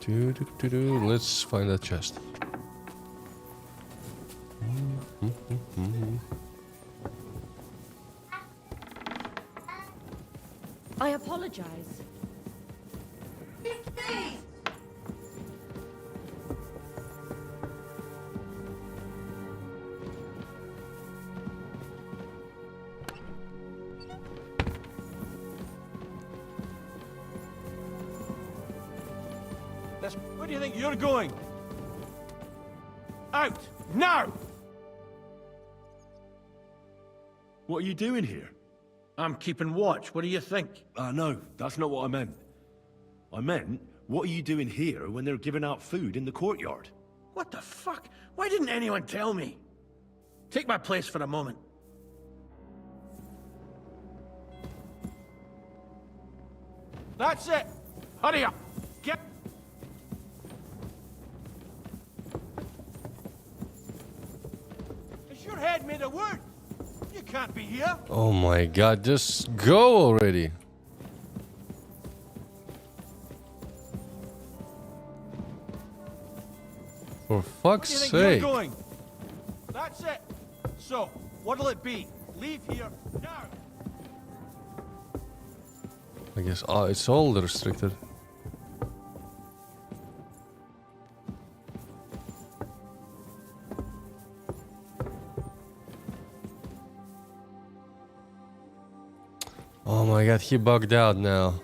Let's find that chest. I apologize. Where do you think you're going? Out! Now! What are you doing here? I'm keeping watch. What do you think? No, that's not what I meant. I meant, what are you doing here when they're giving out food in the courtyard? What the fuck? Why didn't anyone tell me? Take my place for a moment. That's it! Hurry up! Get... Is your head made of wood? You can't be here. Oh my god, just go already. For fuck's Where do you think sake. you're going? That's it. So, what'll it be? Leave here now. I guess it's all restricted. Oh my god, he bugged out now.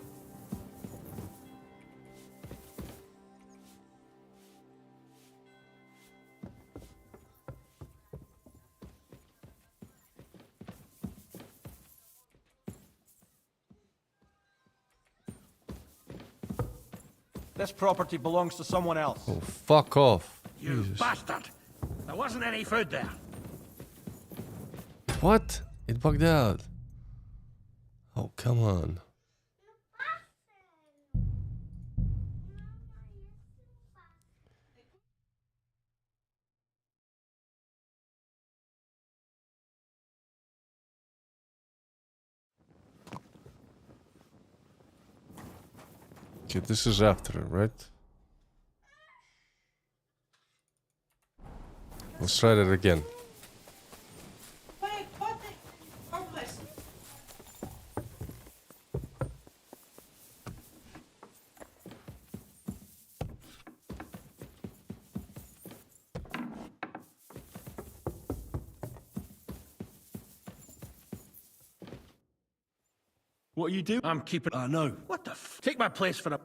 This property belongs to someone else. Oh, fuck off. You Jesus. bastard! There wasn't any food there. What? It bugged out. Oh, come on. Okay, this is after, right? Let's try that again. What are you doing? I'm keeping... I know. What the f... Take my place for a...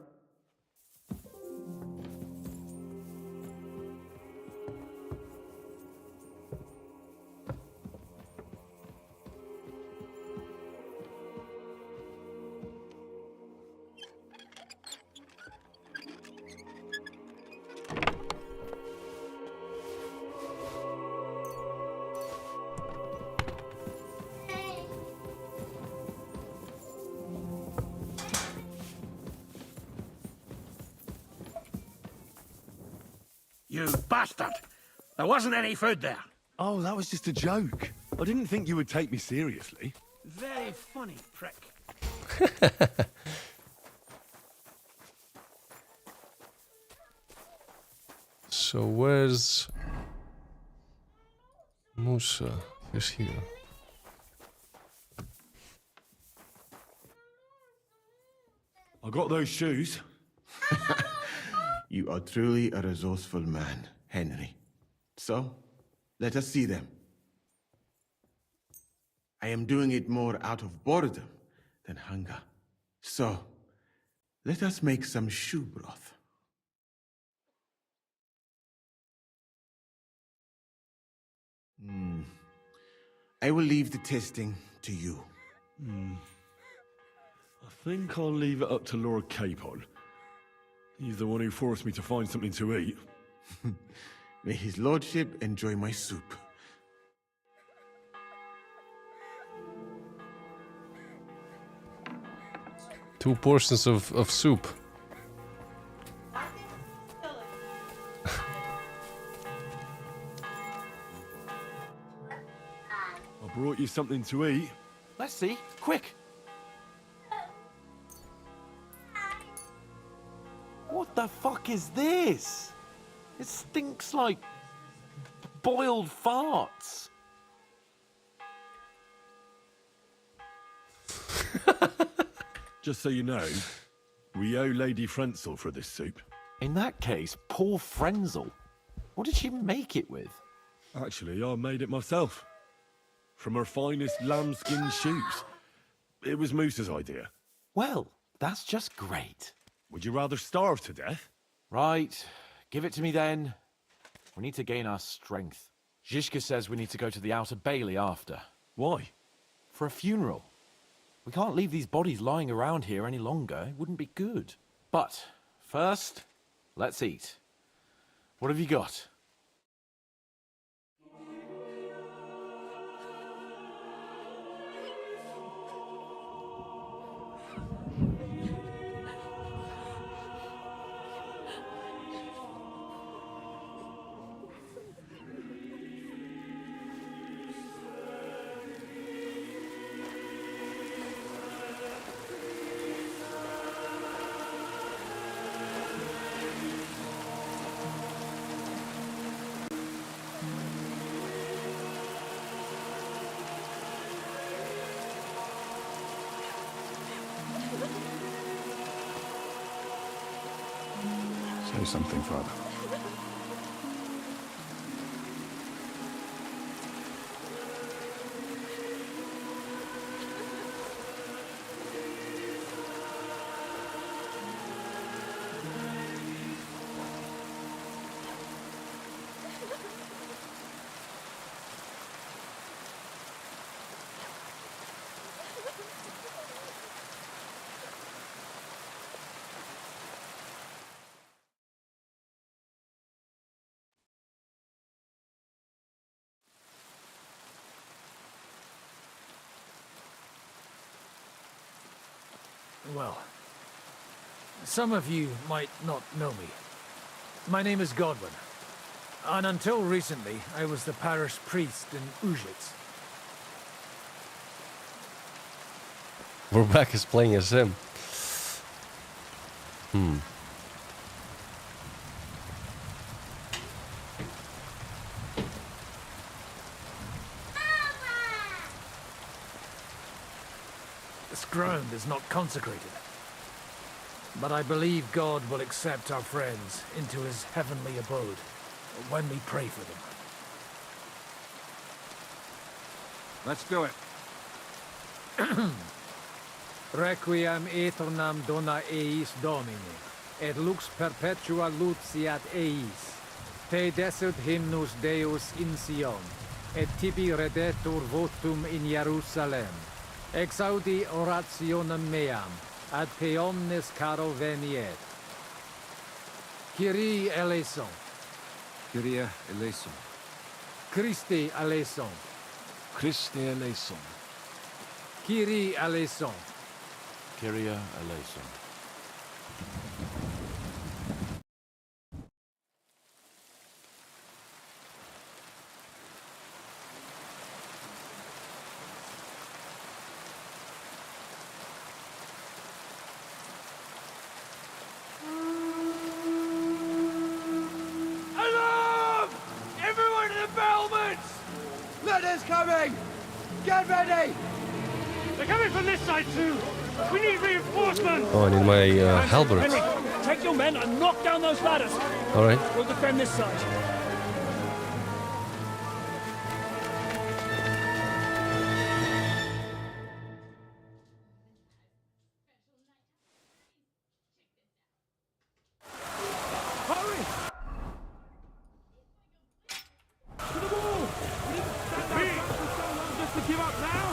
You bastard! There wasn't any food there. Oh, that was just a joke. I didn't think you would take me seriously. Very funny, prick. So where's Musa? He's here. I got those shoes. You are truly a resourceful man, Henry. So, let us see them. I am doing it more out of boredom than hunger. So, let us make some shoe broth. I will leave the testing to you. I think I'll leave it up to Lord Capon. He's the one who forced me to find something to eat. May his lordship enjoy my soup. Two portions of soup. I brought you something to eat. Let's see. Quick. What the fuck is this? It stinks like boiled farts. Just so you know, we owe Lady Frenzel for this soup. In that case, poor Frenzel. What did she make it with? Actually, I made it myself. From her finest lambskin shoes. It was Moose's idea. Well, that's just great. Would you rather starve to death? Right. Give it to me then. We need to gain our strength. Zizka says we need to go to the Outer Bailey after. Why? For a funeral. We can't leave these bodies lying around here any longer. It wouldn't be good. But first, let's eat. What have you got? Say something, Father. Well, some of you might not know me. My name is Godwin, and until recently, I was the parish priest in Ujitz. We're back as playing as him. This ground is not consecrated. But I believe God will accept our friends into his heavenly abode when we pray for them. Let's do it. Requiem aeternam dona eis Domini, et lux perpetua luciat eis. Te desert hymnus Deus in Sion, et tibi redetur votum in Jerusalem. Exaudi orationem meam, ad te omnes caro veniet. Kyrie eleison. Kyrie eleison. Christe eleison. Christe eleison. Kyrie eleison. Kyrie eleison. Alarm! Everyone to the battlements! Letters coming! Get ready! They're coming from this side too! We need reinforcements! Oh, I need my halberd. Henry, take your men and knock down those ladders! Alright. We'll defend this side. Hurry! To the wall! We need to stand out for so long just to give up now!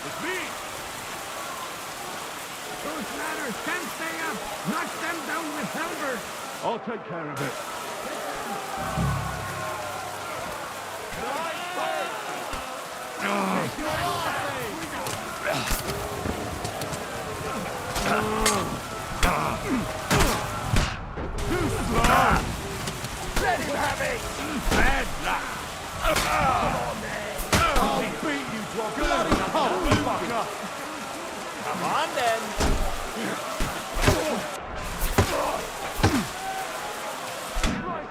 It's me! Those ladders can't stay up! Knock them down with halberds! I'll take care of it. Too slow! Let him have it! Bad luck! Come on, then! I'll beat you to a bloody fucker! Come on, then!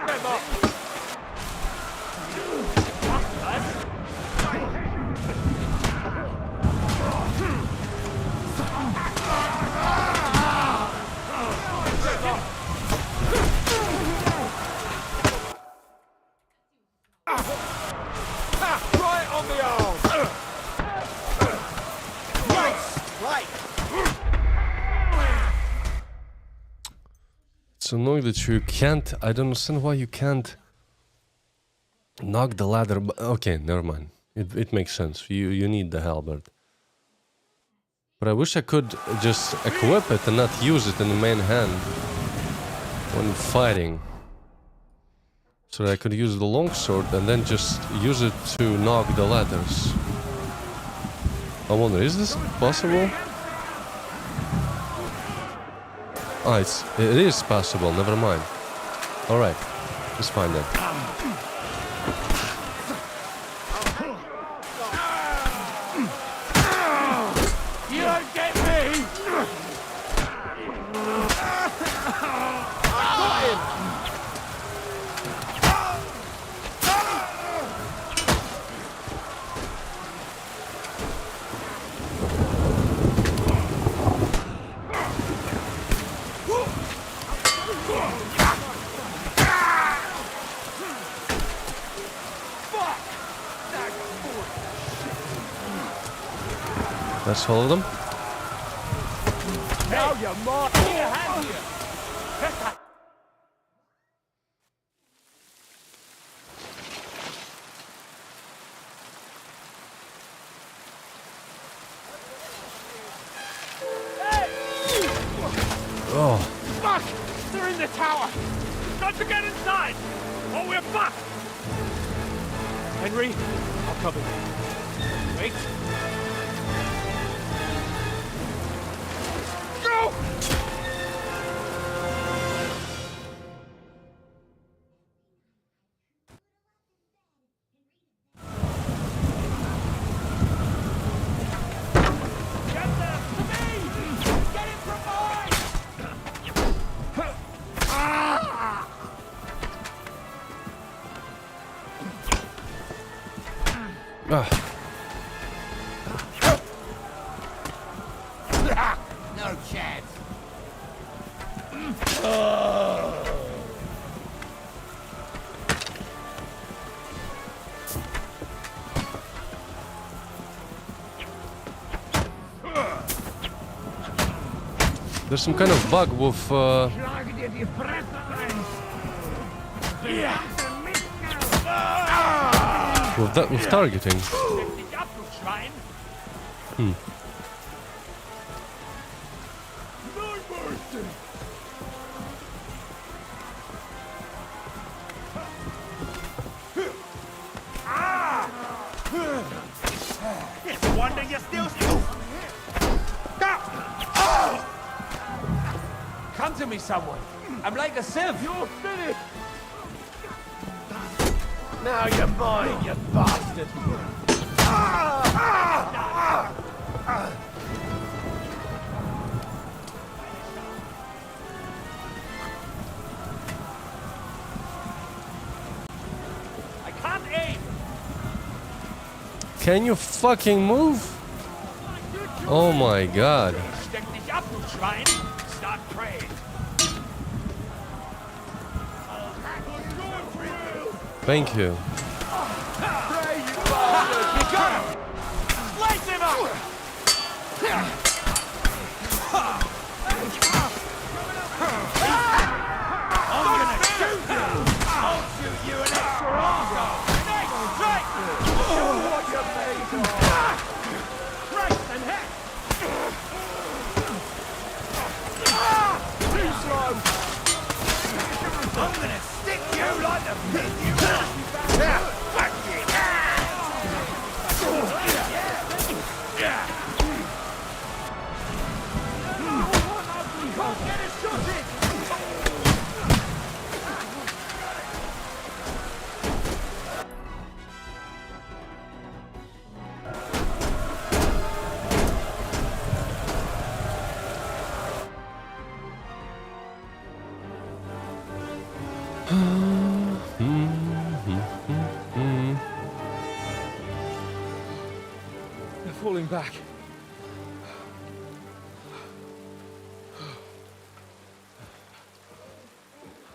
Them up! Right on the arm! Right! It's annoying that you can't. I don't understand why you can't knock the ladder. But okay, never mind. It makes sense. You need the halberd. But I wish I could just equip it and not use it in the main hand when fighting. So that I could use the longsword and then just use it to knock the ladders. I wonder, is this possible? Ah, it is possible, never mind. Alright, it's fine then. You don't get me! I got him! That's all of them. Now you're more. Give me a hand here. Oh. Fuck! They're in the tower! Got to get inside! Or we're fucked! Henry, I'll cover you. Wait. Go! Ah. No chance. There's some kind of bug with with targeting. Hmm. It's a wonder you're still. Come to me, someone. I'm like a sieve. You're finished. Now you're mine, you bastard. I can't aim. Can you fucking move? Oh my god. Steck dich ab, du Schwein. Start praying. Thank you. You got him. Slice him up. I'm gonna shoot you. I'll shoot you an extra arm. Next strike. Show what you're made of. Christ and heck. Too slow. I'm gonna stick you like the pin you are. Fuck you. Can't get a shot in. They're falling back.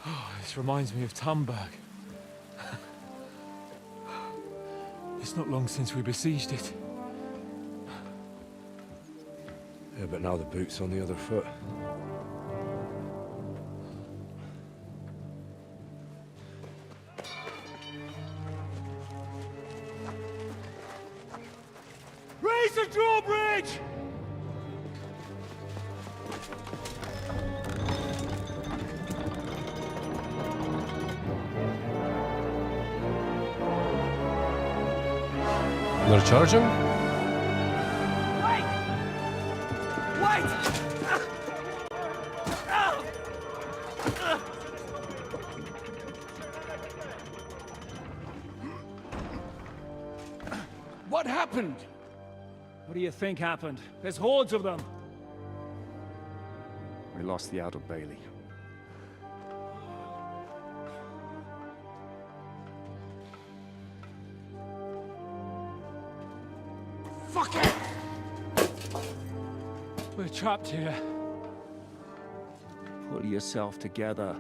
Oh, this reminds me of Tumberg. It's not long since we besieged it. Yeah, but now the boot's on the other foot. Raise the drawbridge! They're charging? Wait! Wait! What happened? What do you think happened? There's hordes of them. We lost the Outer Bailey. Fuck it! We're trapped here. Pull yourself together.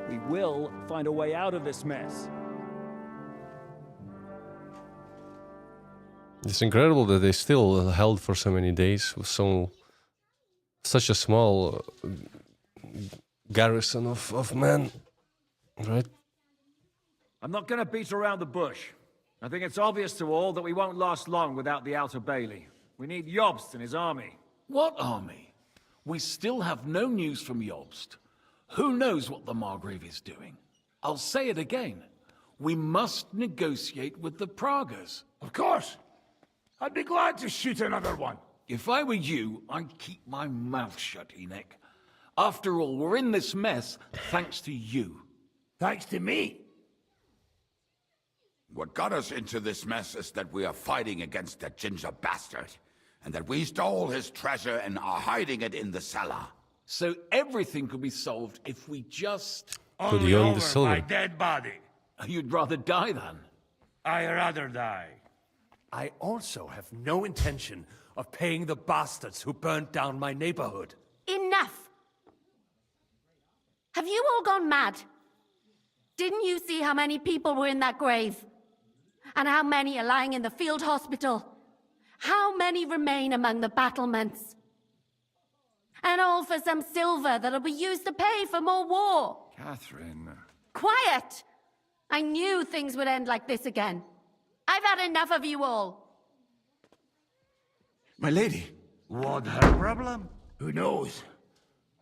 We will find a way out of this mess. It's incredible that they still held for so many days with such a small garrison of men, right? I'm not gonna beat around the bush. I think it's obvious to all that we won't last long without the Outer Bailey. We need Jobst and his army. What army? We still have no news from Jobst. Who knows what the Margrave is doing? I'll say it again. We must negotiate with the Pragas. Of course. I'd be glad to shoot another one. If I were you, I'd keep my mouth shut, Enoch. After all, we're in this mess thanks to you. Thanks to me? What got us into this mess is that we are fighting against that ginger bastard, and that we stole his treasure and are hiding it in the cellar. So everything could be solved if we just... Could you own the silver? My dead body. You'd rather die then? I'd rather die. I also have no intention of paying the bastards who burnt down my neighborhood. Enough! Have you all gone mad? Didn't you see how many people were in that grave? And how many are lying in the field hospital? How many remain among the battlements? And all for some silver that'll be used to pay for more war. Catherine. Quiet! I knew things would end like this again. I've had enough of you all. My lady. What her problem? Who knows?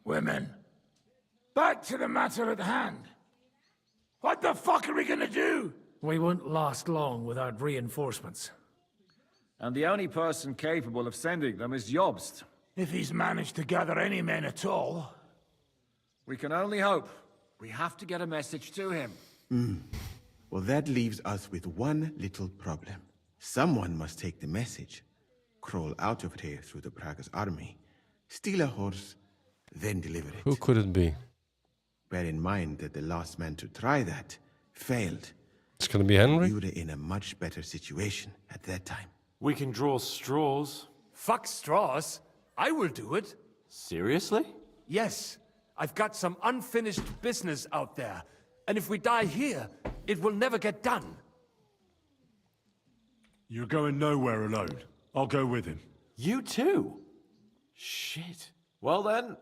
Women. Back to the matter at hand. What the fuck are we gonna do? We won't last long without reinforcements. And the only person capable of sending them is Jobst. If he's managed to gather any men at all. We can only hope. We have to get a message to him. Well, that leaves us with one little problem. Someone must take the message, crawl out of here through the Prague's army, steal a horse, then deliver it. Who could it be? Bear in mind that the last man to try that failed. It's gonna be Henry? You were in a much better situation at that time. We can draw straws. Fuck straws. I will do it. Seriously? Yes. I've got some unfinished business out there. And if we die here, it will never get done. You're going nowhere alone. I'll go with him. You too? Shit. Well then,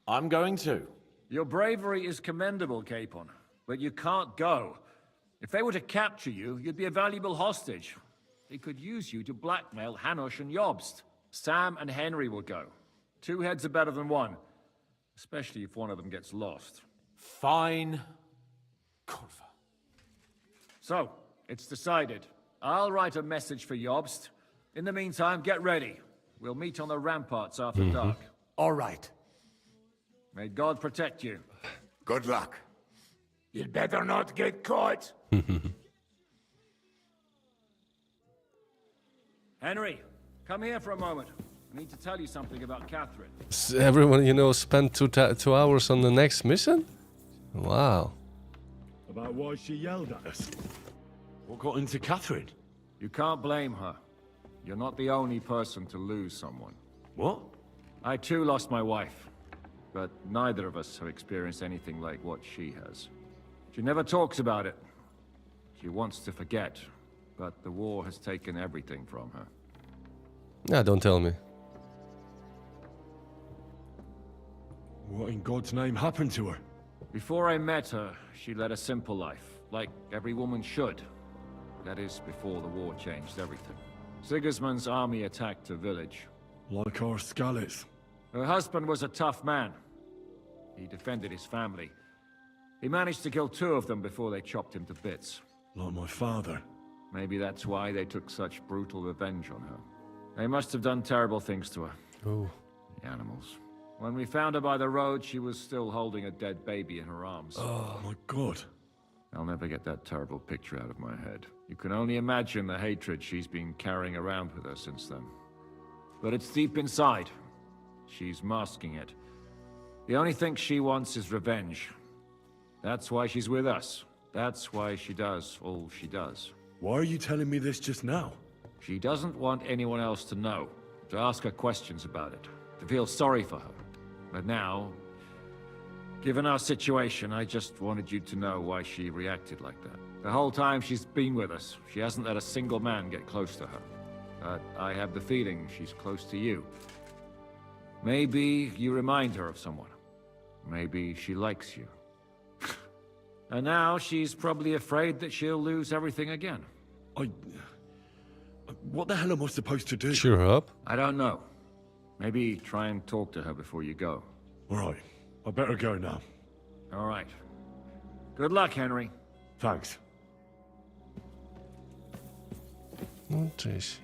I'm going too. Your bravery is commendable, Capon, but you can't go. If they were to capture you, you'd be a valuable hostage. They could use you to blackmail Hanush and Jobst. Sam and Henry will go. 2 heads are better than 1, especially if one of them gets lost. Fine. Kurva. So, it's decided. I'll write a message for Jobst. In the meantime, get ready. We'll meet on the ramparts after dark. All right. May God protect you. Good luck. You'd better not get caught. Henry, come here for a moment. I need to tell you something about Catherine. Everyone, you know, spent 2 hours on the next mission? Wow. About why she yelled at us. What got into Catherine? You can't blame her. You're not the only person to lose someone. What? I too lost my wife. But neither of us have experienced anything like what she has. She never talks about it. She wants to forget. But the war has taken everything from her. Yeah, don't tell me. What in God's name happened to her? Before I met her, she led a simple life, like every woman should. That is, before the war changed everything. Sigismund's army attacked a village. Like our Skalitz. Her husband was a tough man. He defended his family. He managed to kill 2 of them before they chopped him to bits. Like my father. Maybe that's why they took such brutal revenge on her. They must have done terrible things to her. Oh. The animals. When we found her by the road, she was still holding a dead baby in her arms. Oh my God. I'll never get that terrible picture out of my head. You can only imagine the hatred she's been carrying around with her since then. But it's deep inside. She's masking it. The only thing she wants is revenge. That's why she's with us. That's why she does all she does. Why are you telling me this just now? She doesn't want anyone else to know, to ask her questions about it, to feel sorry for her. But now, given our situation, I just wanted you to know why she reacted like that. The whole time she's been with us, she hasn't let a single man get close to her. But I have the feeling she's close to you. Maybe you remind her of someone. Maybe she likes you. And now she's probably afraid that she'll lose everything again. What the hell am I supposed to do? Cheer her up. I don't know. Maybe try and talk to her before you go. All right. I better go now. All right. Good luck, Henry. Thanks. No, Tracy.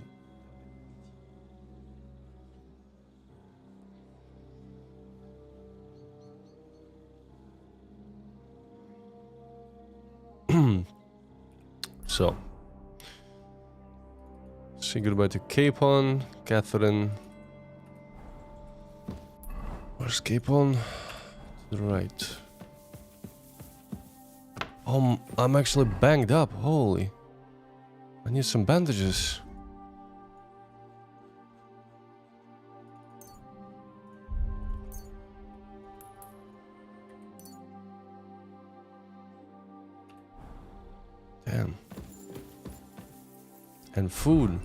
So, say goodbye to Capon, Catherine. Where's Capon? To the right. I'm actually banged up. Holy. I need some bandages. Damn. And food.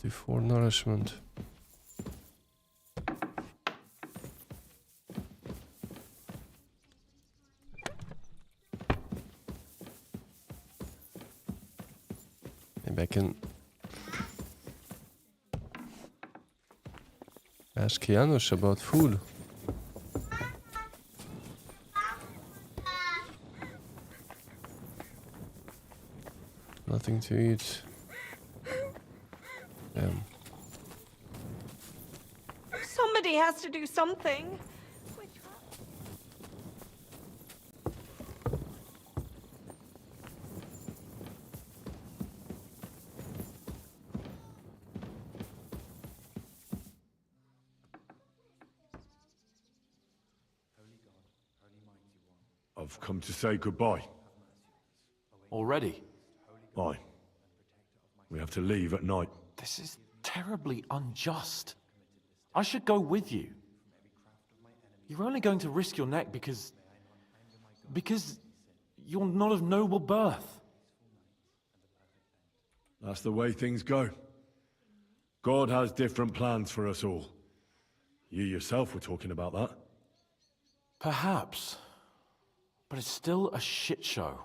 For nourishment. Maybe I can ask Janusz about food. Nothing to eat. Damn. Somebody has to do something. I've come to say goodbye. Already? Aye. We have to leave at night. This is terribly unjust. I should go with you. You're only going to risk your neck because you're not of noble birth. That's the way things go. God has different plans for us all. You yourself were talking about that. Perhaps. But it's still a shit show.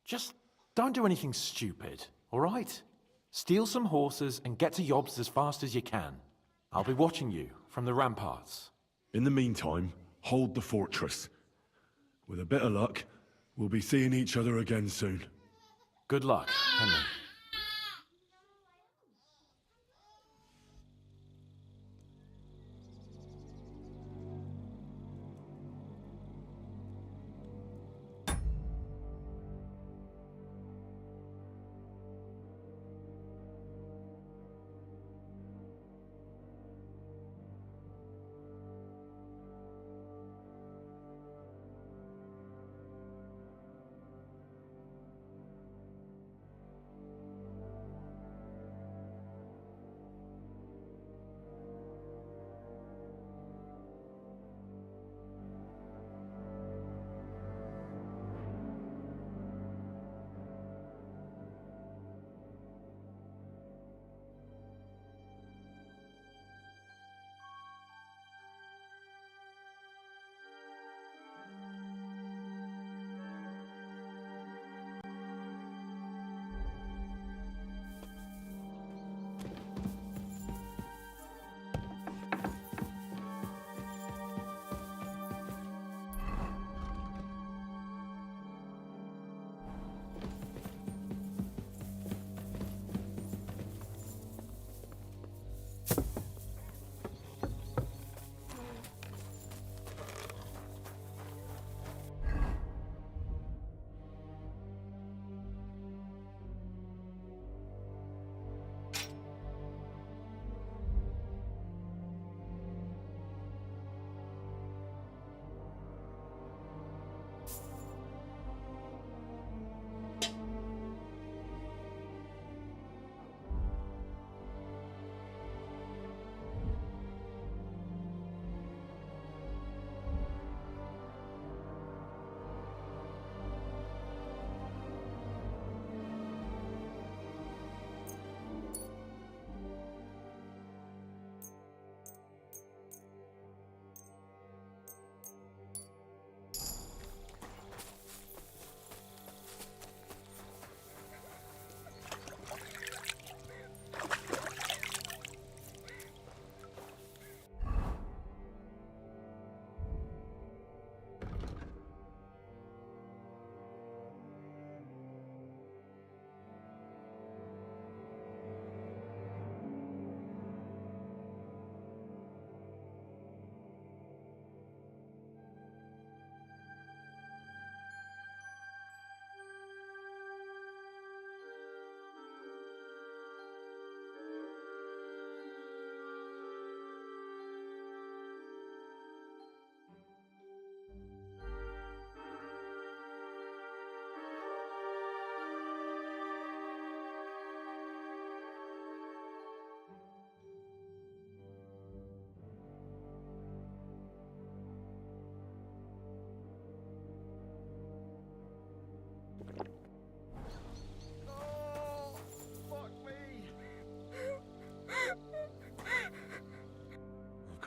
Just don't do anything stupid, all right? Steal some horses and get to Yobs as fast as you can. I'll be watching you from the ramparts. In the meantime, hold the fortress. With a bit of luck, we'll be seeing each other again soon. Good luck, Henry.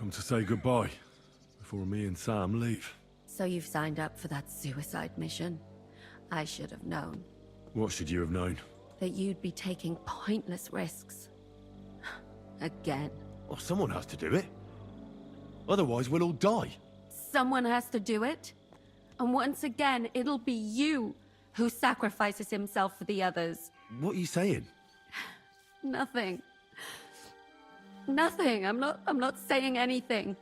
come to say goodbye before me and Sam leave. So you've signed up for that suicide mission? I should have known. What should you have known? That you'd be taking pointless risks. Again. Well, someone has to do it. Otherwise, we'll all die. Someone has to do it. And once again, it'll be you who sacrifices himself for the others. What are you saying? Nothing. Nothing. I'm not saying anything.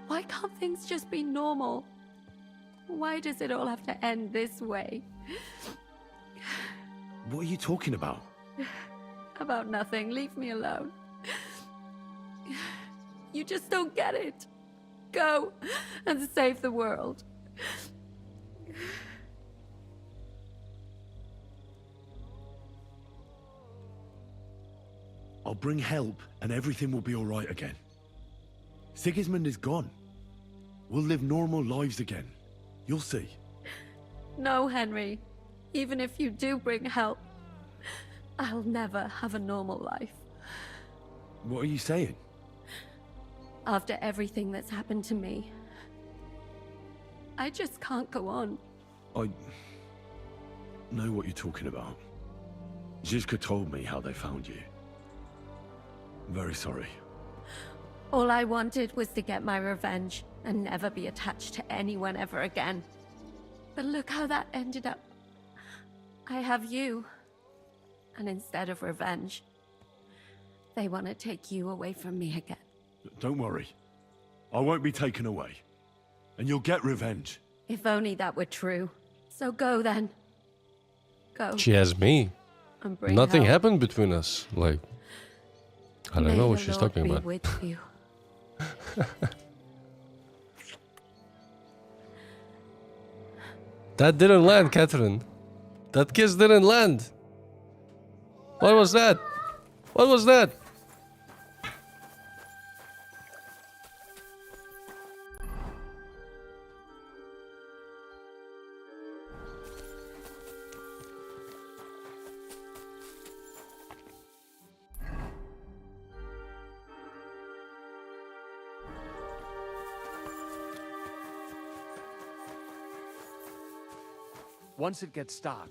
Why can't things just be normal? Why does it all have to end this way? What are you talking about? About nothing. Leave me alone. You just don't get it. Go and save the world. I'll bring help and everything will be all right again. Sigismund is gone. We'll live normal lives again. You'll see. No, Henry. Even if you do bring help, I'll never have a normal life. What are you saying? After everything that's happened to me, I just can't go on. I know what you're talking about. Zizka told me how they found you. I'm very sorry. All I wanted was to get my revenge and never be attached to anyone ever again. But look how that ended up. I have you. And instead of revenge, they want to take you away from me again. Don't worry. I won't be taken away. And you'll get revenge. If only that were true. So go then. Go. She has me. And bring Nothing help. happened between us. Like, I don't know what she's talking about. With you. That didn't land, Catherine. That kiss didn't land. What was that? What was that? Once it gets dark,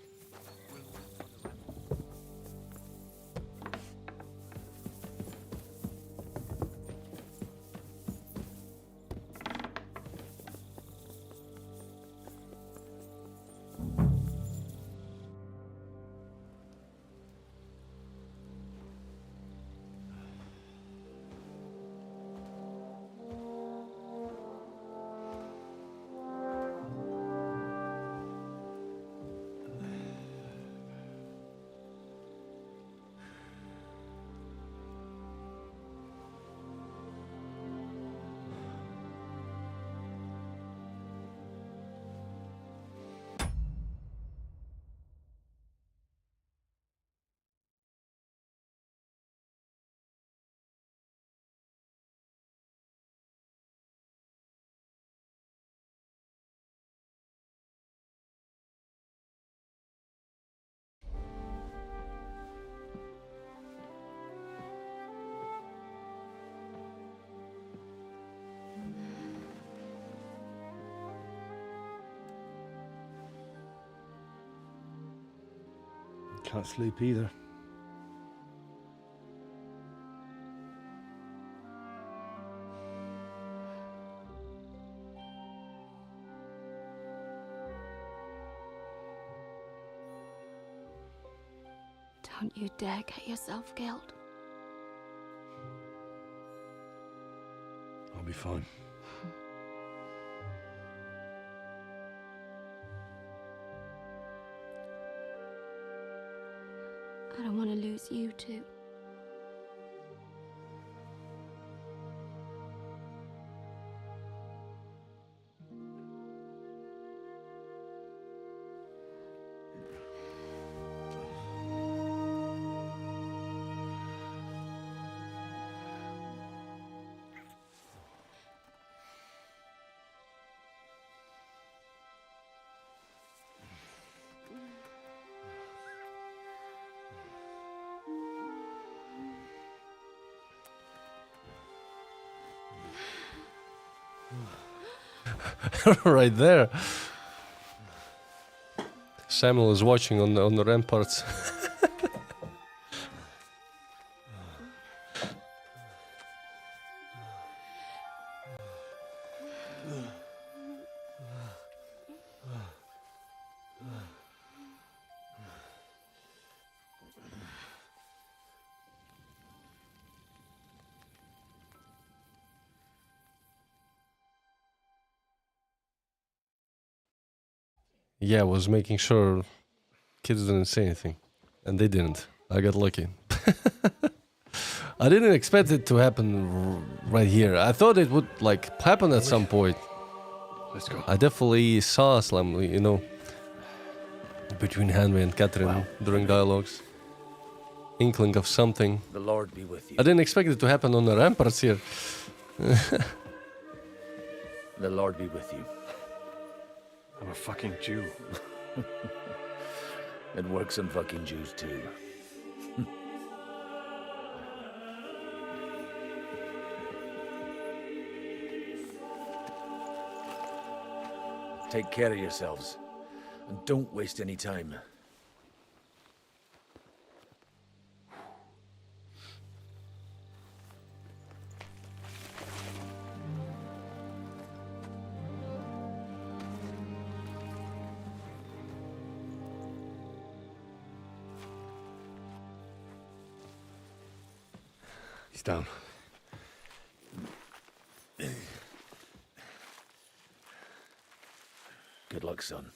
Can't sleep either. Don't you dare get yourself killed. I'll be fine. I don't want to lose you too. right there. Samuel is watching on the ramparts. Yeah, I was making sure kids didn't say anything. And they didn't. I got lucky. I didn't expect it to happen right here. I thought it would like happen at some point. Let's go. I definitely saw some, you know, between Henry and Catherine during dialogues. Inkling of something. The Lord be with you. I didn't expect it to happen on the ramparts here. The Lord be with you. I'm a fucking Jew. It works on fucking Jews too. Take care of yourselves. And don't waste any time. He's down. Good luck, son.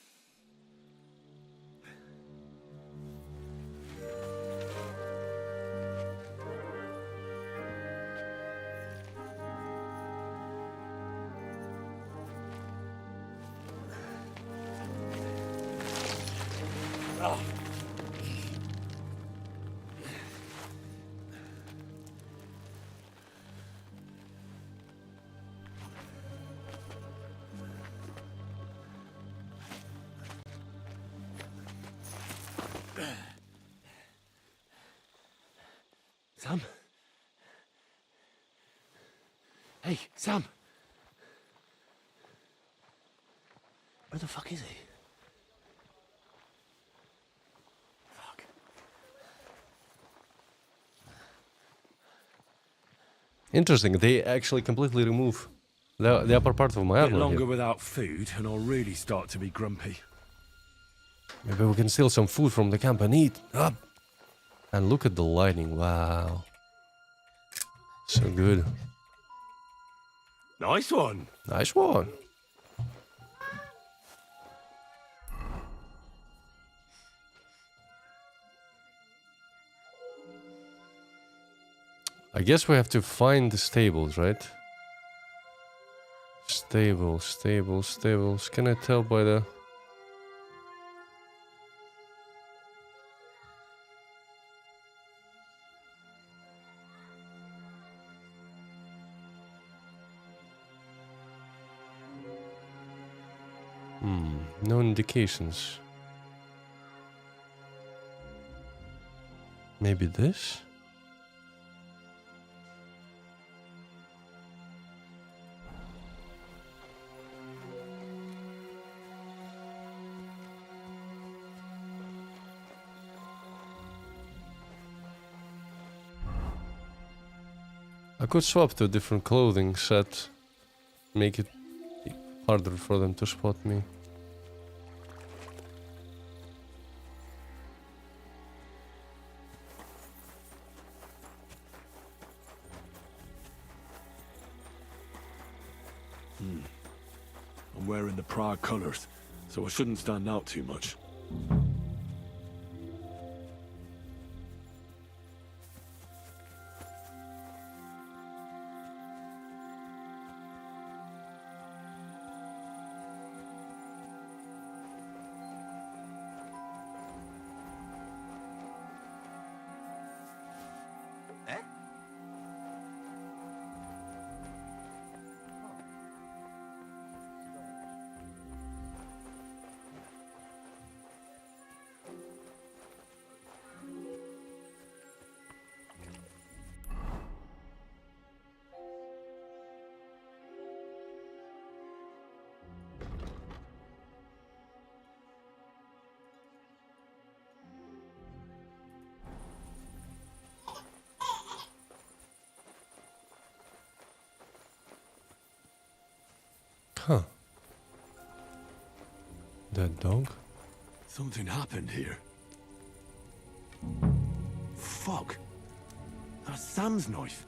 Sam? Hey, Sam! Where the fuck is he? Fuck. Interesting. They actually completely remove the upper part of my Bit armor longer here. without food, and I'll really start to be grumpy. Maybe we can steal some food from the camp and eat. Up. And look at the lighting. Wow. So good. Nice one. Nice one. I guess we have to find the stables, right? Stables. Can I tell by the... No indications. Maybe this? I could swap to a different clothing set. Make it harder for them to spot me. I'm wearing the Prague colours, so I shouldn't stand out too much. Huh. That dog? Something happened here. Fuck. That's Sam's knife.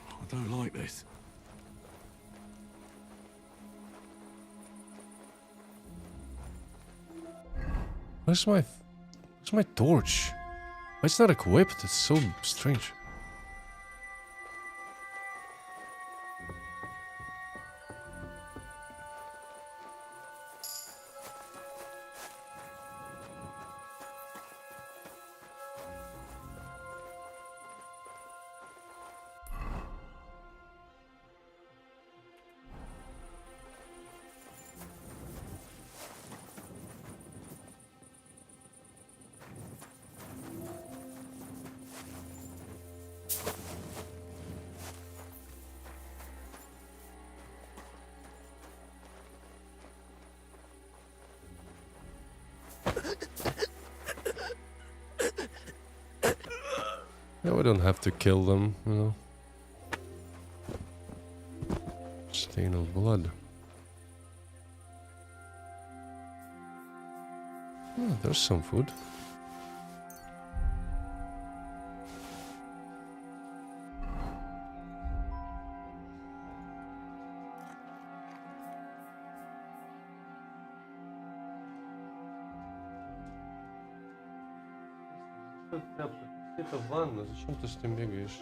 I don't like this. Where's my torch? Why it's not equipped? It's so strange. Yeah, we don't have to kill them, you know. Stain of blood. Oh, there's some food. Это ванна, зачем ты с ним бегаешь?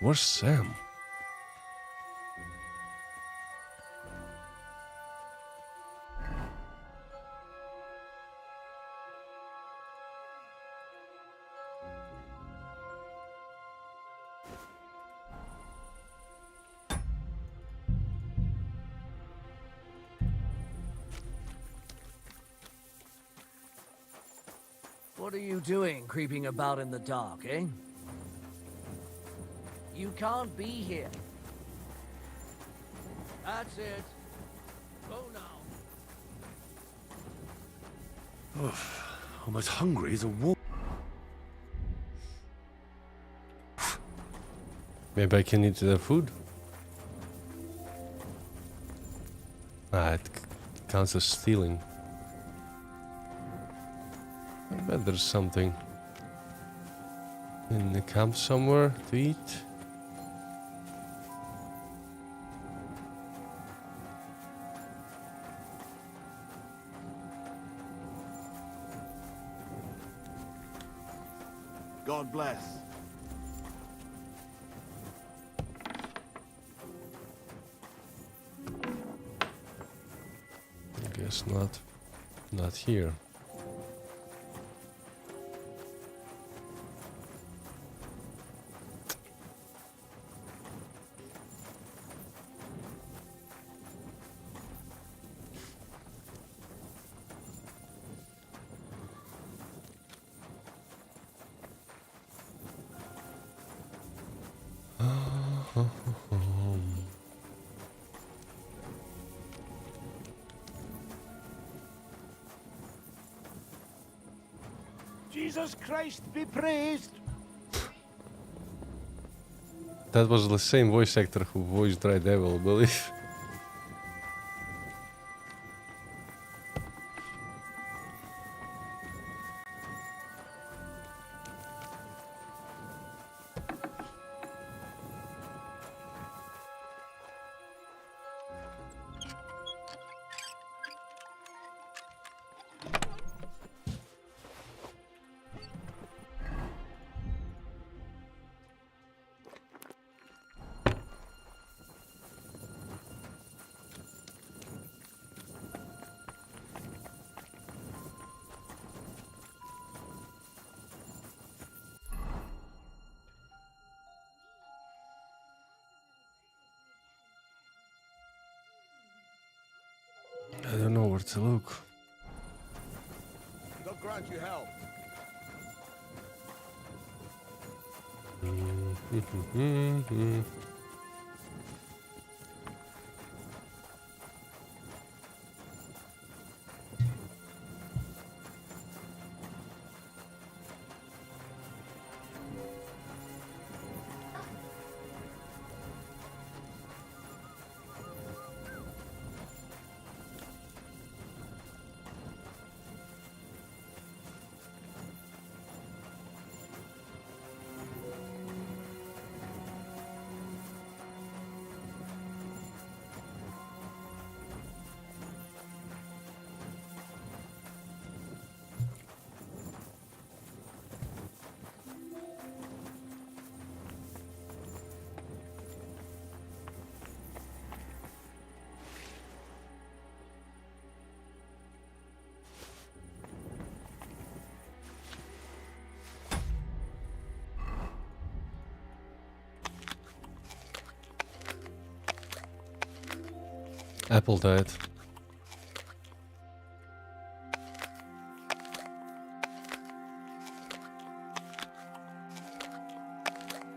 Where's Sam? What are you doing, creeping about in the dark, eh? You can't be here. That's it. Go now. I'm as hungry as a wolf. Maybe I can eat the food? Ah, it counts as stealing. I bet there's something in the camp somewhere to eat. God bless. I guess not here. Jesus Christ be praised. That was the same voice actor who voiced Dry Devil, I believe. where to look. God grant you help. Apple died.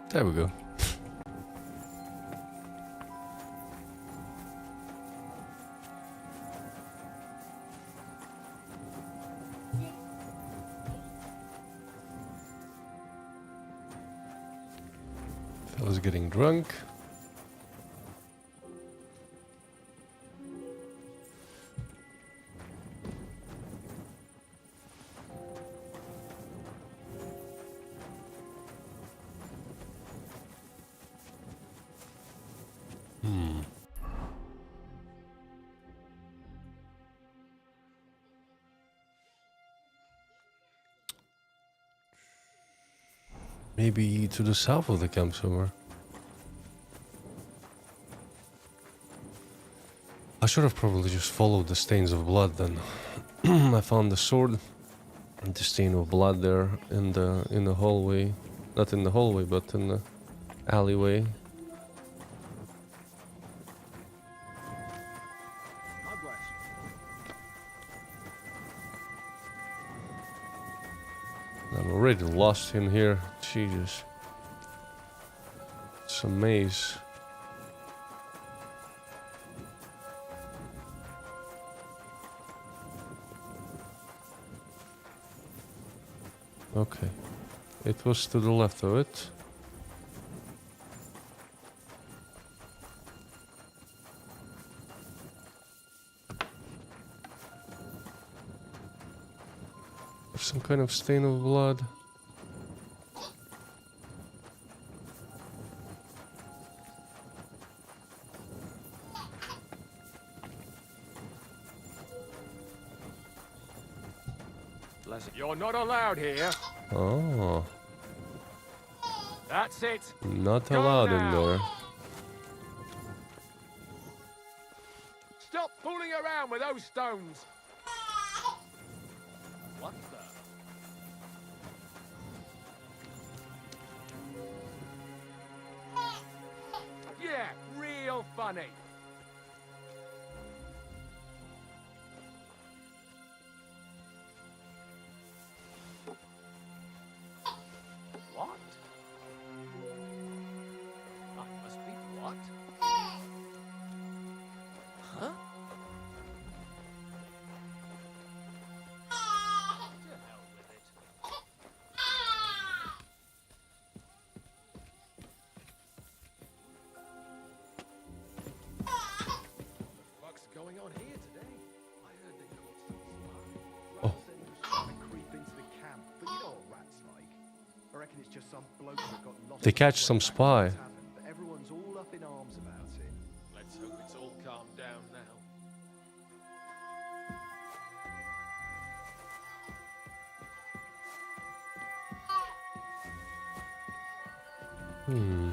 There we go. Fella's getting drunk. Maybe to the south of the camp somewhere. I should have probably just followed the stains of blood then. I found the sword and the stain of blood there in the hallway. Not in the hallway, but in the alleyway. I'm already lost in here. Jesus. It's a maze. Okay. It was to the left of it. Some kind of stain of blood. You're not allowed here. Oh. That's it. Not Go allowed in now. there. Stop fooling around with those stones. What the? Yeah, real funny. What? That must be what? Huh? To hell with it. What's going on here today? I heard they caught some spy. Oh. Said he was trying to creep into the camp, but you know what rats like. I reckon it's just some bloke that got lost. They catch some spy. But everyone's all up in arms about it. Let's hope it's all calmed down now. Hmm.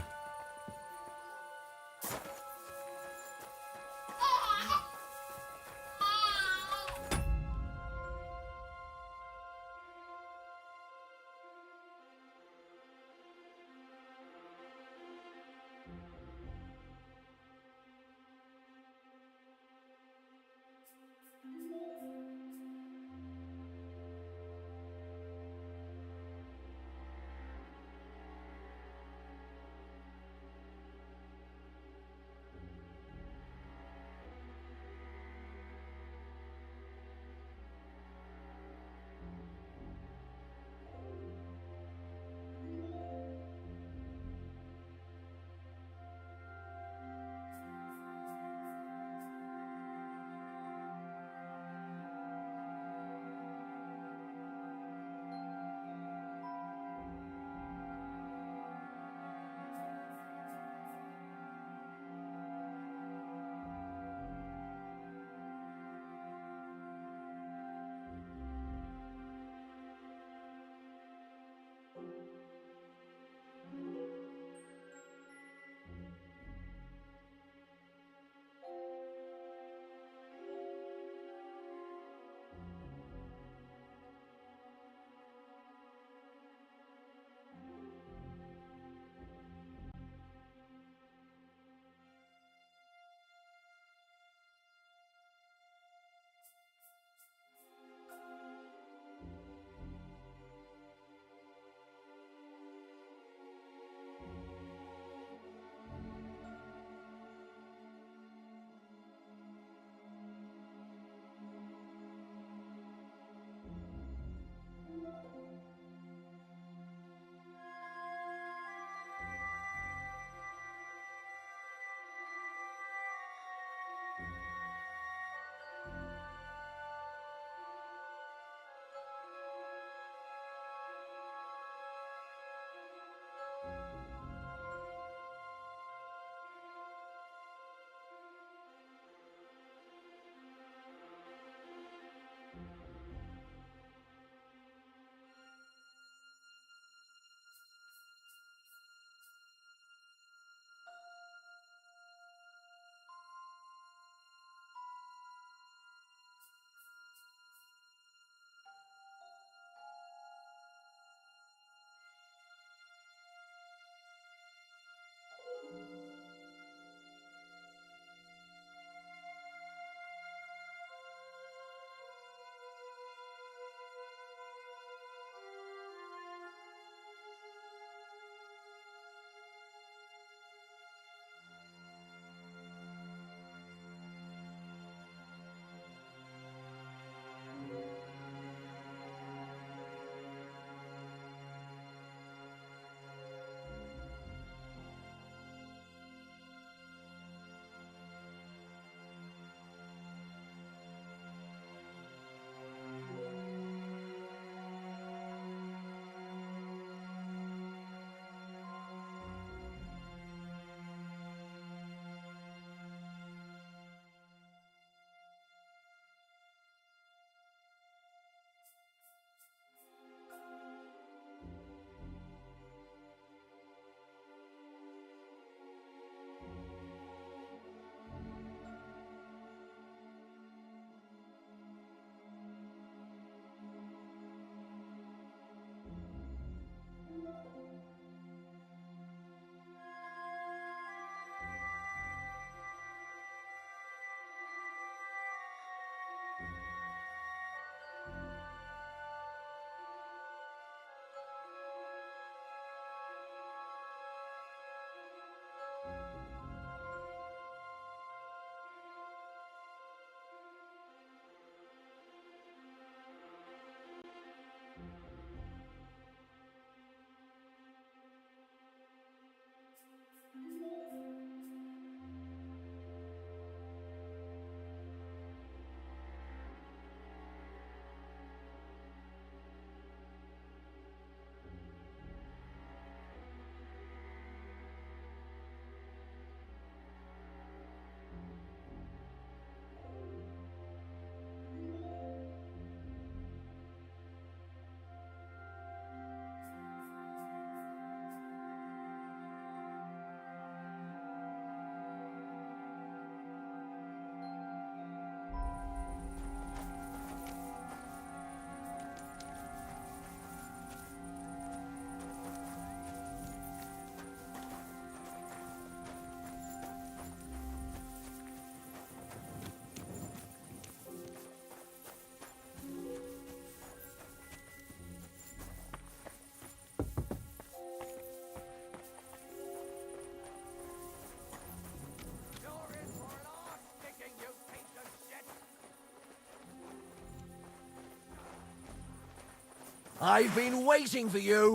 I've been waiting for you.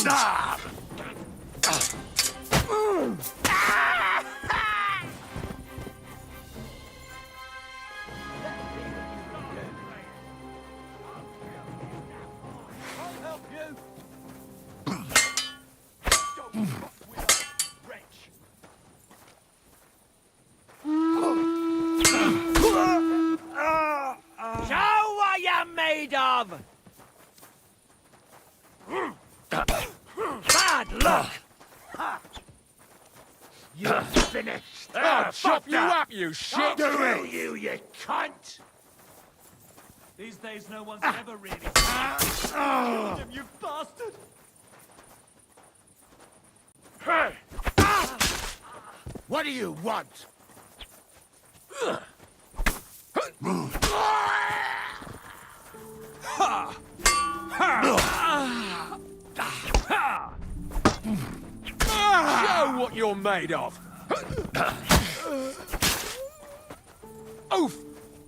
Show what you're made of! Bad luck! You're finished! I'll chop you up, you shit! I'll kill you, you cunt! These days, no one's ever really killed him, you bastard! Hey! What do you want? Show what you're made of! Oof!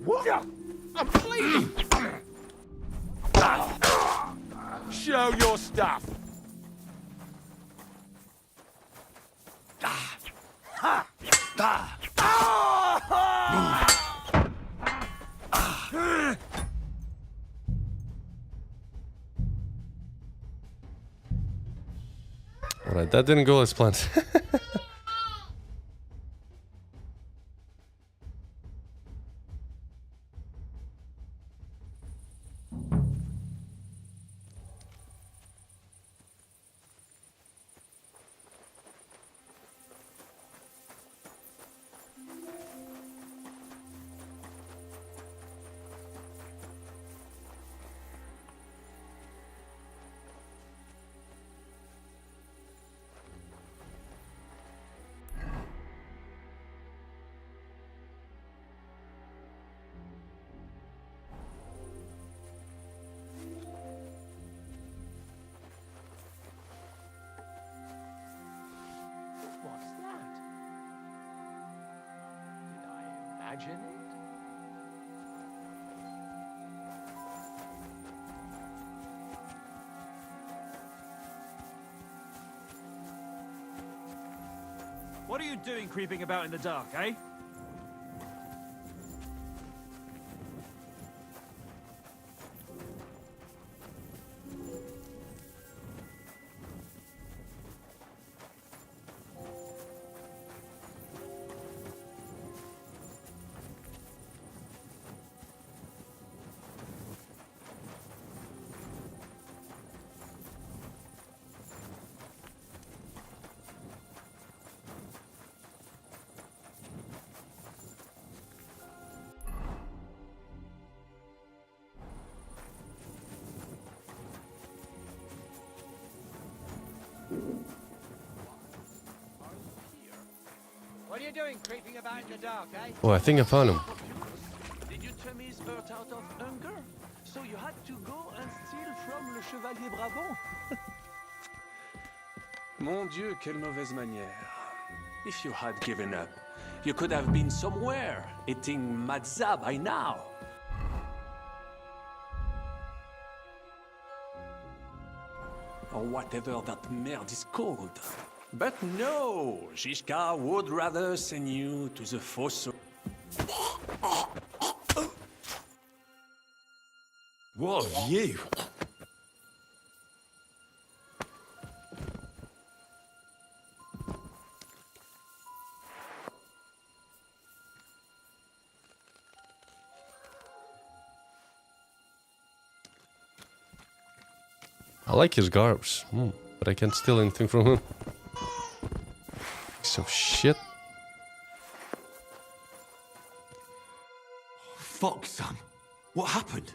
What? I'm bleeding! Show your stuff! Alright, that didn't go as planned. What's that? Did I imagine it? What are you doing creeping about in the dark, eh? What are you doing creeping about in the dark, eh? Oh, I think I found him. Did you Chemise hurt out of hunger? So you had to go and steal from le Chevalier Brabant? Mon Dieu, quelle mauvaise manière. If you had given up, you could have been somewhere, eating matzah by now. Or whatever that merde is called. But no, Shishka would rather send you to the fosse. What of you? I like his garbs, but I can't steal anything from him. So shit. Fuck, son. What happened?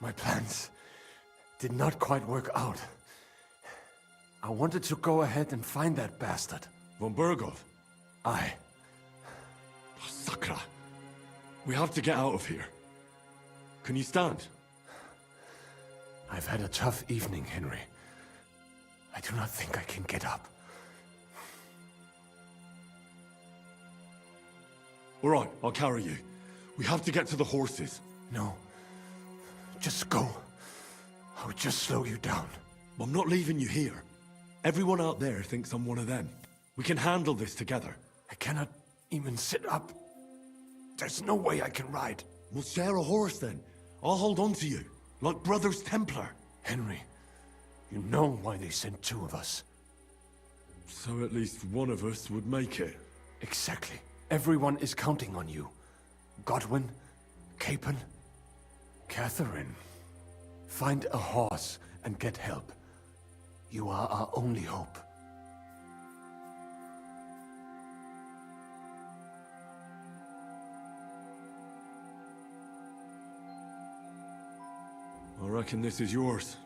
My plans did not quite work out. I wanted to go ahead and find that bastard. Von Burgov? Aye. Sakra. We have to get out of here. Can you stand? I've had a tough evening, Henry. I do not think I can get up. All right, I'll carry you. We have to get to the horses. No. Just go. I would just slow you down. I'm not leaving you here. Everyone out there thinks I'm one of them. We can handle this together. I cannot even sit up. There's no way I can ride. We'll share a horse then. I'll hold on to you, like Brothers Templar. Henry, you know why they sent two of us. So at least one of us would make it. Exactly. Everyone is counting on you. Godwin, Capon, Catherine. Find a horse and get help. You are our only hope. I reckon this is yours.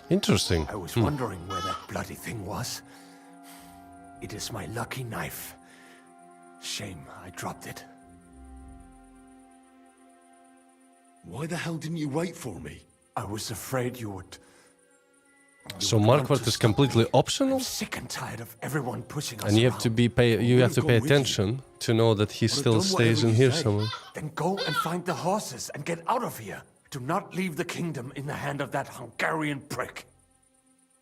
Interesting. I was wondering where that bloody thing was. It is my lucky knife. Shame I dropped it. Why the hell didn't you wait for me? I was afraid you would... So Marquardt is completely optional? I'm sick and tired of everyone pushing us And you have to be pay attention to know that he still stays in here somewhere. Then go and find the horses and get out of here. Do not leave the kingdom in the hand of that Hungarian prick.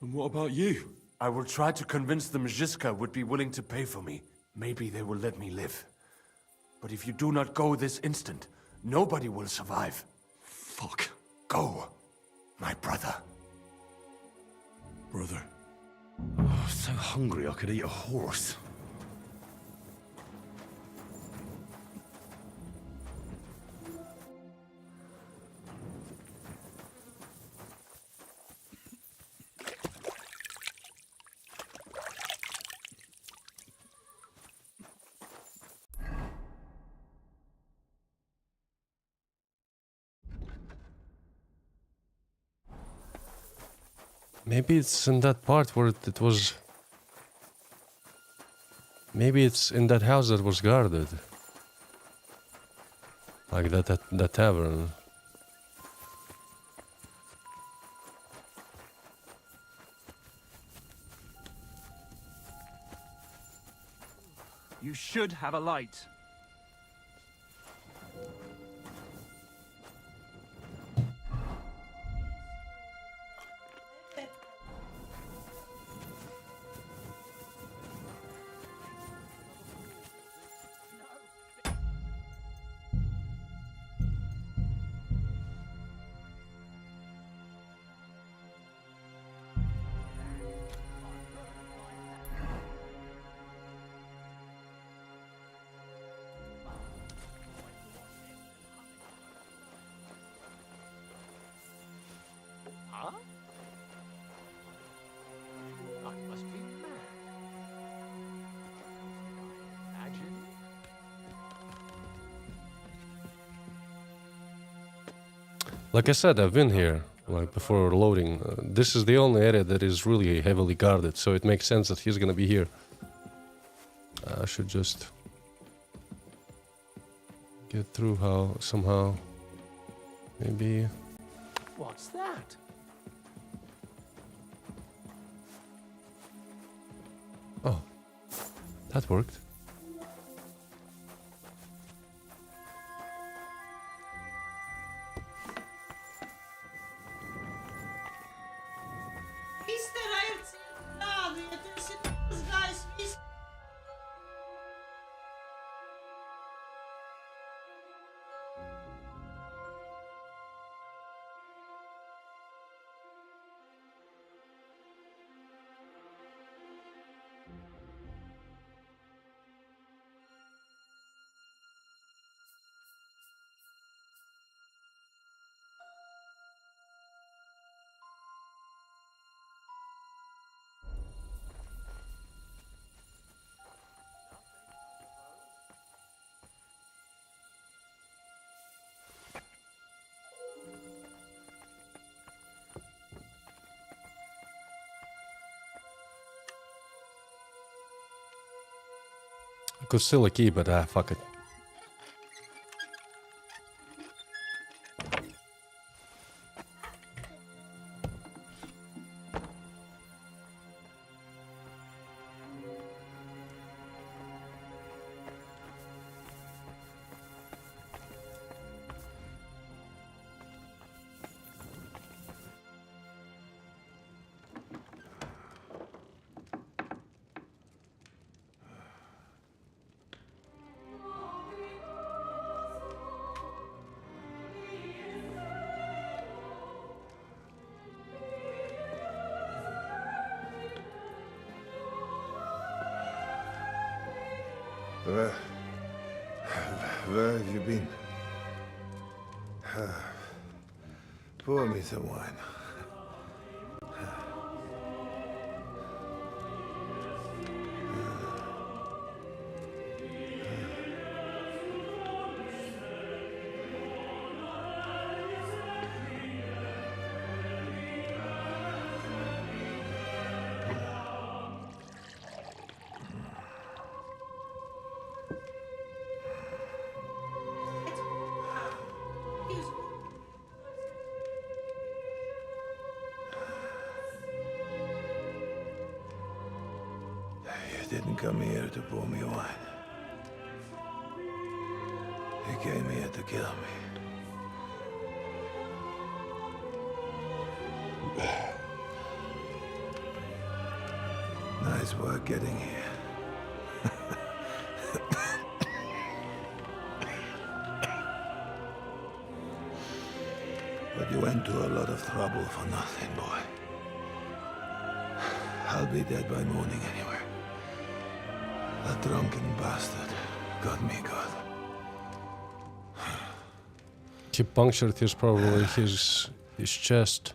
And what about you? I will try to convince the Mjiska would be willing to pay for me. Maybe they will let me live. But if you do not go this instant, nobody will survive. Fuck. Go, my brother. Brother. Oh, so hungry I could eat a horse. Maybe it's in that part where it was... Maybe it's in that house that was guarded. Like that tavern. You should have a light. Like I said, I've been here, like before loading. This is the only area that is really heavily guarded, so it makes sense that he's gonna be here. I should just get through somehow. Maybe... What's that? Oh, that worked. I could steal a key, but fuck it. Where have you been? Pour me some wine. You didn't come here to pour me wine. You came here to kill me. Nice work getting here. But you went to a lot of trouble for nothing, boy. I'll be dead by morning anyway. That drunken bastard got me good. He punctured probably his chest.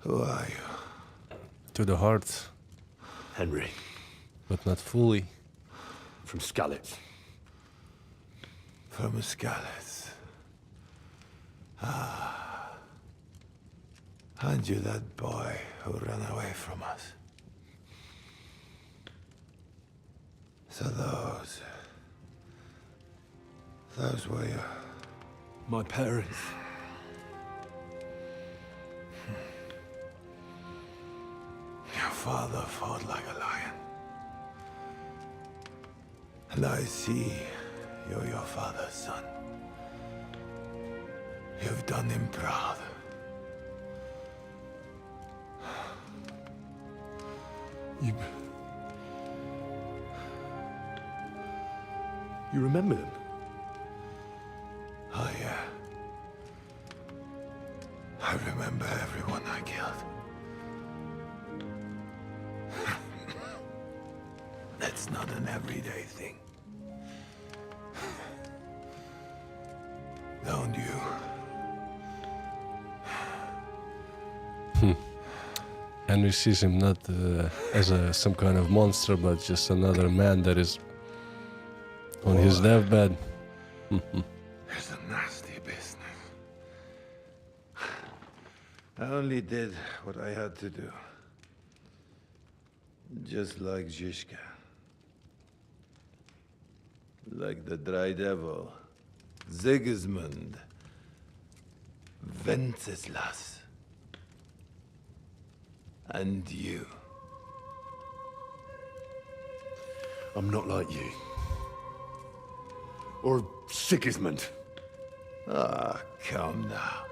Who are you? To the heart. Henry. But not fully. From Skalitz. From Skalitz. Ah. Aren't you that boy who ran away from us? So those were your... My parents. Your father fought like a lion. And I see you're your father's son. You've done him proud. You remember them? Oh, yeah. I remember everyone I killed. That's not an everyday thing. Don't you? Henry sees him not as some kind of monster, but just another man that is on his deathbed. It's a nasty business. I only did what I had to do. Just like Zizka. Like the Dry Devil. Sigismund. Wenceslas. And you. I'm not like you. Or Sigismund. Ah, come now.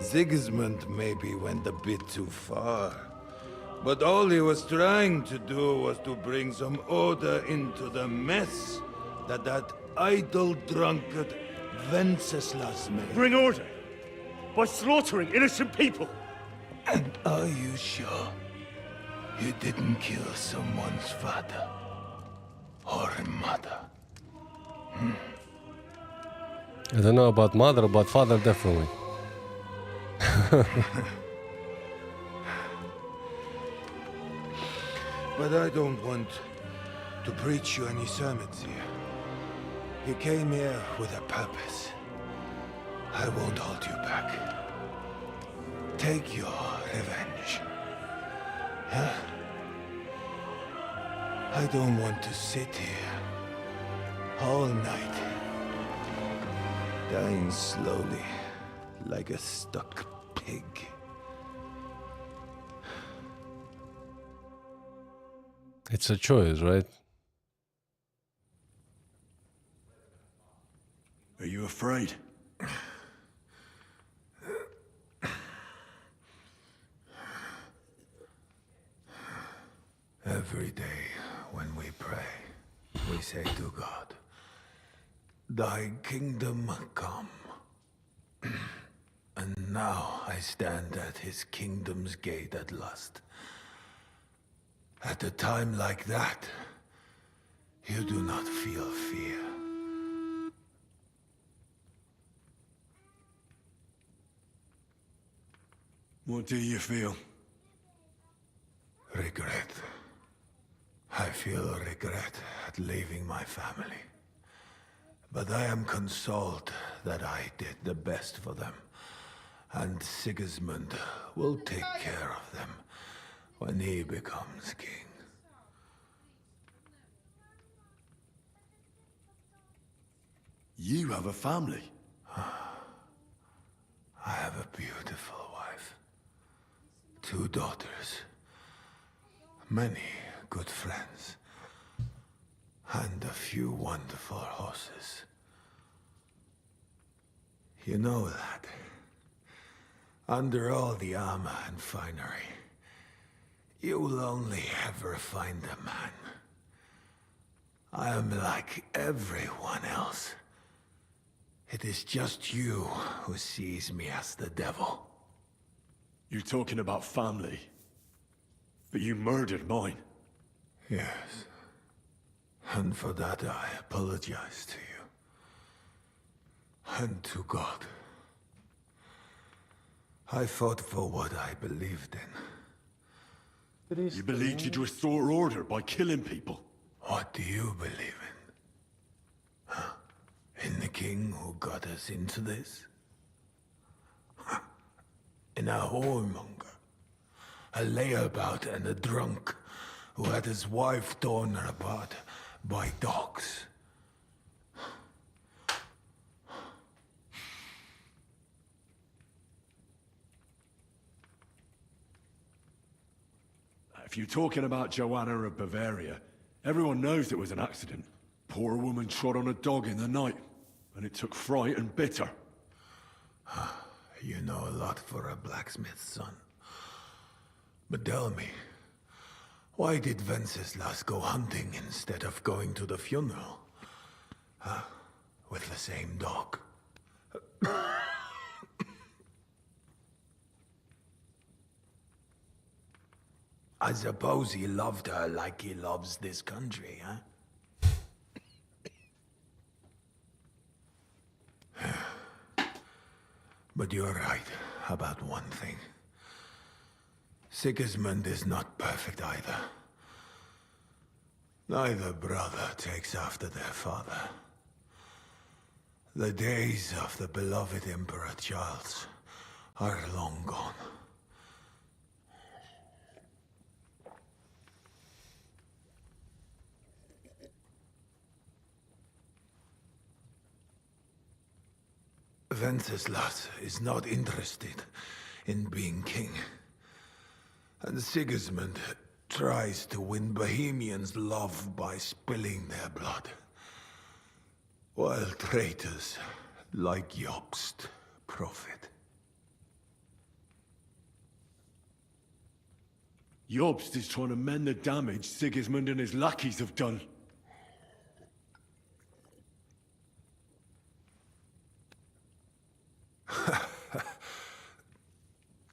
Sigismund maybe went a bit too far. But all he was trying to do was to bring some order into the mess that idle drunkard Wenceslas made. Bring order? By slaughtering innocent people? And are you sure you didn't kill someone's father or mother? I don't know about mother, but father definitely. But I don't want to preach you any sermons here. You came here with a purpose. I won't hold you back. Take your revenge. Huh? I don't want to sit here all night, dying slowly like a stuck pig. It's a choice, right? Are you afraid? Every day when we pray, we say to God, "Thy kingdom come." And now I stand at his kingdom's gate at last. At a time like that, You do not feel fear. What do you feel? Regret. I feel regret at leaving my family. But I am consoled that I did the best for them. And Sigismund will take care of them when he becomes king. You have a family? I have a beautiful wife. 2 daughters. Many good friends. And a few wonderful horses. You know that. Under all the armor and finery, you will only ever find a man. I am like everyone else. It is just you who sees me as the devil. You're talking about family. But you murdered mine. Yes. And for that I apologize to you. And to God. I fought for what I believed in. You believed you'd restore order by killing people? What do you believe in? Huh? In the king who got us into this? Huh? In a whoremonger? A layabout and a drunk who had his wife torn apart by dogs? If you're talking about Joanna of Bavaria, everyone knows it was an accident. Poor woman trod on a dog in the night, and it took fright and bitter. You know a lot for a blacksmith's son. But tell me, why did Wenceslas go hunting instead of going to the funeral? Huh? With the same dog? I suppose he loved her like he loves this country, huh? But you're right about one thing. Sigismund is not perfect either. Neither brother takes after their father. The days of the beloved Emperor Charles are long gone. Wenceslas is not interested in being king. And Sigismund tries to win Bohemians' love by spilling their blood. While traitors like Jobst profit. Jobst is trying to mend the damage Sigismund and his lackeys have done.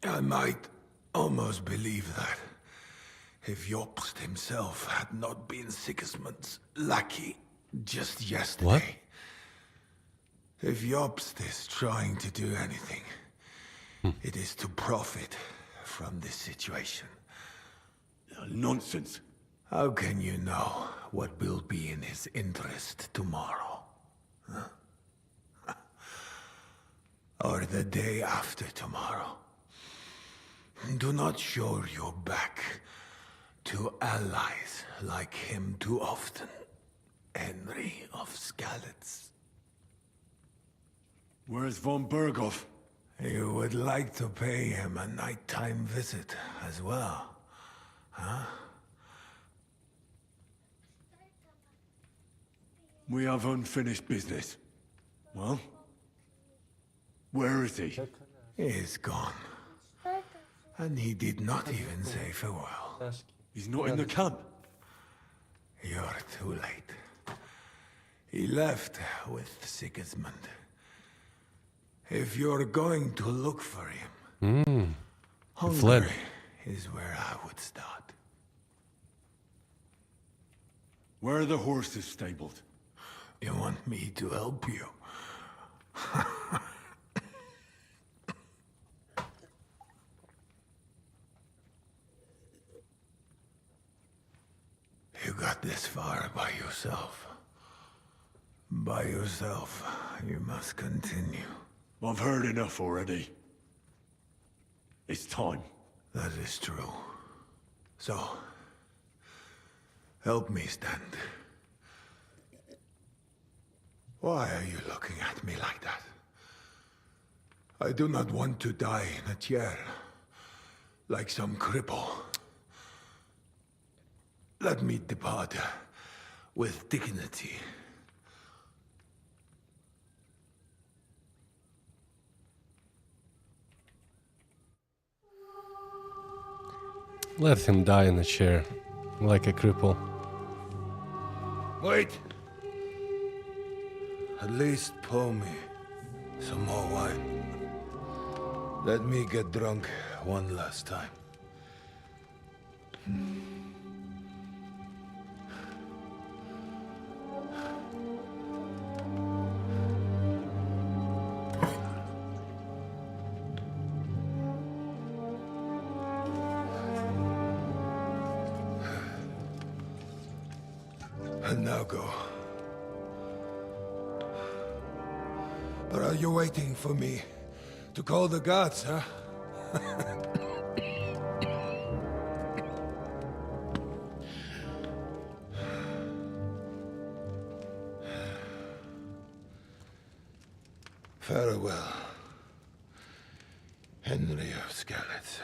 I might almost believe that. If Jobst himself had not been Sigismund's lackey just yesterday. What? If Jobst is trying to do anything, it is to profit from this situation. Nonsense. How can you know what will be in his interest tomorrow? Huh? Or the day after tomorrow? Do not show your back to allies like him too often, Henry of Skalitz. Where's von Berghoff? You would like to pay him a nighttime visit as well, huh? We have unfinished business. Well? Where is he? He is gone. And he did not even say farewell. He's not in the camp. You're too late. He left with Sigismund. If you're going to look for him, Hungary fled. is where I would start. Where are the horses stabled? You want me to help you? You got this far by yourself. By yourself, you must continue. I've heard enough already. It's time. That is true. So, help me stand. Why are you looking at me like that? I do not want to die in a chair, like some cripple. Let me depart with dignity. Let him die in a chair, like a cripple. Wait! At least pour me some more wine. Let me get drunk one last time. And now go. But are you waiting for me to call the gods, huh? Farewell, Henry of Skalitz.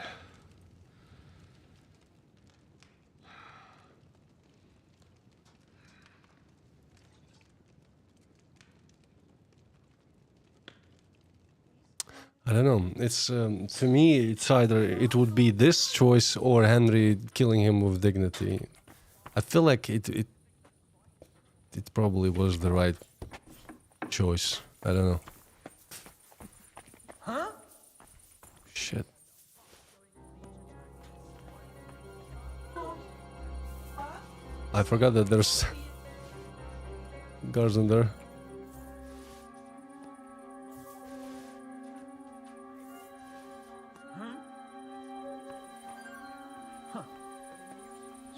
I don't know. It's to me, it's either it would be this choice or Henry killing him with dignity. I feel like it probably was the right choice. I don't know. Huh? Shit. I forgot that there's guards in there.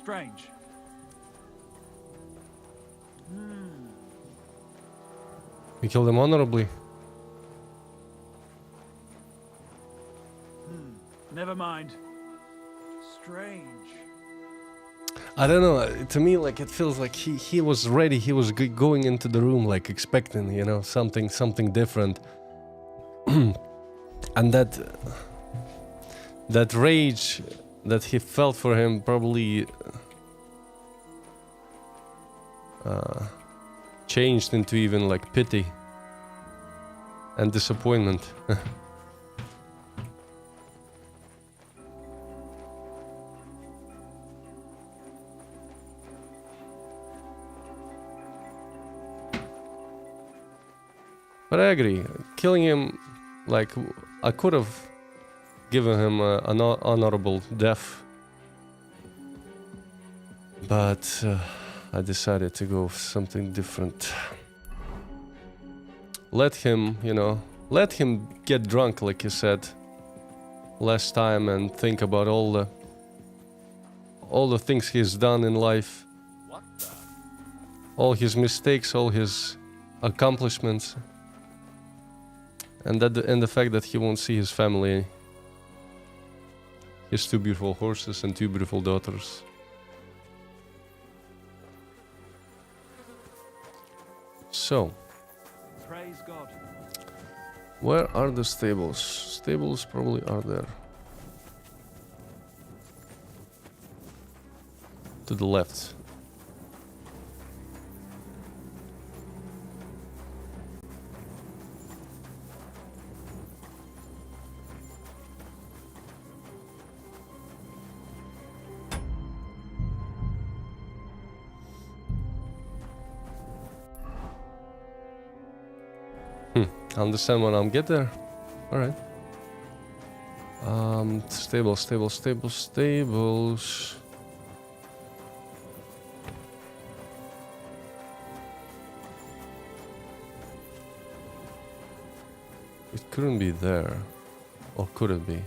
Strange. We killed him honorably. Never mind. Strange. I don't know. To me, like it feels like he was ready. He was going into the room like expecting, you know, something different. And that rage that he felt for him probably changed into even like pity and disappointment. But I agree, killing him, like, I could have given him an honorable death, but I decided to go with something different. Let him, you know, let him get drunk, like you said last time, and think about all the things he's done in life, all his mistakes, all his accomplishments. And the fact that he won't see his family, his 2 beautiful horses and 2 beautiful daughters. So, Praise God. where are the stables? Stables probably are there. To the left. Understand when I'm get there. All right. Stables. It couldn't be there. Or could it be?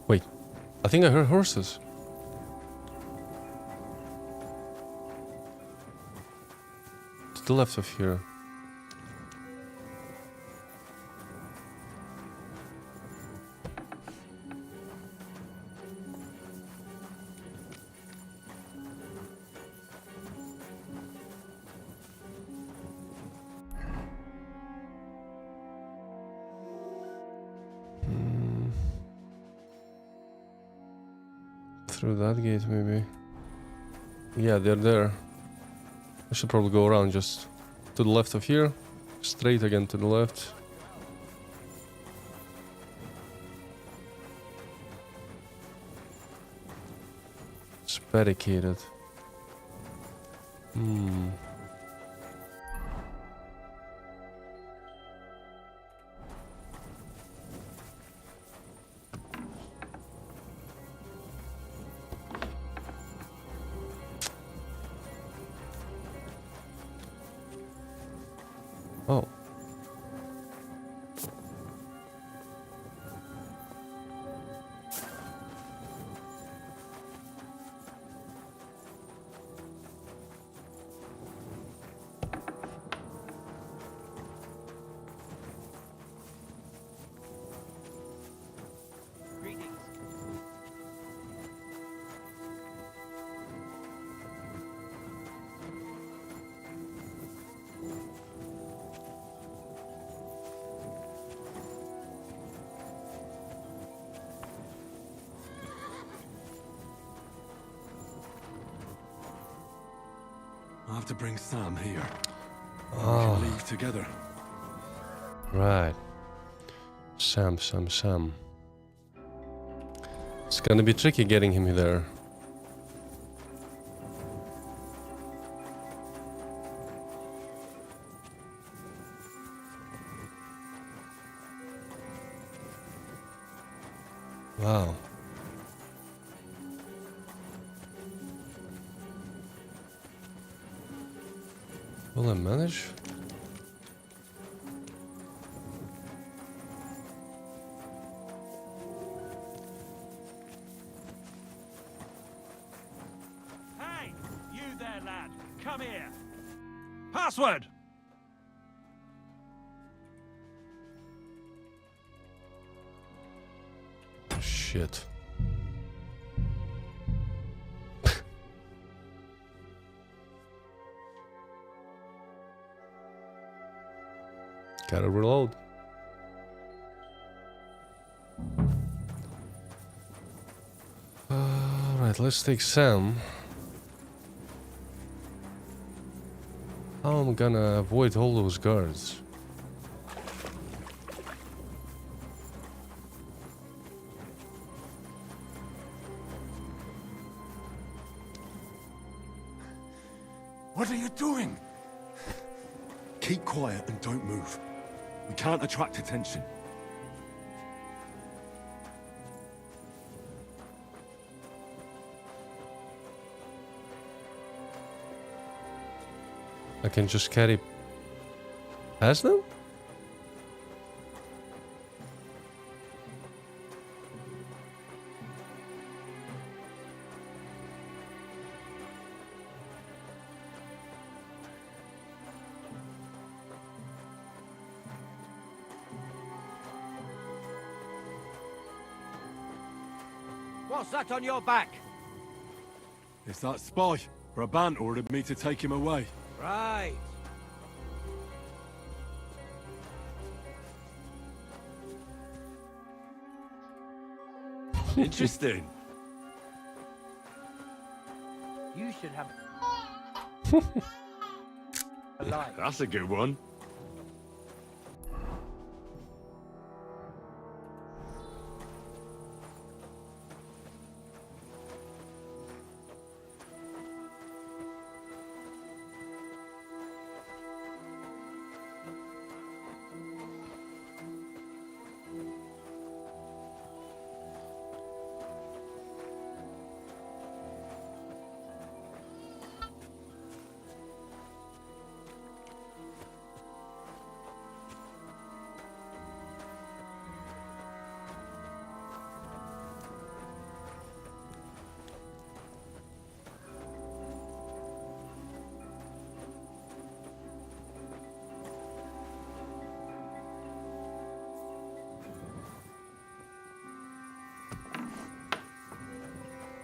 Wait, I think I heard horses. To the left of here. Through that gate, maybe. Yeah, they're there. I should probably go around just to the left of here. Straight again to the left. It's barricaded. Hmm. Oh. I have to bring Sam here. We Ah. can leave together. Right. Sam. It's gonna be tricky getting him there. Wow. Will I manage? Hey, you there, lad. Come here. Password. Shit. Gotta reload. Alright, let's take Sam. How am I gonna avoid all those guards? What are you doing? Keep quiet and don't move. We can't attract attention. I can just carry past them? What's that on your back? It's that spy. Brabant ordered me to take him away. Right. Interesting. You should have a light. That's a good one.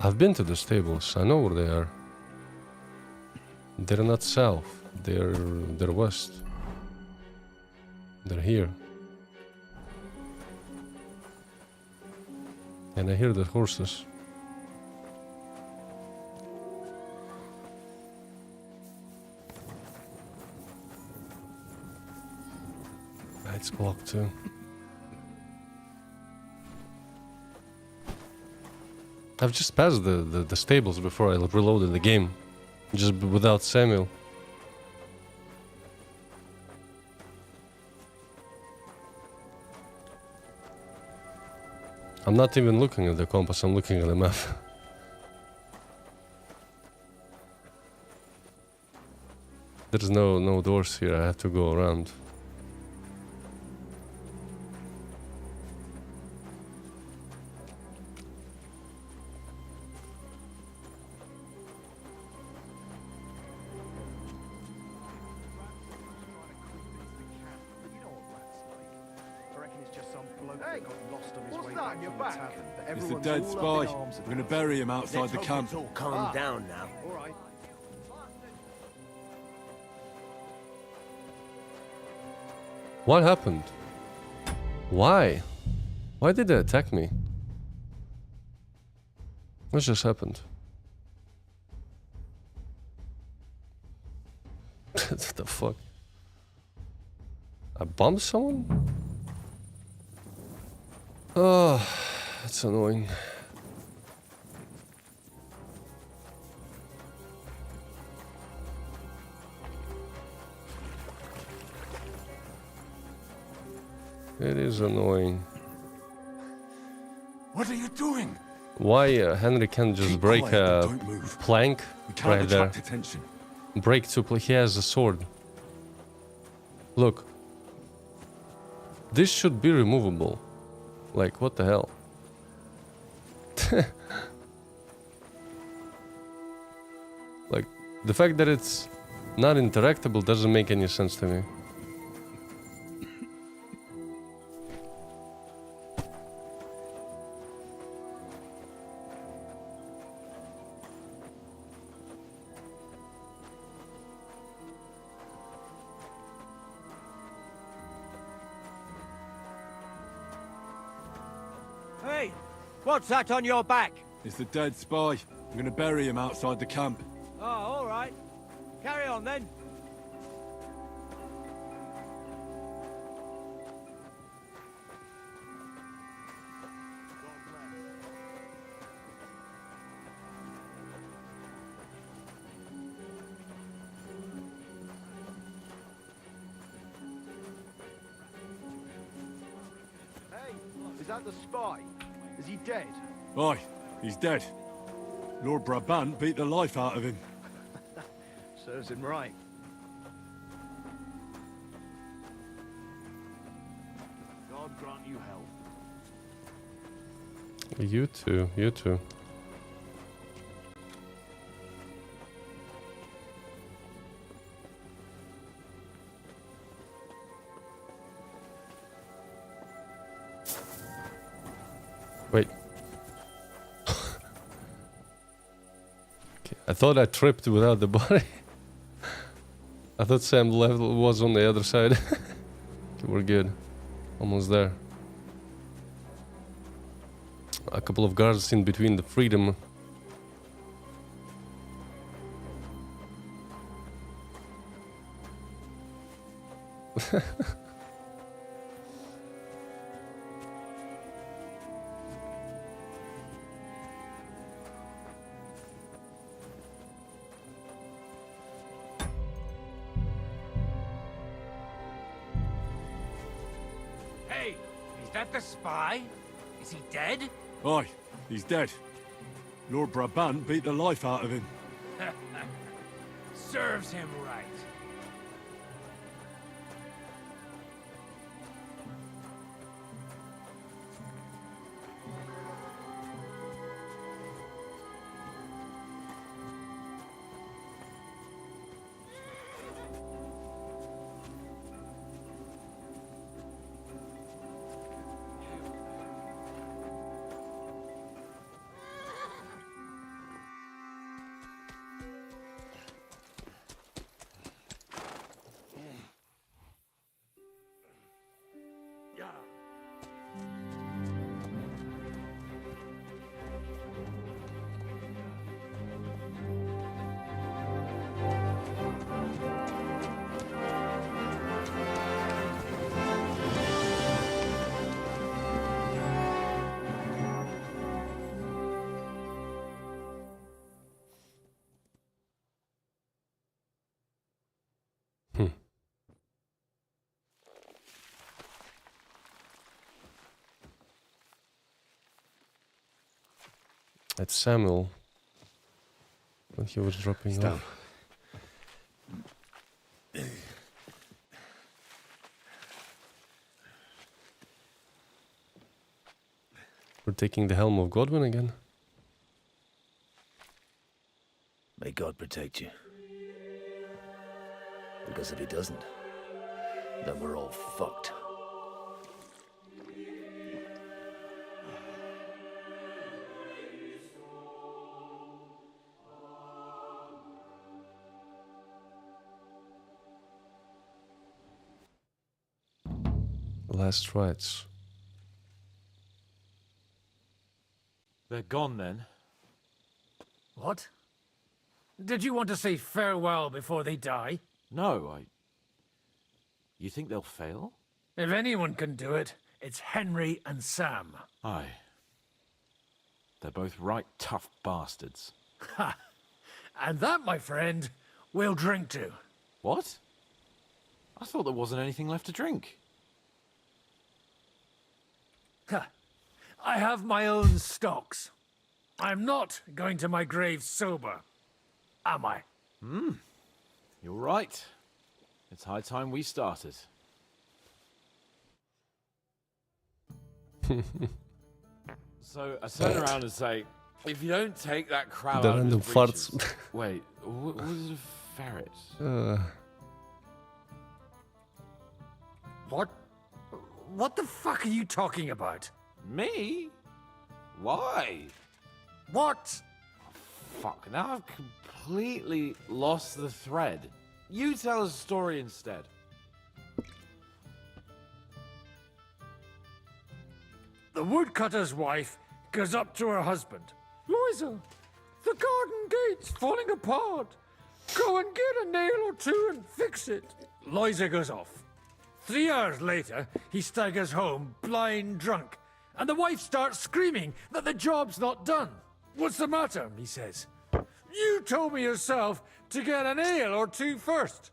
I've been to the stables. I know where they are. They're not south. They're west. They're here. And I hear the horses. It's locked too. I've just passed the stables before I reloaded the game. Just without Samuel. I'm not even looking at the compass, I'm looking at the map. There's no doors here, I have to go around. It's the dead spy. We're gonna bury him outside the camp. Calm down now. What happened? Why? Why did they attack me? What just happened? What the fuck? I bombed someone? Oh, that's annoying. It is annoying. What are you doing? Why Henry can't just break a plank right there? Attention. Break to play. He has a sword. Look. This should be removable. Like, what the hell? Like, the fact that it's not interactable doesn't make any sense to me. Hey, what's that on your back? It's the dead spy. I'm gonna bury him outside the camp. Oh, all right. Carry on then. Hey, is that the spy? Is he dead? Aye, he's dead. Lord Brabant beat the life out of him. Serves him right. God grant you health. You too, you too. Wait. Okay, I thought I tripped without the body. I thought Sam level was on the other side. Okay, we're good. Almost there. A couple of guards in between the freedom. Hey, is that the spy? Is he dead? Aye, he's dead. Lord Brabant beat the life out of him. Serves him right. at Samuel when he was dropping off. We're taking the helm of Godwin again. May God protect you. Because if he doesn't, then we're all fucked. Last rites. They're gone then. What? Did you want to say farewell before they die? No, You think they'll fail? If anyone can do it, it's Henry and Sam. Aye. They're both right tough bastards. Ha! And that, my friend, we'll drink to. What? I thought there wasn't anything left to drink. Ha! I have my own stocks. I'm not going to my grave sober, am I? You're right. It's high time we started. So I turn around and say, if you don't take that crab The out of his random breeches... farts. Wait, was it a ferret? What? What the fuck are you talking about? Me? Why? What? Fuck, now I've completely lost the thread. You tell a story instead. The woodcutter's wife goes up to her husband. Loiza, the garden gate's falling apart. Go and get a nail or two and fix it. Loiza goes off. 3 hours later, he staggers home, blind drunk, and the wife starts screaming that the job's not done. What's the matter? He says. You told me yourself to get an ale or two first.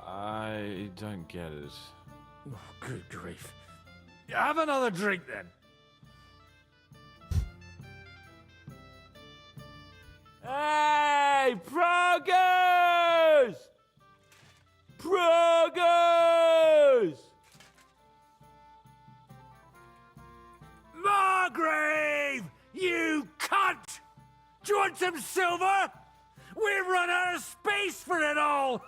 I don't get it. Oh, good grief. Have another drink then. Hey, progress! Progress! Margrave! You cunt! Do you want some silver? We've run out of space for it all!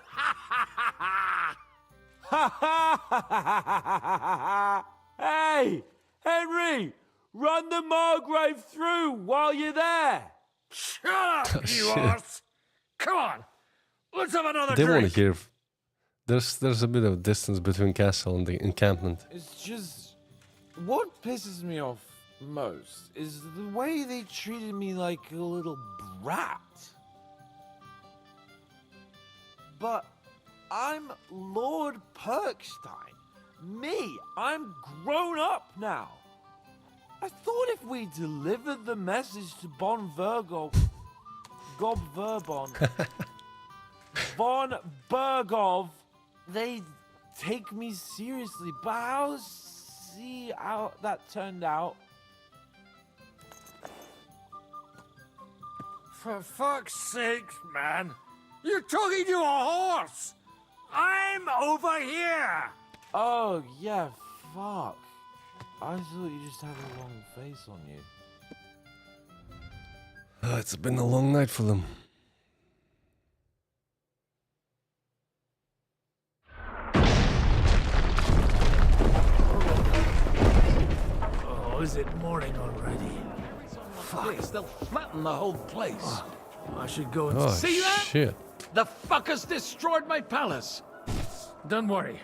Hey, Henry! Run the Margrave through while you're there! Shut up, you shit. arse! Come on! Let's have another They want drink! to hear. There's a bit of distance between castle and the encampment. It's just... What pisses me off most is the way they treated me like a little brat. But I'm Lord Perkstein. Me, I'm grown up now. I thought if we delivered the message to Von Vergov... Gob Verbon... Von Bergov, they'd take me seriously, but I'll see how that turned out. For fuck's sake, man! You're talking to a horse! I'm over here! Oh, yeah, fuck. I thought you just had a long face on you. It's been a long night for them. Oh, is it morning already? Fuck. They'll flatten the whole place. I should go and Oh, See that? shit. The fuckers destroyed my palace. Don't worry.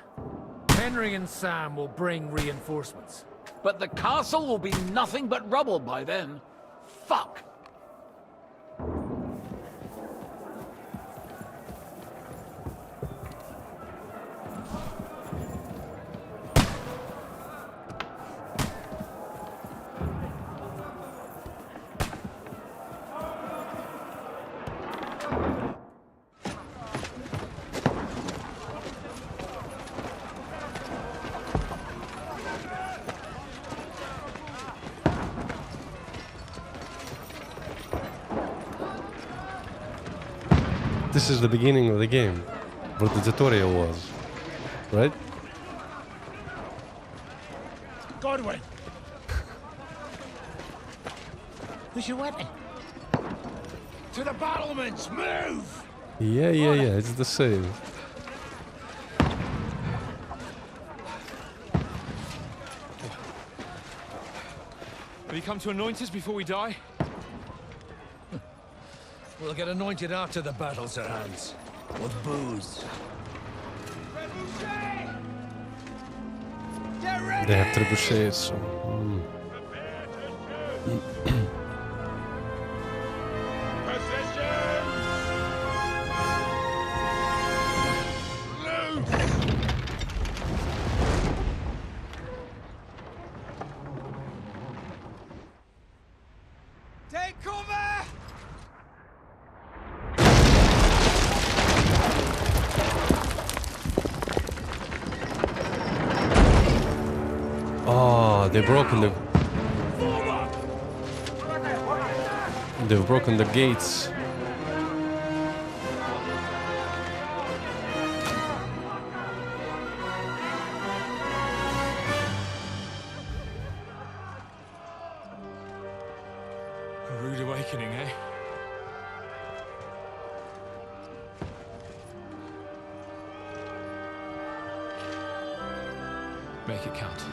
Henry and Sam will bring reinforcements. But the castle will be nothing but rubble by then. Fuck. this is the beginning of the game, where the tutorial was, right? Godwin! Where's your weapon? To the battlements! Move! Yeah, it's the same. Have you come to anoint us before we die? We'll get anointed after the battle, Sir Hans. With booze. They have trebuchets, so... Take cover! Oh, they've broken the gates. A rude awakening, eh? Make it count.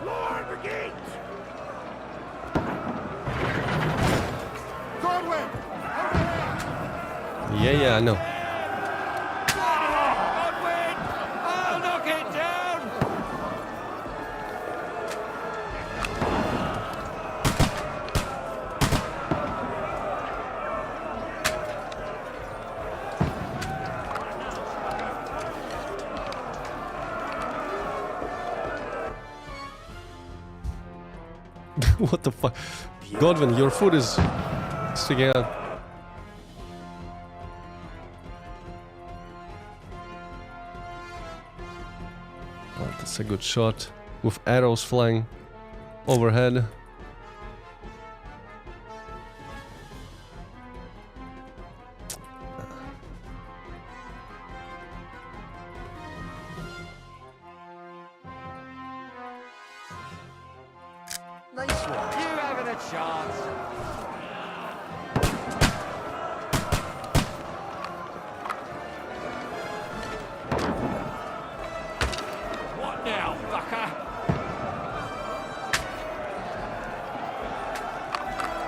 Lower the gate! Yeah, I know. Godwin! I'll knock it down! What the fuck? Godwin, your foot is sticking out. Oh, that's a good shot. With arrows flying overhead. Nice one. You having a chance? What now, fucker?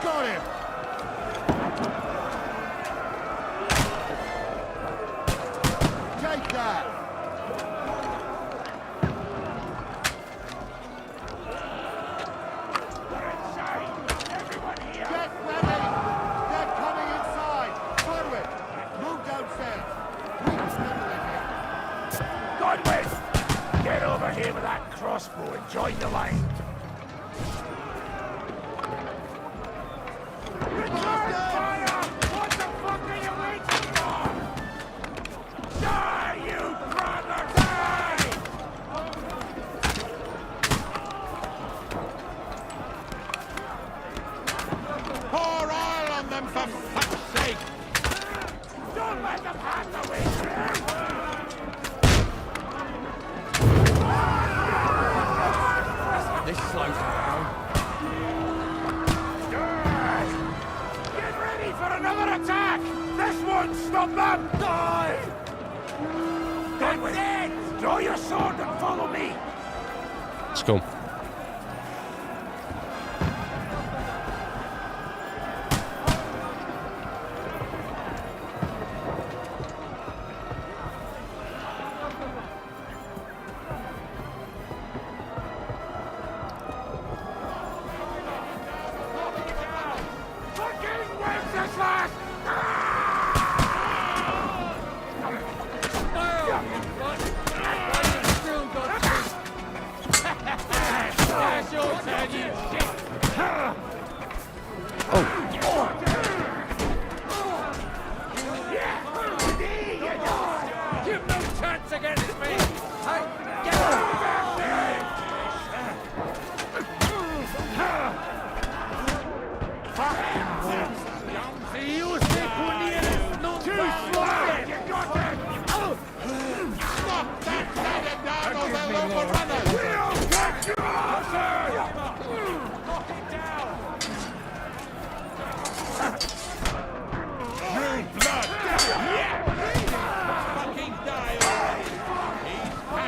Got him! Take that! Get ready! They're coming inside! Godwin, move downstairs! Godwin! Get over here with that crossbow and join the line! Return fire! What the fuck are you waiting for? Die, you brother! Die! Pour oil on them for fuck's sake! Don't let them have the way through! This slows down. Get ready for another attack! This won't stop them! Die! Godwin, draw your sword and follow me! Let's go. Fucking Wenceslas!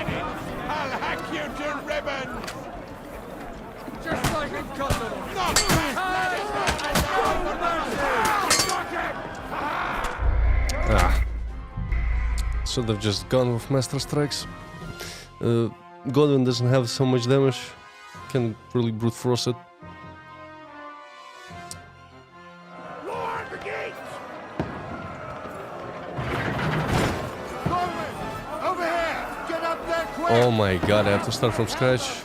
planet, I'll hack you to ribbons! Just like in Kosovo. Not bad, Ah. Should have just gone with Master Strikes. Godwin doesn't have so much damage. Can really brute force it. Lord, the gates! Over here! Get up there quick! Oh my god, I have to start from scratch.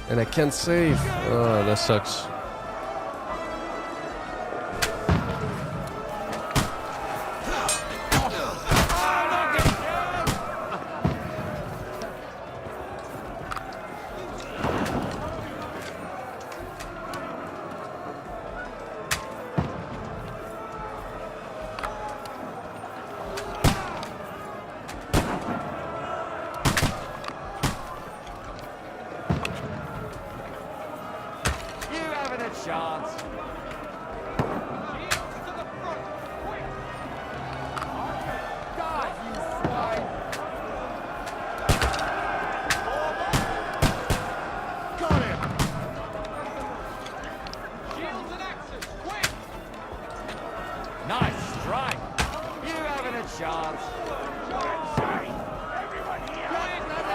And I can't save. Oh, that sucks. Chance. God, you swine! Got him! Shields and axes, quick! Nice strike. You having a chance? Everyone here!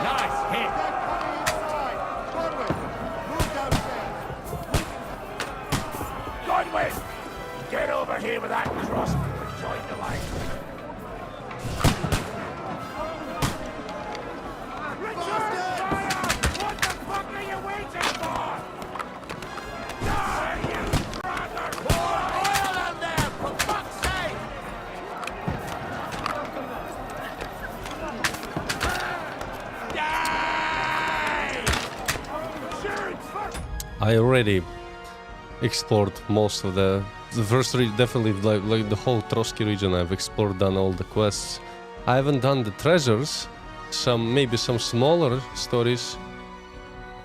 Nice hit. They're coming inside! Godwin, move downstairs! Godwin! Get over here with that crossbow and join the line. Richard! What the fuck are you waiting for? Die, you brother! Pour oil on there, for fuck's sake! Die! Shoot! Fuck! I already explored most of the first definitely like the whole Trotsky region. I've explored, done all the quests. I haven't done the treasures, maybe some smaller stories.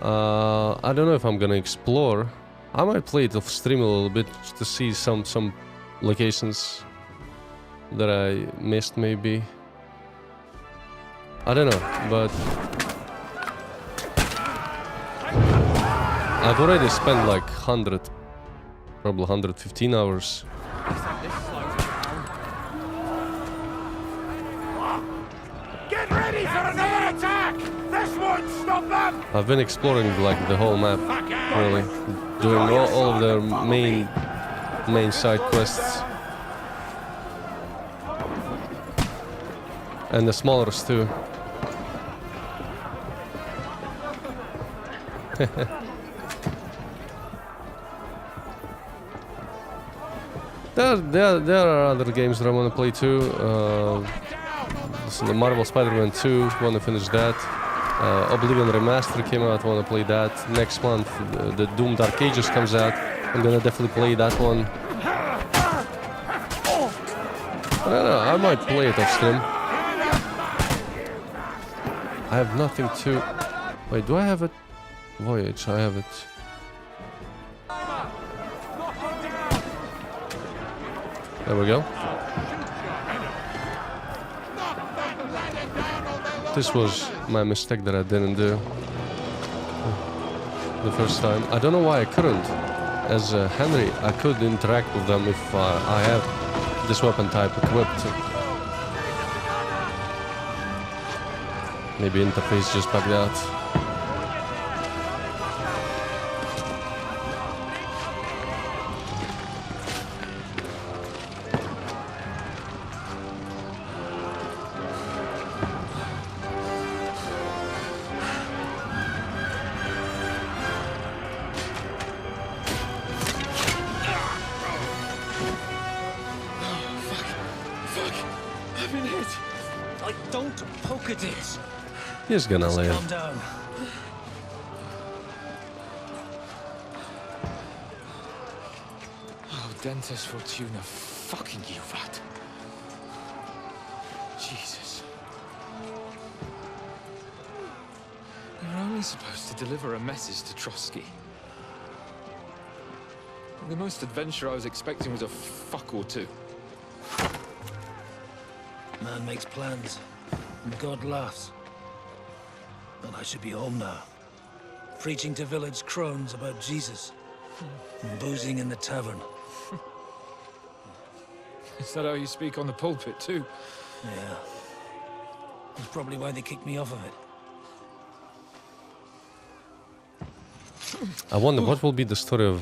I don't know if I'm gonna explore. I might play it off stream a little bit just to see some locations that I missed maybe. I don't know, but I've already spent like 100, probably 115 hours. Get ready for another attack! This won't stop them! I've been exploring like the whole map, really, doing all of the main side quests, and the smallers too. There are other games that I want to play too. So the Marvel Spider-Man 2, want to finish that. Oblivion Remaster came out, want to play that. Next month, the Doom Dark Ages comes out. I'm gonna definitely play that one. I don't know, I might play it off stream. I have nothing to... Wait, do I have it? Voyage, I have it. There we go. This was my mistake that I didn't do the first time. I don't know why I couldn't. As Henry, I could interact with them if I have this weapon type equipped. Maybe interface just bugged out. He's gonna live. Calm down. Oh, Dentes Fortuna, fucking you rat. Jesus. You're only supposed to deliver a message to Trotsky. The most adventure I was expecting was a fuck or two. Man makes plans, and God laughs. Well, I should be home now. Preaching to village crones about Jesus. And boozing in the tavern. Is that how you speak on the pulpit, too? Yeah. That's probably why they kicked me off of it. I wonder what will be the story of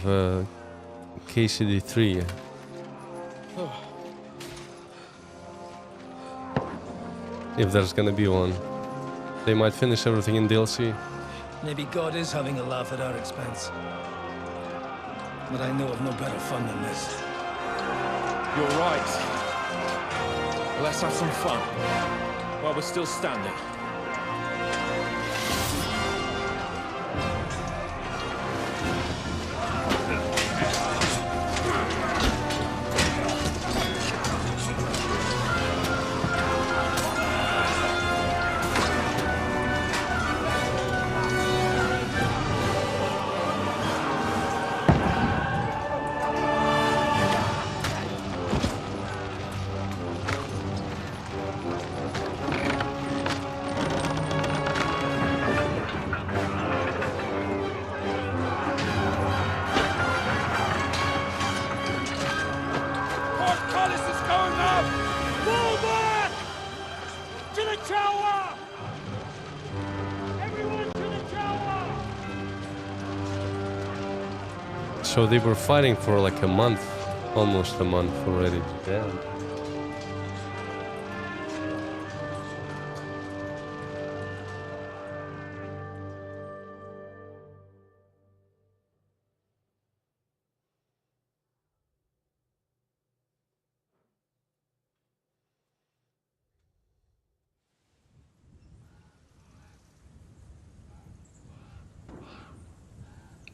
KCD3. If there's gonna be one. They might finish everything in DLC. Maybe God is having a laugh at our expense. But I know of no better fun than this. You're right. Let's have some fun. While we're still standing. So they were fighting for like a month, almost a month already. Damn.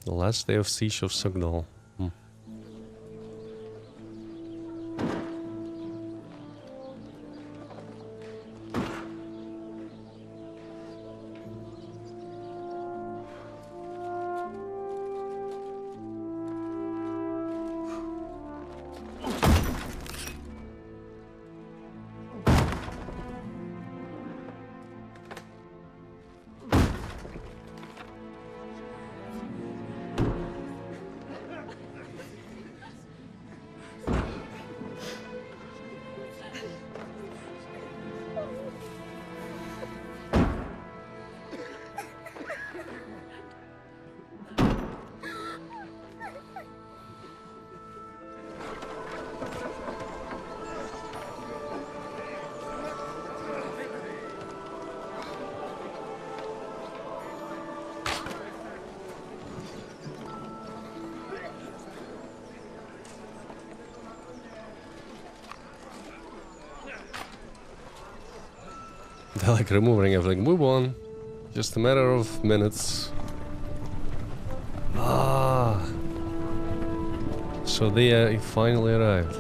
The last day of Siege of Sogndal. They're like removing everything. Move on. Just a matter of minutes. Ah. So they finally arrived.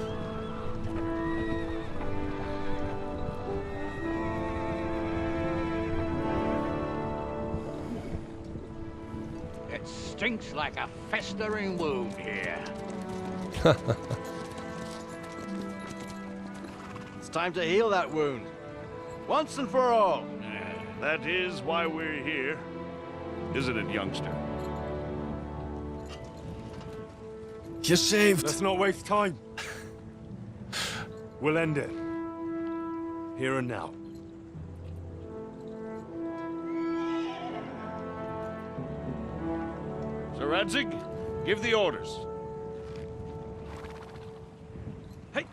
It stinks like a festering wound here. It's time to heal that wound. Once and for all. That is why we're here. Isn't it, youngster? You're saved. Let's not waste time. We'll end it. Here and now. Sir Radzig, give the orders. Hey!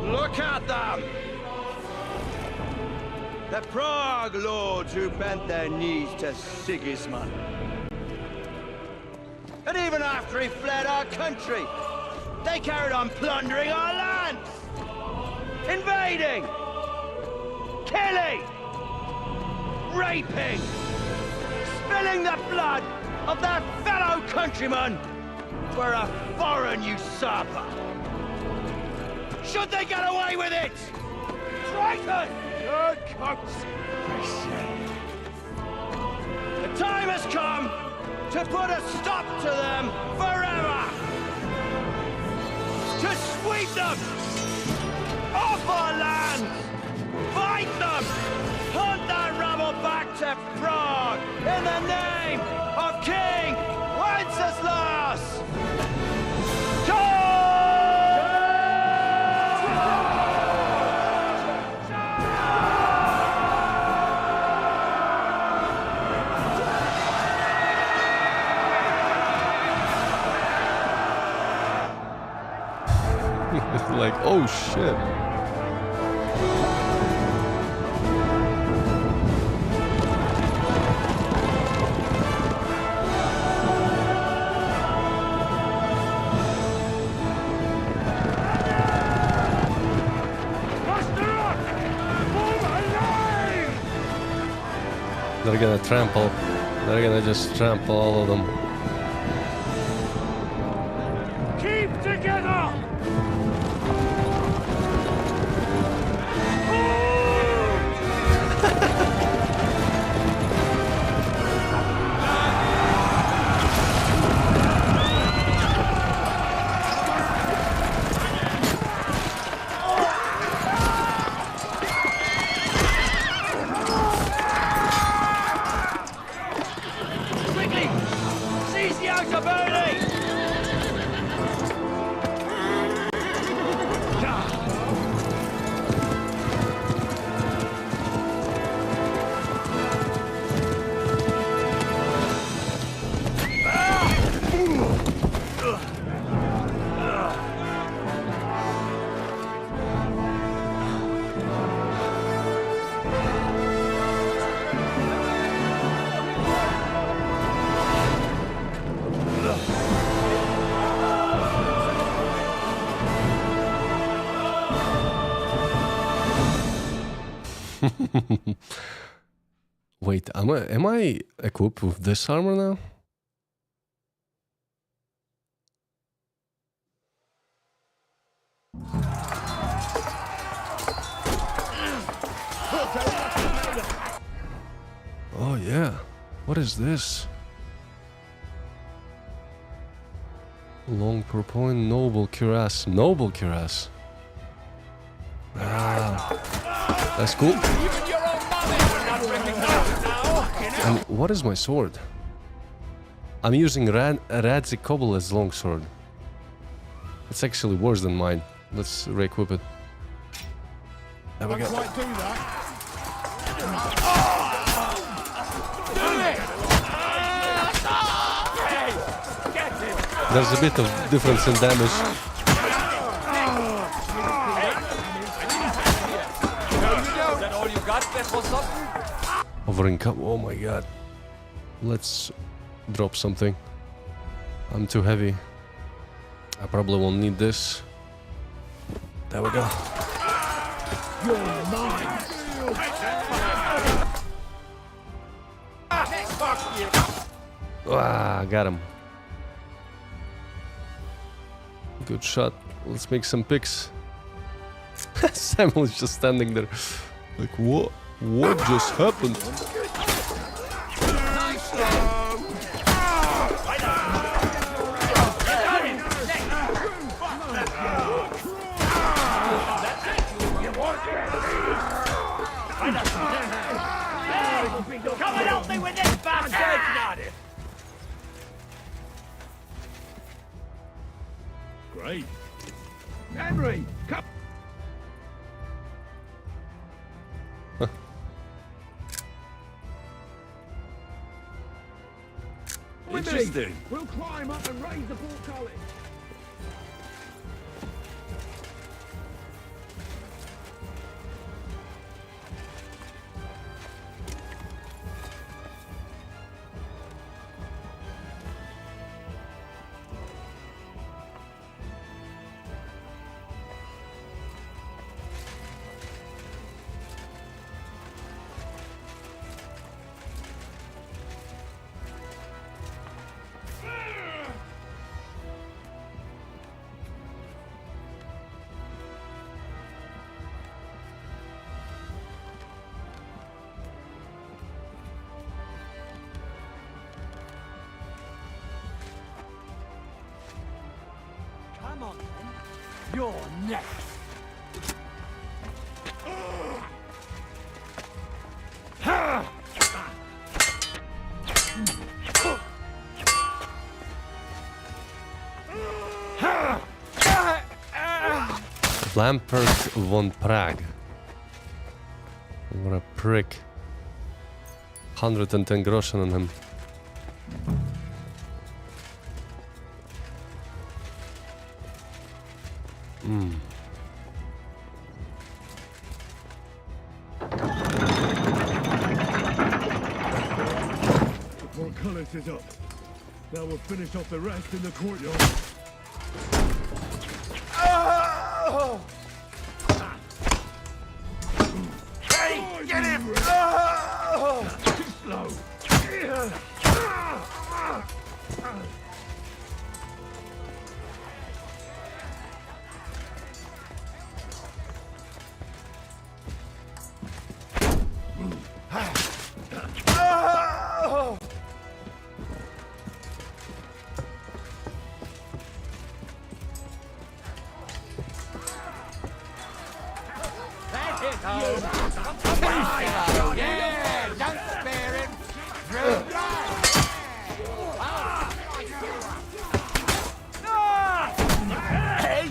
Look at them! The Prague lords who bent their knees to Sigismund. And even after he fled our country, they carried on plundering our lands! Invading! Killing! Raping! Spilling the blood of their fellow countrymen for a foreign usurper! Should they get away with it? Triton! Good coats! The time has come to put a stop to them forever! To sweep them off our land! Fight them! Hunt that rabble back to Prague in the name of King Wenceslas! Like, oh shit. They're gonna trample. They're gonna just trample all of them. Keep together! Quickly! Seize the outer Berlin! Wait, am I equipped with this armor now? Oh yeah, what is this? Long purple noble cuirass. Noble cuirass. Ah, that's cool. And what is my sword? I'm using Radzi Kobel as longsword. It's actually worse than mine. Let's re-equip it. There we go. Quite do that. There's a bit of difference in damage. Is that all you got, Bethel? Hovering cup. Oh my god. Let's drop something. I'm too heavy. I probably won't need this. There we go. You're mine. Ah, got him. Good shot. Let's make some pics. Samuel is just standing there. Like, what? What just happened? Come and help me with this bastard! Great. Henry, come. Interesting. We'll climb up and raise the portcullis. You're next. Lampert von Prague. What a prick. 110 groschen on him. The portcullis is up. Now we'll finish off the rest in the courtyard. Hey, get him! Too slow. That's it, Come on, yeah, don't spare him. Through Hey!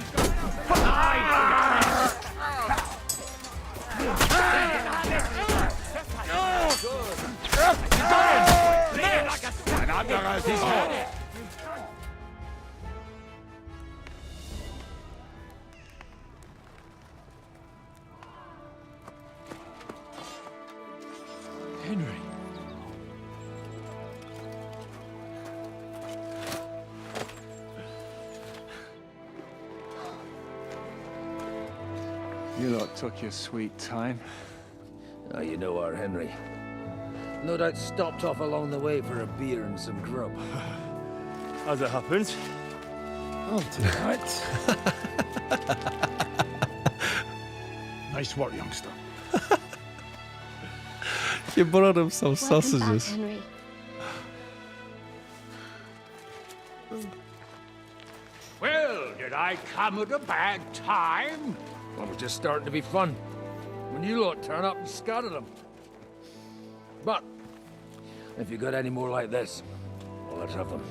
And I'm gonna his head. Henry. You lot took your sweet time. Ah, you know our Henry. No doubt stopped off along the way for a beer and some grub. As it happens. I'll do that. Nice work, youngster. He brought him some sausages. Henry. Well, did I come at a bad time? Well, it was just starting to be fun. When you lot turn up and scatter them. But, if you got any more like this, well, let's have them.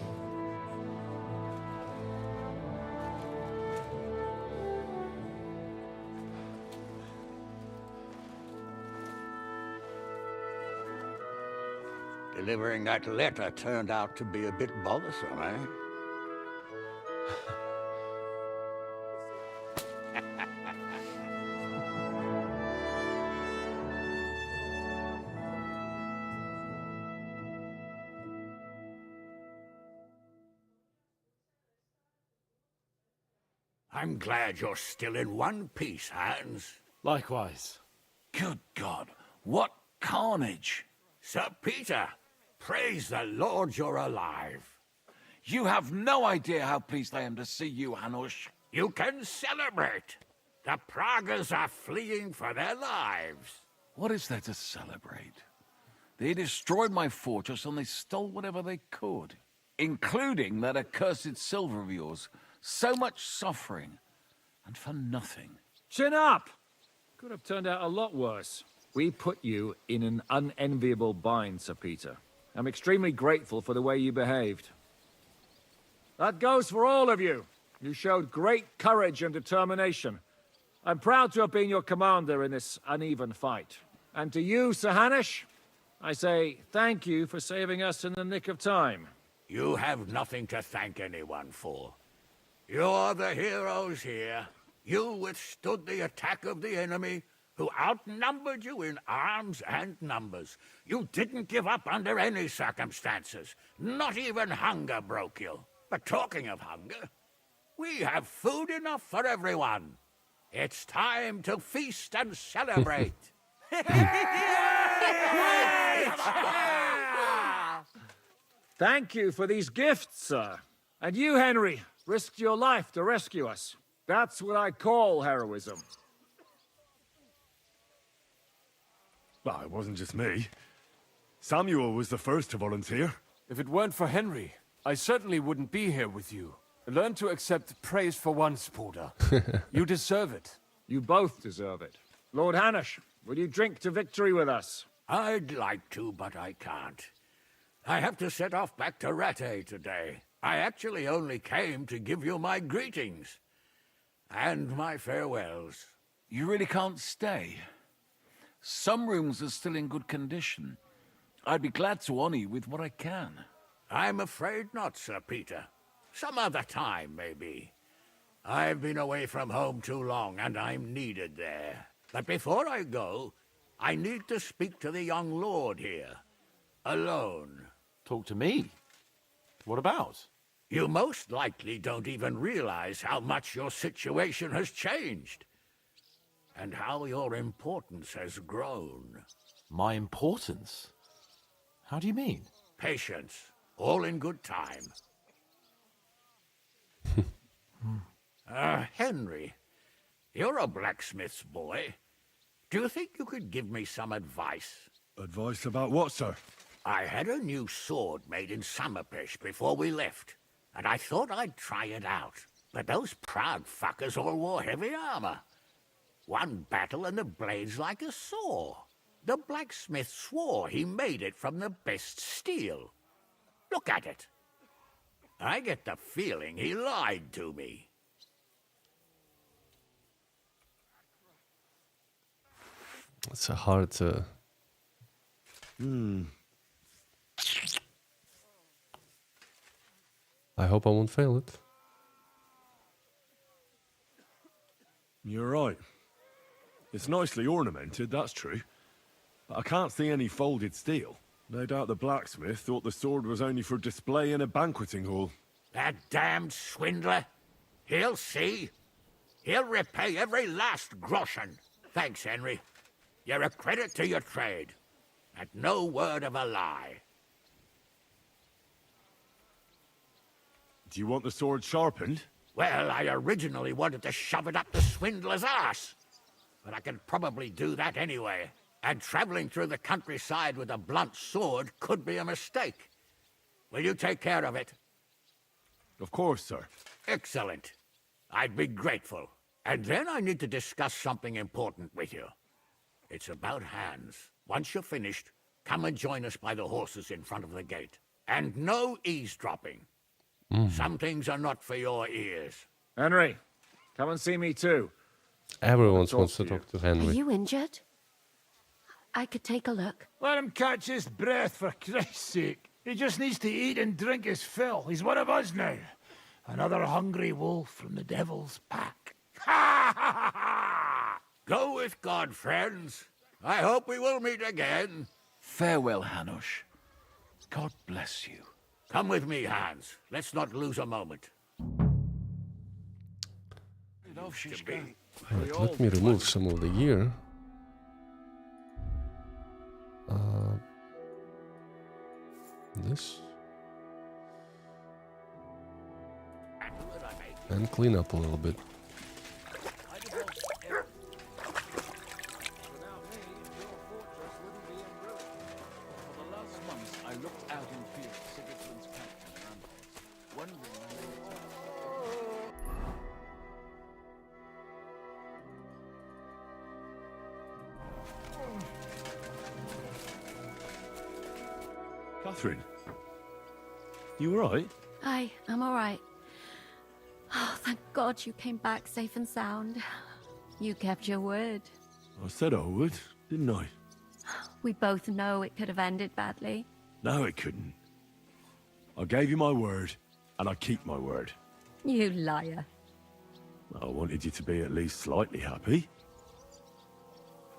Delivering that letter turned out to be a bit bothersome, eh? I'm glad you're still in one piece, Hans. Likewise. Good God, what carnage! Sir Peter, praise the Lord you're alive. You have no idea how pleased I am to see you, Hanush. You can celebrate. The Pragas are fleeing for their lives. What is there to celebrate? They destroyed my fortress and they stole whatever they could, including that accursed silver of yours. So much suffering, and for nothing. Chin up! Could have turned out a lot worse. We put you in an unenviable bind, Sir Peter. I'm extremely grateful for the way you behaved. That goes for all of you. You showed great courage and determination. I'm proud to have been your commander in this uneven fight. And to you, Sir Hanush, I say thank you for saving us in the nick of time. You have nothing to thank anyone for. You're the heroes here. You withstood the attack of the enemy, who outnumbered you in arms and numbers. You didn't give up under any circumstances. Not even hunger broke you. But talking of hunger, we have food enough for everyone. It's time to feast and celebrate. Thank you for these gifts, sir. And you, Henry, risked your life to rescue us. That's what I call heroism. Well, it wasn't just me. Samuel was the first to volunteer. If it weren't for Henry, I certainly wouldn't be here with you. Learn to accept praise for once, Porter. You deserve it. You both deserve it. Lord Hanush, will you drink to victory with us? I'd like to, but I can't. I have to set off back to Rattay today. I actually only came to give you my greetings. And my farewells. You really can't stay? Some rooms are still in good condition. I'd be glad to honor you with what I can. I'm afraid not, Sir Peter. Some other time, maybe. I've been away from home too long, and I'm needed there. But before I go, I need to speak to the young lord here. Alone. Talk to me? What about? You most likely don't even realize how much your situation has changed. And how your importance has grown. My importance? How do you mean? Patience. All in good time. Henry, you're a blacksmith's boy. Do you think you could give me some advice? Advice about what, sir? I had a new sword made in Summerpish before we left, and I thought I'd try it out. But those proud fuckers all wore heavy armor. One battle and the blade's like a saw. The blacksmith swore he made it from the best steel. Look at it. I get the feeling he lied to me. It's a hard to... I hope I won't fail it. You're right. It's nicely ornamented, that's true. But I can't see any folded steel. No doubt the blacksmith thought the sword was only for display in a banqueting hall. That damned swindler. He'll see. He'll repay every last groschen. Thanks, Henry. You're a credit to your trade. And no word of a lie. Do you want the sword sharpened? Well, I originally wanted to shove it up the swindler's ass. But I can probably do that anyway. And traveling through the countryside with a blunt sword could be a mistake. Will you take care of it? Of course, sir. Excellent. I'd be grateful. And then I need to discuss something important with you. It's about Hans. Once you're finished, come and join us by the horses in front of the gate. And no eavesdropping. Some things are not for your ears. Henry, come and see me too. Everyone wants to talk to Henry. Are you injured? I could take a look. Let him catch his breath, for Christ's sake. He just needs to eat and drink his fill. He's one of us now. Another hungry wolf from the devil's pack. Ha ha ha! Go with God, friends. I hope we will meet again. Farewell, Hanush. God bless you. Come with me, Hans. Let's not lose a moment. Right, let me remove some of the gear. This. And clean up a little bit. Catherine, you all right? I'm all right. Oh, thank God you came back safe and sound. You kept your word. I said I would, didn't I? We both know it could have ended badly. No, it couldn't. I gave you my word, and I keep my word. You liar. I wanted you to be at least slightly happy.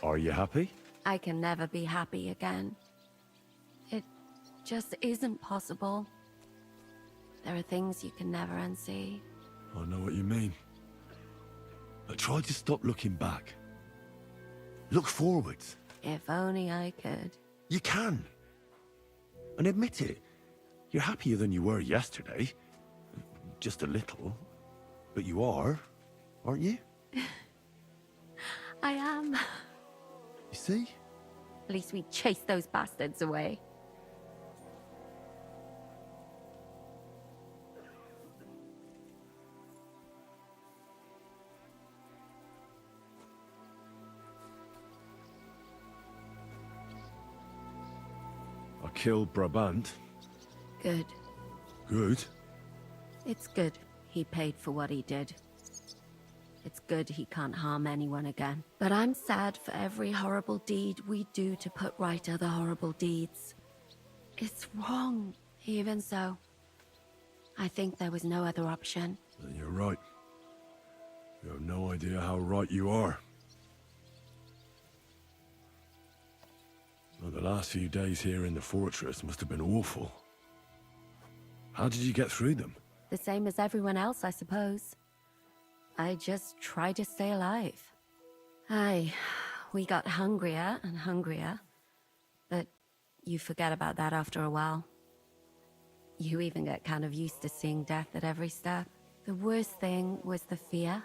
Are you happy? I can never be happy again. It just isn't possible. There are things you can never unsee. I know what you mean. But try to stop looking back. Look forwards. If only I could. You can. And admit it. You're happier than you were yesterday. Just a little. But you are, aren't you? I am. You see? At least we chased those bastards away. kill Brabant. Good. Good. It's good he paid for what he did. It's good he can't harm anyone again. But I'm sad for every horrible deed we do to put right other horrible deeds. It's wrong, even so. I think there was no other option. You're right. You have no idea how right you are. Well, the last few days here in the fortress must have been awful. How did you get through them? The same as everyone else, I suppose. I just tried to stay alive. Aye, we got hungrier and hungrier. But you forget about that after a while. You even get kind of used to seeing death at every step. The worst thing was the fear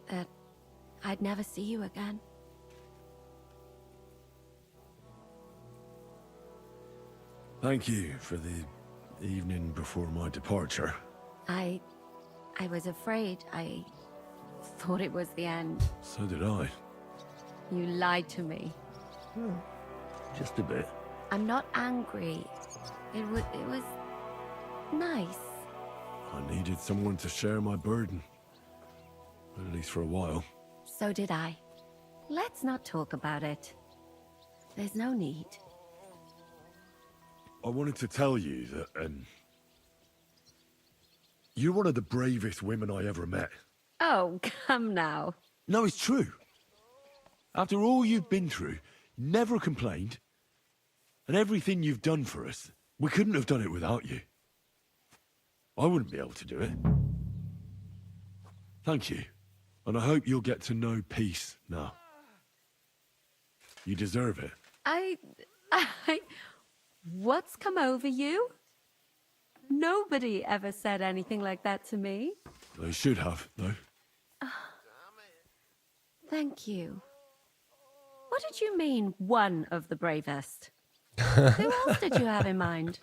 that I'd never see you again. Thank you for the evening before my departure. I was afraid. I thought it was the end. So did I. You lied to me. Just a bit. I'm not angry. It was nice. I needed someone to share my burden. At least for a while. So did I. Let's not talk about it. There's no need. I wanted to tell you that, you're one of the bravest women I ever met. Oh, come now. No, it's true. After all you've been through, never complained, and everything you've done for us, we couldn't have done it without you. I wouldn't be able to do it. Thank you, and I hope you'll get to know peace now. You deserve it. What's come over you? Nobody ever said anything like that to me. They should have, though. Thank you. What did you mean, one of the bravest? Who else did you have in mind?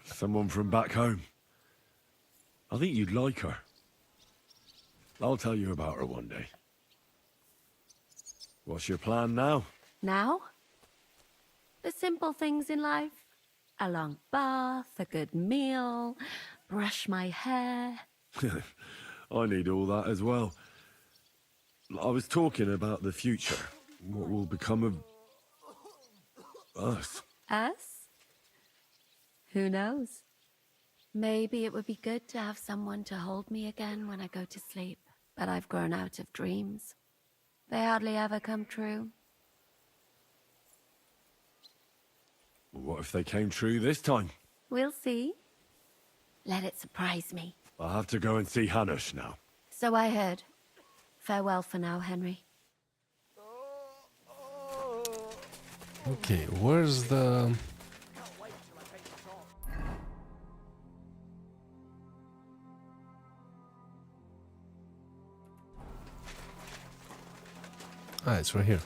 Someone from back home. I think you'd like her. I'll tell you about her one day. What's your plan now? Now? The simple things in life. A long bath, a good meal, brush my hair. I need all that as well. I was talking about the future. What will become of us? Us? Who knows? Maybe it would be good to have someone to hold me again when I go to sleep. But I've grown out of dreams. They hardly ever come true. What if they came true this time? We'll see. Let it surprise me. I'll have to go and see Hanush now. So I heard. Farewell for now, Henry. Okay, where's the... Ah, it's right here.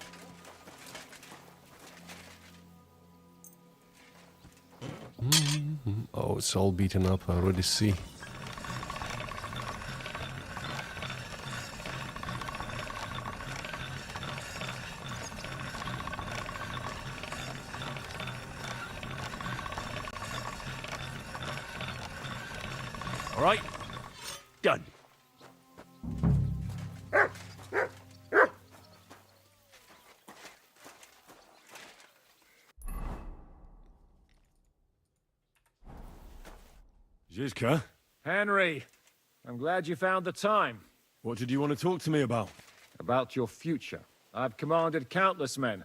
Oh, it's all beaten up, I already see. All right, done. Zizka? Henry, I'm glad you found the time. What did you want to talk to me about? About your future. I've commanded countless men,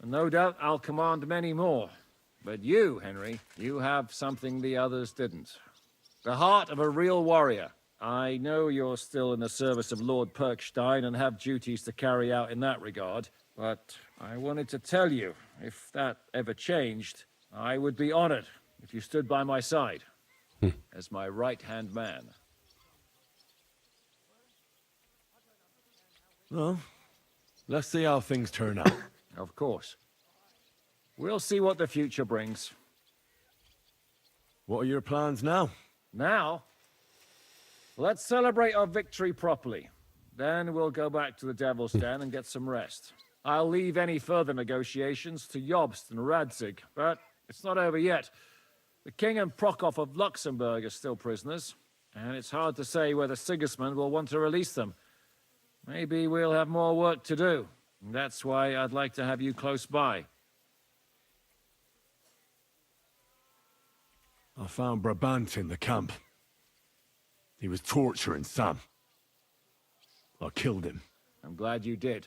and no doubt I'll command many more. But you, Henry, you have something the others didn't. The heart of a real warrior. I know you're still in the service of Lord Perkstein and have duties to carry out in that regard, but I wanted to tell you, if that ever changed, I would be honored if you stood by my side. As my right-hand man. Well, let's see how things turn out. Of course. We'll see what the future brings. What are your plans now? Now? Let's celebrate our victory properly. Then we'll go back to the Devil's Den and get some rest. I'll leave any further negotiations to Jobst and Radzig, but It's not over yet. The King and Prokop of Luxembourg are still prisoners, and it's hard to say whether Sigismund will want to release them. Maybe we'll have more work to do. That's why I'd like to have you close by. I found Brabant in the camp. He was torturing Sam. I killed him. I'm glad you did.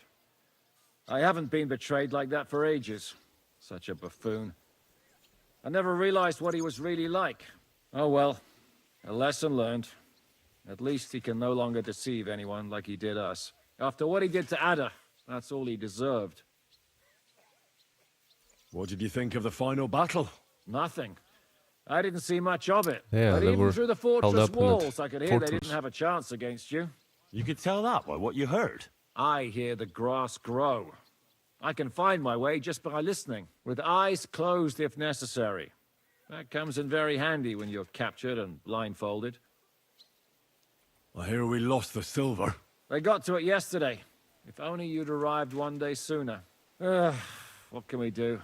I haven't been betrayed like that for ages. Such a buffoon. I never realized what he was really like. Oh well, a lesson learned. At least he can no longer deceive anyone like he did us. After what he did to Ada, that's all he deserved. What did you think of the final battle? Nothing. I didn't see much of it. Yeah, but they even were through the held fortress up in it. walls, I could hear they Fortress. didn't have a chance against you. You could tell that by what you heard. I hear the grass grow. I can find my way just by listening, with eyes closed if necessary. That comes in very handy when you're captured and blindfolded. I hear we lost the silver. They got to it yesterday. If only you'd arrived one day sooner. What can we do?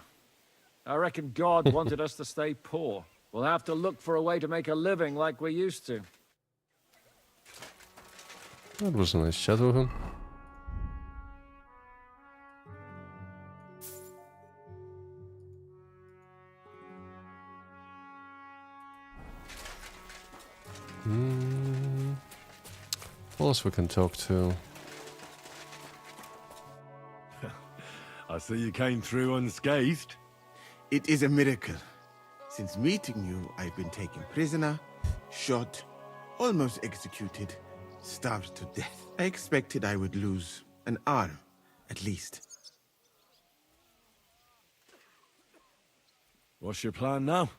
I reckon God wanted us to stay poor. We'll have to look for a way to make a living like we used to. That was a nice chat with him. Who else we can talk to? I see you came through unscathed. It is a miracle. Since meeting you, I've been taken prisoner, shot, almost executed, starved to death. I expected I would lose an arm, at least. What's your plan now?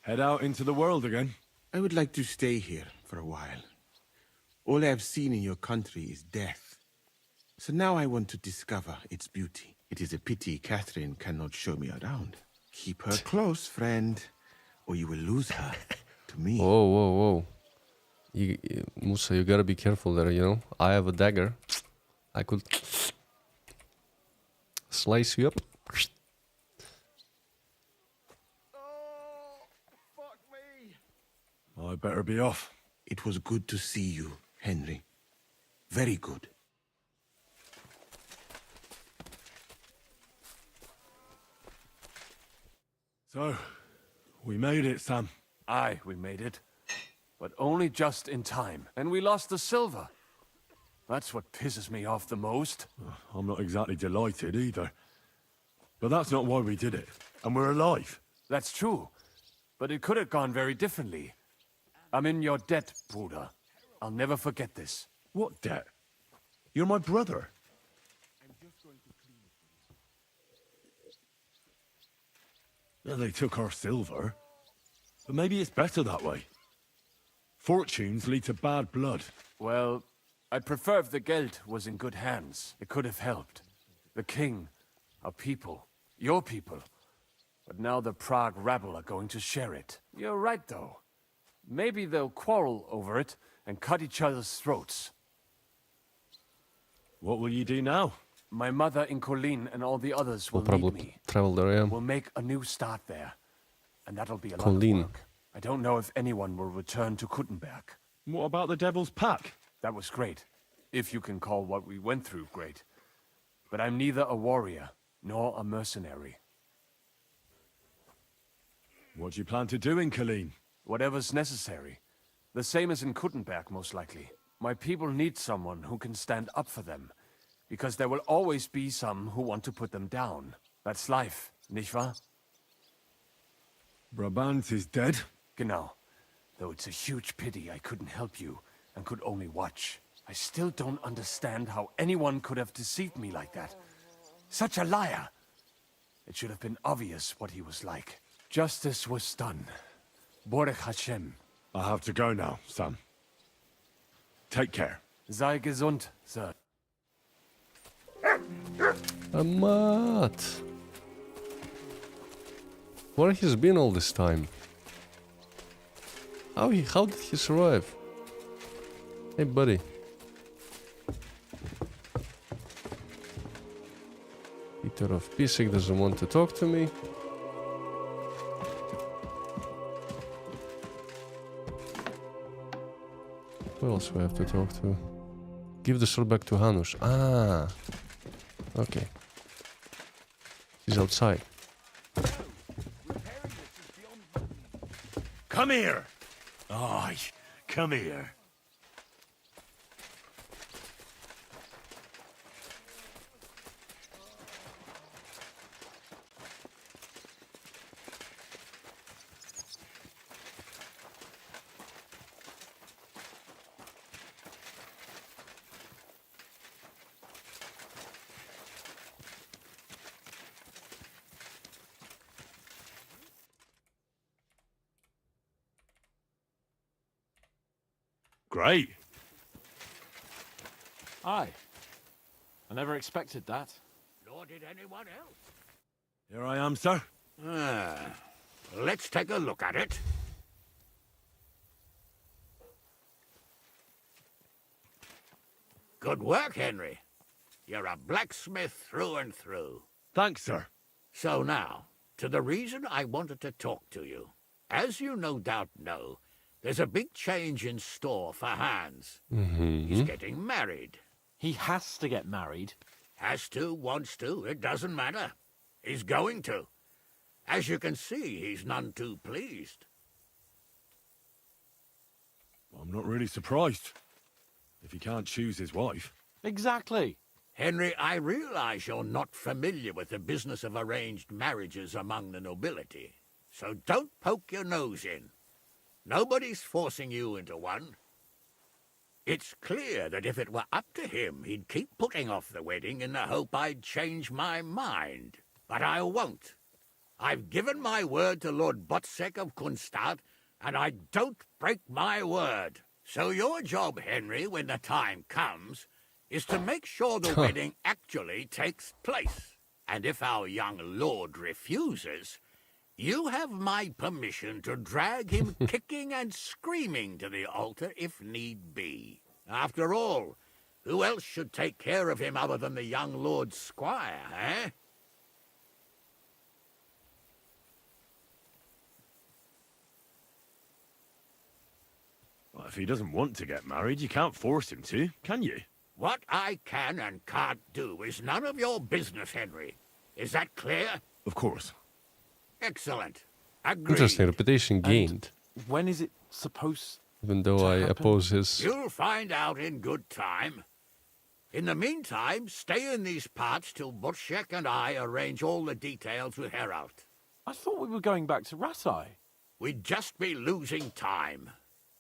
Head out into the world again? I would like to stay here for a while. All I have seen in your country is death. So now I want to discover its beauty. It is a pity Catherine cannot show me around. Keep her close, friend, or you will lose her to me. Whoa, whoa, whoa. Musa, you gotta be careful there, you know? I have a dagger. I could slice you up. I better be off. It was good to see you, Henry. Very good. So, we made it, Sam. Aye, we made it. But only just in time. And we lost the silver. That's what pisses me off the most. I'm not exactly delighted either. But that's not why we did it. And we're alive. That's true. But it could have gone very differently. I'm in your debt, Bruder. I'll never forget this. What debt? You're my brother. Yeah, they took our silver. But maybe it's better that way. Fortunes lead to bad blood. Well, I'd prefer if the Geld was in good hands. It could have helped. The king, our people, your people. But now the Prague rabble are going to share it. You're right, though. Maybe they'll quarrel over it and cut each other's throats. What will you do now? My mother in Colleen and all the others will We'll probably lead me. travel there, yeah. We'll make a new start there. And that'll be a lot of Colleen. work. I don't know if anyone will return to Kuttenberg. What about the Devil's Pack? That was great. If you can call what we went through great. But I'm neither a warrior nor a mercenary. What do you plan to do in Colleen? Whatever's necessary. The same as in Kuttenberg, most likely. My people need someone who can stand up for them. Because there will always be some who want to put them down. That's life, nicht wahr? Brabant is dead? Genau. Though it's a huge pity I couldn't help you and could only watch. I still don't understand how anyone could have deceived me like that. Such a liar! It should have been obvious what he was like. Justice was done. Baruch Hashem. I have to go now, Sam. Take care. Sei gesund, sir. Amat! Where he's been all this time? How did he survive? Hey, buddy. Peter of Pisek doesn't want to talk to me. Who else we have to talk to? Give the sword back to Hanush. Ah. Okay. He's outside. Come here! Aye, come here. Great. Aye. I never expected that. Nor did anyone else. Here I am, sir. Let's take a look at it. Good work, Henry. You're a blacksmith through and through. Thanks, sir. So now, to the reason I wanted to talk to you. As you no doubt know, there's a big change in store for Hans. He's getting married. He has to get married. Has to, wants to, it doesn't matter. He's going to. As you can see, he's none too pleased. I'm not really surprised. If he can't choose his wife. Exactly. Henry, I realize you're not familiar with the business of arranged marriages among the nobility, so don't poke your nose in. Nobody's forcing you into one. It's clear that if it were up to him, he'd keep putting off the wedding in the hope I'd change my mind. But I won't. I've given my word to Lord Botsek of Kunstad, and I don't break my word. So your job, Henry, when the time comes, is to make sure the wedding actually takes place. And if our young lord refuses, you have my permission to drag him kicking and screaming to the altar if need be. After all, who else should take care of him other than the young lord's squire, eh? Well, if he doesn't want to get married, you can't force him to, can you? What I can and can't do is none of your business, Henry. Is that clear? Of course. Excellent. Agreed. Interesting reputation gained. And when is it supposed even though I oppose his... You'll find out in good time. In the meantime, stay in these parts till Butchek and I arrange all the details with Herald. I thought we were going back to Rasai. We'd just be losing time.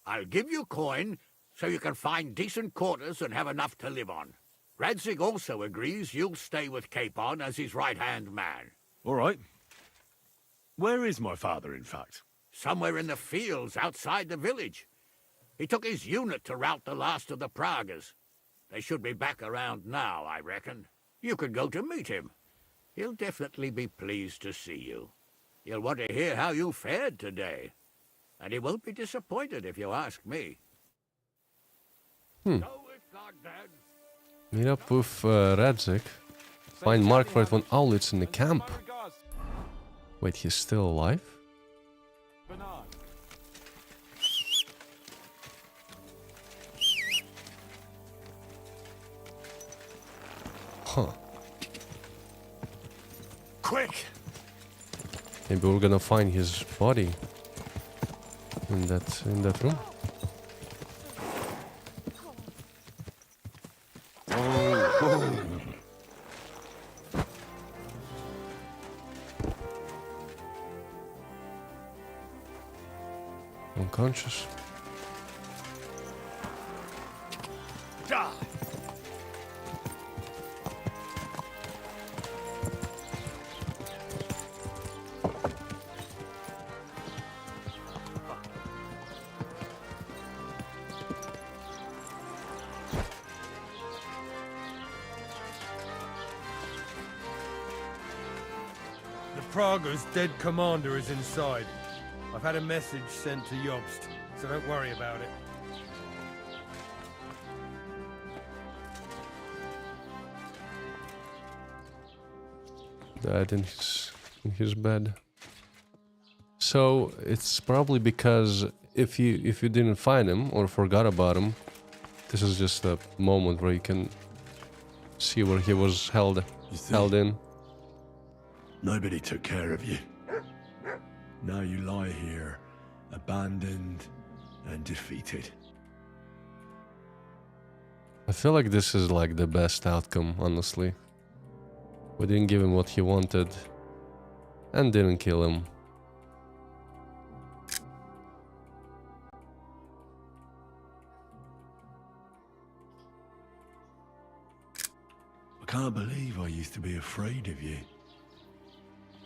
I'll give you coin so you can find decent quarters and have enough to live on. Radzig also agrees you'll stay with Capon as his right-hand man. All right. Where is my father, in fact? Somewhere in the fields outside the village. He took his unit to rout the last of the Pragas. They should be back around now, I reckon. You could go to meet him. He'll definitely be pleased to see you. He'll want to hear how you fared today. And he won't be disappointed if you ask me. Meet up with Radzig. Find Markvart von Aulitz in the camp. Wait, he's still alive? Huh. Quick! Maybe we're gonna find his body in that room. Unconscious. Praga's dead commander is inside. I've had a message sent to Jobst, so don't worry about it. Died in his bed. So it's probably because if you didn't find him or forgot about him, This is just a moment where you can see where he was held in. Nobody took care of you. Now you lie here, abandoned and defeated. I feel like this is like the best outcome, honestly. We didn't give him what he wanted and didn't kill him. I can't believe I used to be afraid of you.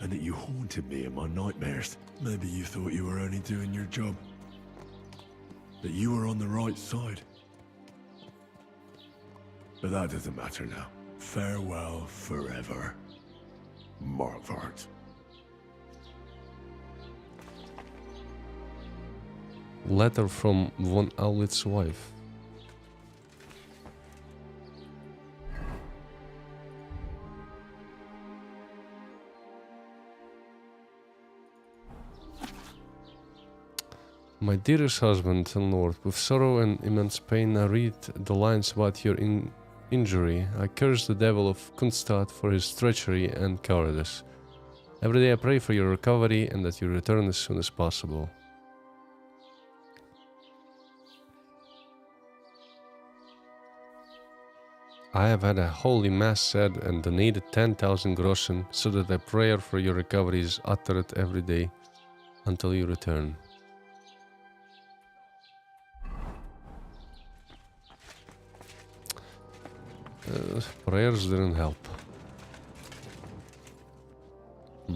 And that you haunted me in my nightmares. Maybe you thought you were only doing your job. That you were on the right side. But that doesn't matter now. Farewell forever, Marvart. Letter from Von Owlet's wife. My dearest husband and lord, with sorrow and immense pain I read the lines about your injury. I curse the devil of Kunstad for his treachery and cowardice. Every day I pray for your recovery and that you return as soon as possible. I have had a holy mass said and donated 10,000 groschen so that a prayer for your recovery is uttered every day until you return. Prayers didn't help. They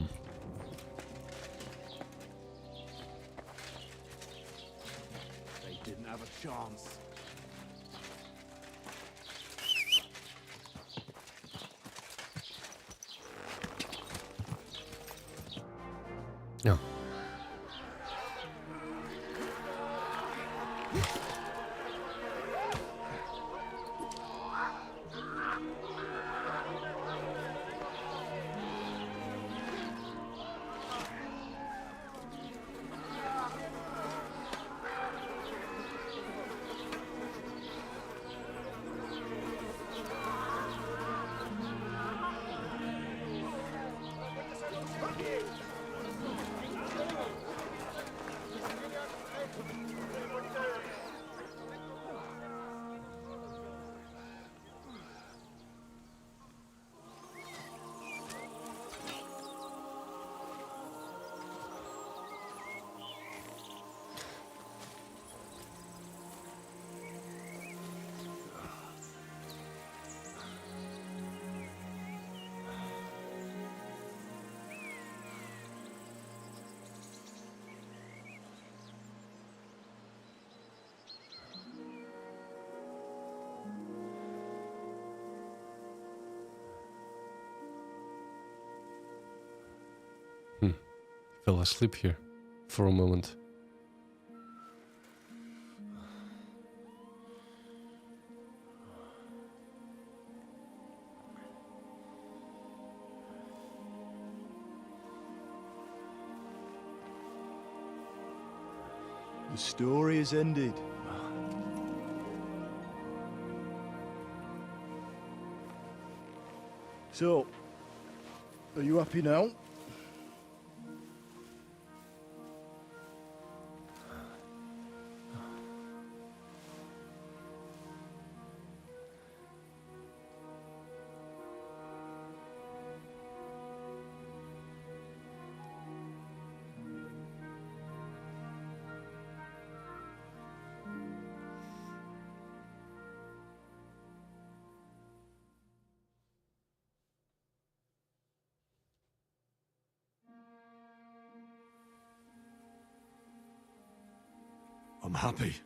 didn't have a chance. Yeah. Fell asleep here for a moment. The story is ended. So, are you happy now? I'm happy.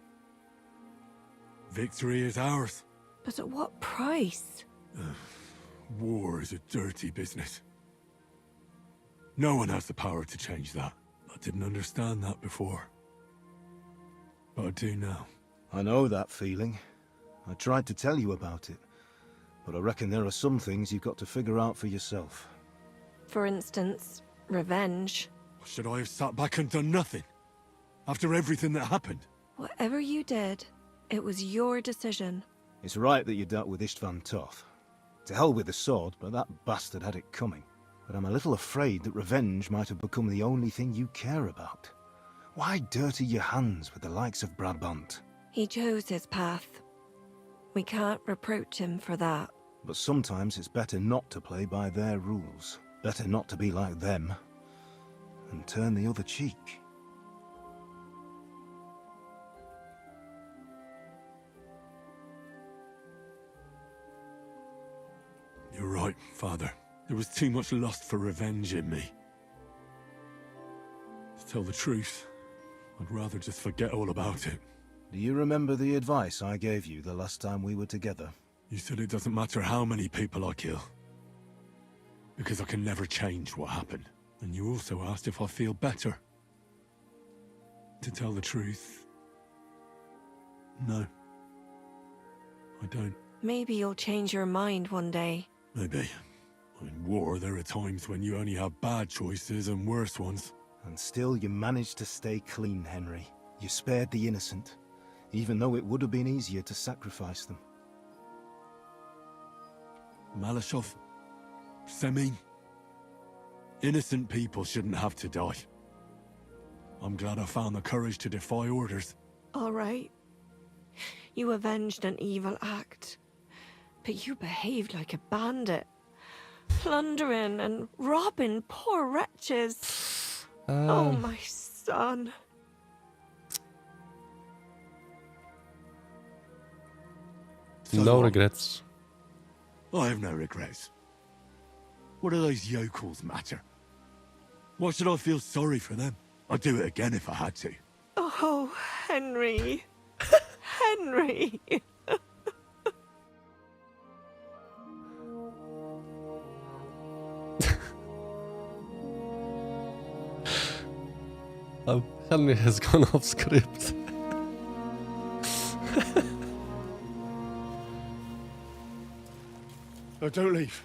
Victory is ours. But at what price? War is a dirty business. No one has the power to change that. I didn't understand that before. But I do now. I know that feeling. I tried to tell you about it. But I reckon there are some things you've got to figure out for yourself. For instance, revenge. Should I have sat back and done nothing? After everything that happened? Whatever you did, It was your decision. It's right that you dealt with Istvan Toth. To hell with the sword, but that bastard had it coming. But I'm a little afraid that revenge might have become the only thing you care about. Why dirty your hands with the likes of Brabant? He chose his path. We can't reproach him for that. But sometimes it's better not to play by their rules. Better not to be like them. And turn the other cheek. You're right, Father. There was too much lust for revenge in me. To tell the truth, I'd rather just forget all about it. Do you remember the advice I gave you the last time we were together? You said it doesn't matter how many people I kill. Because I can never change what happened. And you also asked if I feel better. To tell the truth, no. I don't. Maybe you'll change your mind one day. Maybe. In war, there are times when you only have bad choices and worse ones. And still you managed to stay clean, Henry. You spared the innocent, even though it would have been easier to sacrifice them. Malashov, Semin. Innocent people shouldn't have to die. I'm glad I found the courage to defy orders. All right. You avenged an evil act. But you behaved like a bandit. Plundering and robbing poor wretches. Oh, my son. No regrets. I have no regrets. What do those yokels matter? Why should I feel sorry for them? I'd do it again if I had to. Oh, Henry. Henry. Henry has gone off script. No, don't leave.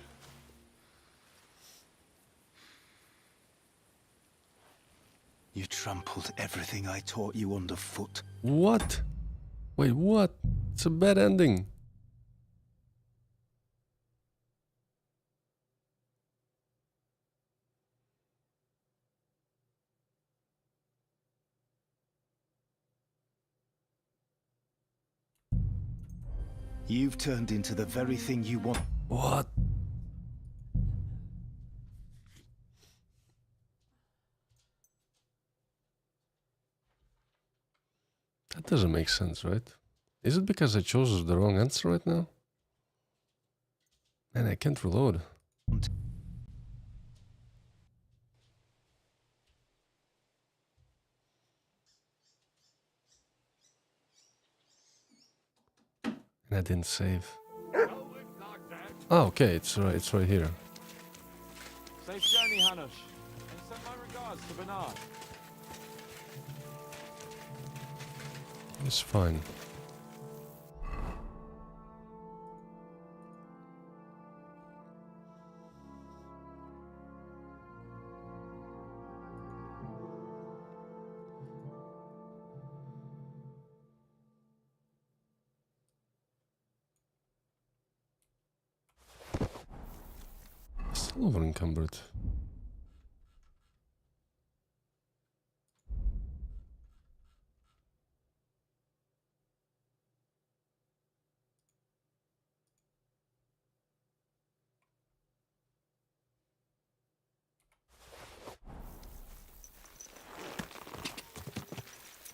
You trampled everything I taught you underfoot. What? Wait, what? It's a bad ending. You've turned into the very thing you want. What? That doesn't make sense, right? Is it because I chose the wrong answer right now? Man, I can't reload. And I didn't save. Oh, okay, it's right here. Safe journey, Hanush. And send my regards to Bernard. It's fine. Still over encumbered.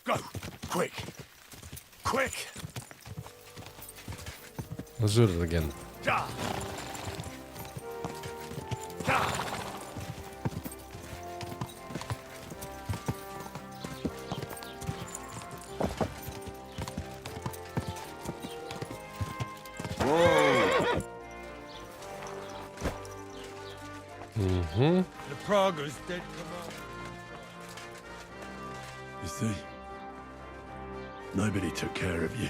Go! Quick! Quick! Let's do it again. Da! Da! Whoa! Mm-hmm. The Prague's dead command. You see? Nobody took care of you.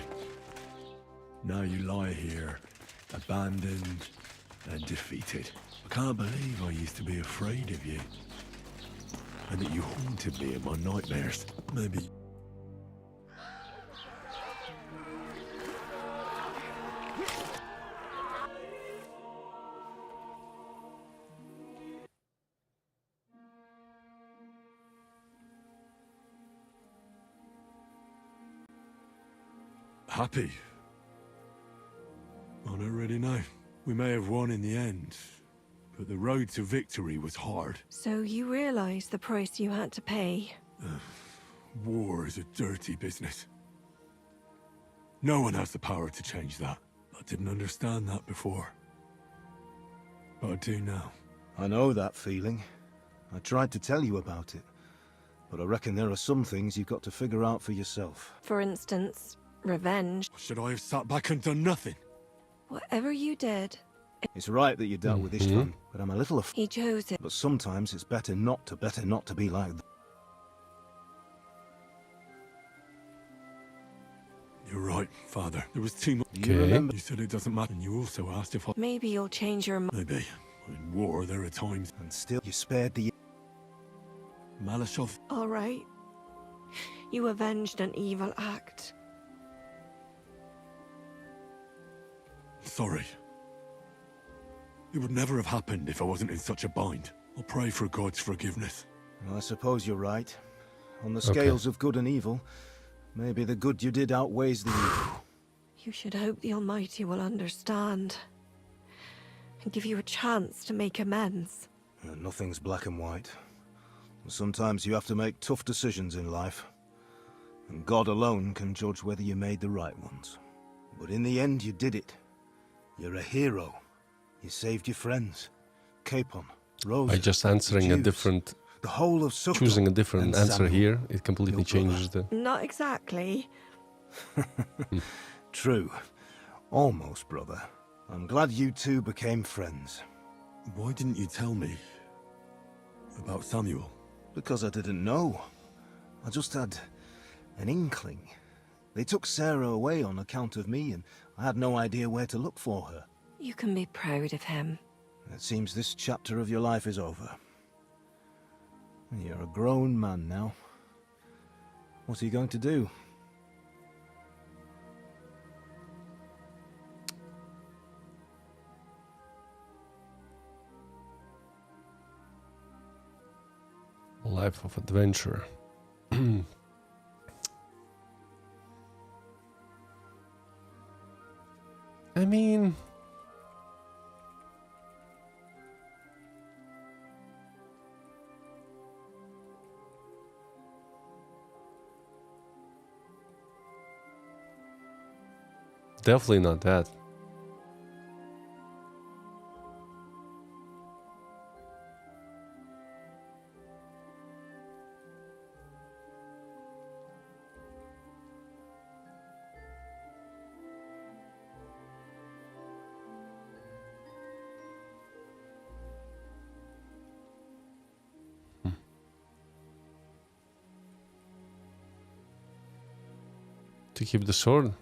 Now you lie here, abandoned and defeated. I can't believe I used to be afraid of you. And that you haunted me in my nightmares. Maybe... Happy? I don't really know. We may have won in the end, but the road to victory was hard. So you realize the price you had to pay? War is a dirty business. No one has the power to change that. I didn't understand that before. But I do now. I know that feeling. I tried to tell you about it. But I reckon there are some things you've got to figure out for yourself. For instance, revenge. Should I have sat back and done nothing? Whatever you did, It's right that you dealt with Istvan, but I'm a little afraid. he chose it. But sometimes it's better not to be like that. You're right, Father. There was too much. Do you remember? You said it doesn't matter, and you also asked if I... Maybe you'll change your mind. Maybe. In war, there are times... And still, you spared the... Malashov? All right. You avenged an evil act. Sorry. It would never have happened if I wasn't in such a bind. I'll pray for God's forgiveness. Well, I suppose you're right. On the scales of good and evil, maybe the good you did outweighs the evil. You should hope the Almighty will understand and give you a chance to make amends. Nothing's black and white. Sometimes you have to make tough decisions in life. And God alone can judge whether you made the right ones. But in the end, you did it. You're a hero. You saved your friends. Capon, Rosa, By just answering a different... the whole of Sutton, choosing a different and answer Samuel, here, it completely changes the... Not exactly. True. Almost, brother. I'm glad you two became friends. Why didn't you tell me about Samuel? Because I didn't know. I just had an inkling. They took Sarah away on account of me, and I had no idea where to look for her. You can be proud of him. It seems this chapter of your life is over. You're a grown man now. What are you going to do? Life of adventure. I mean... definitely not that. To keep the sword.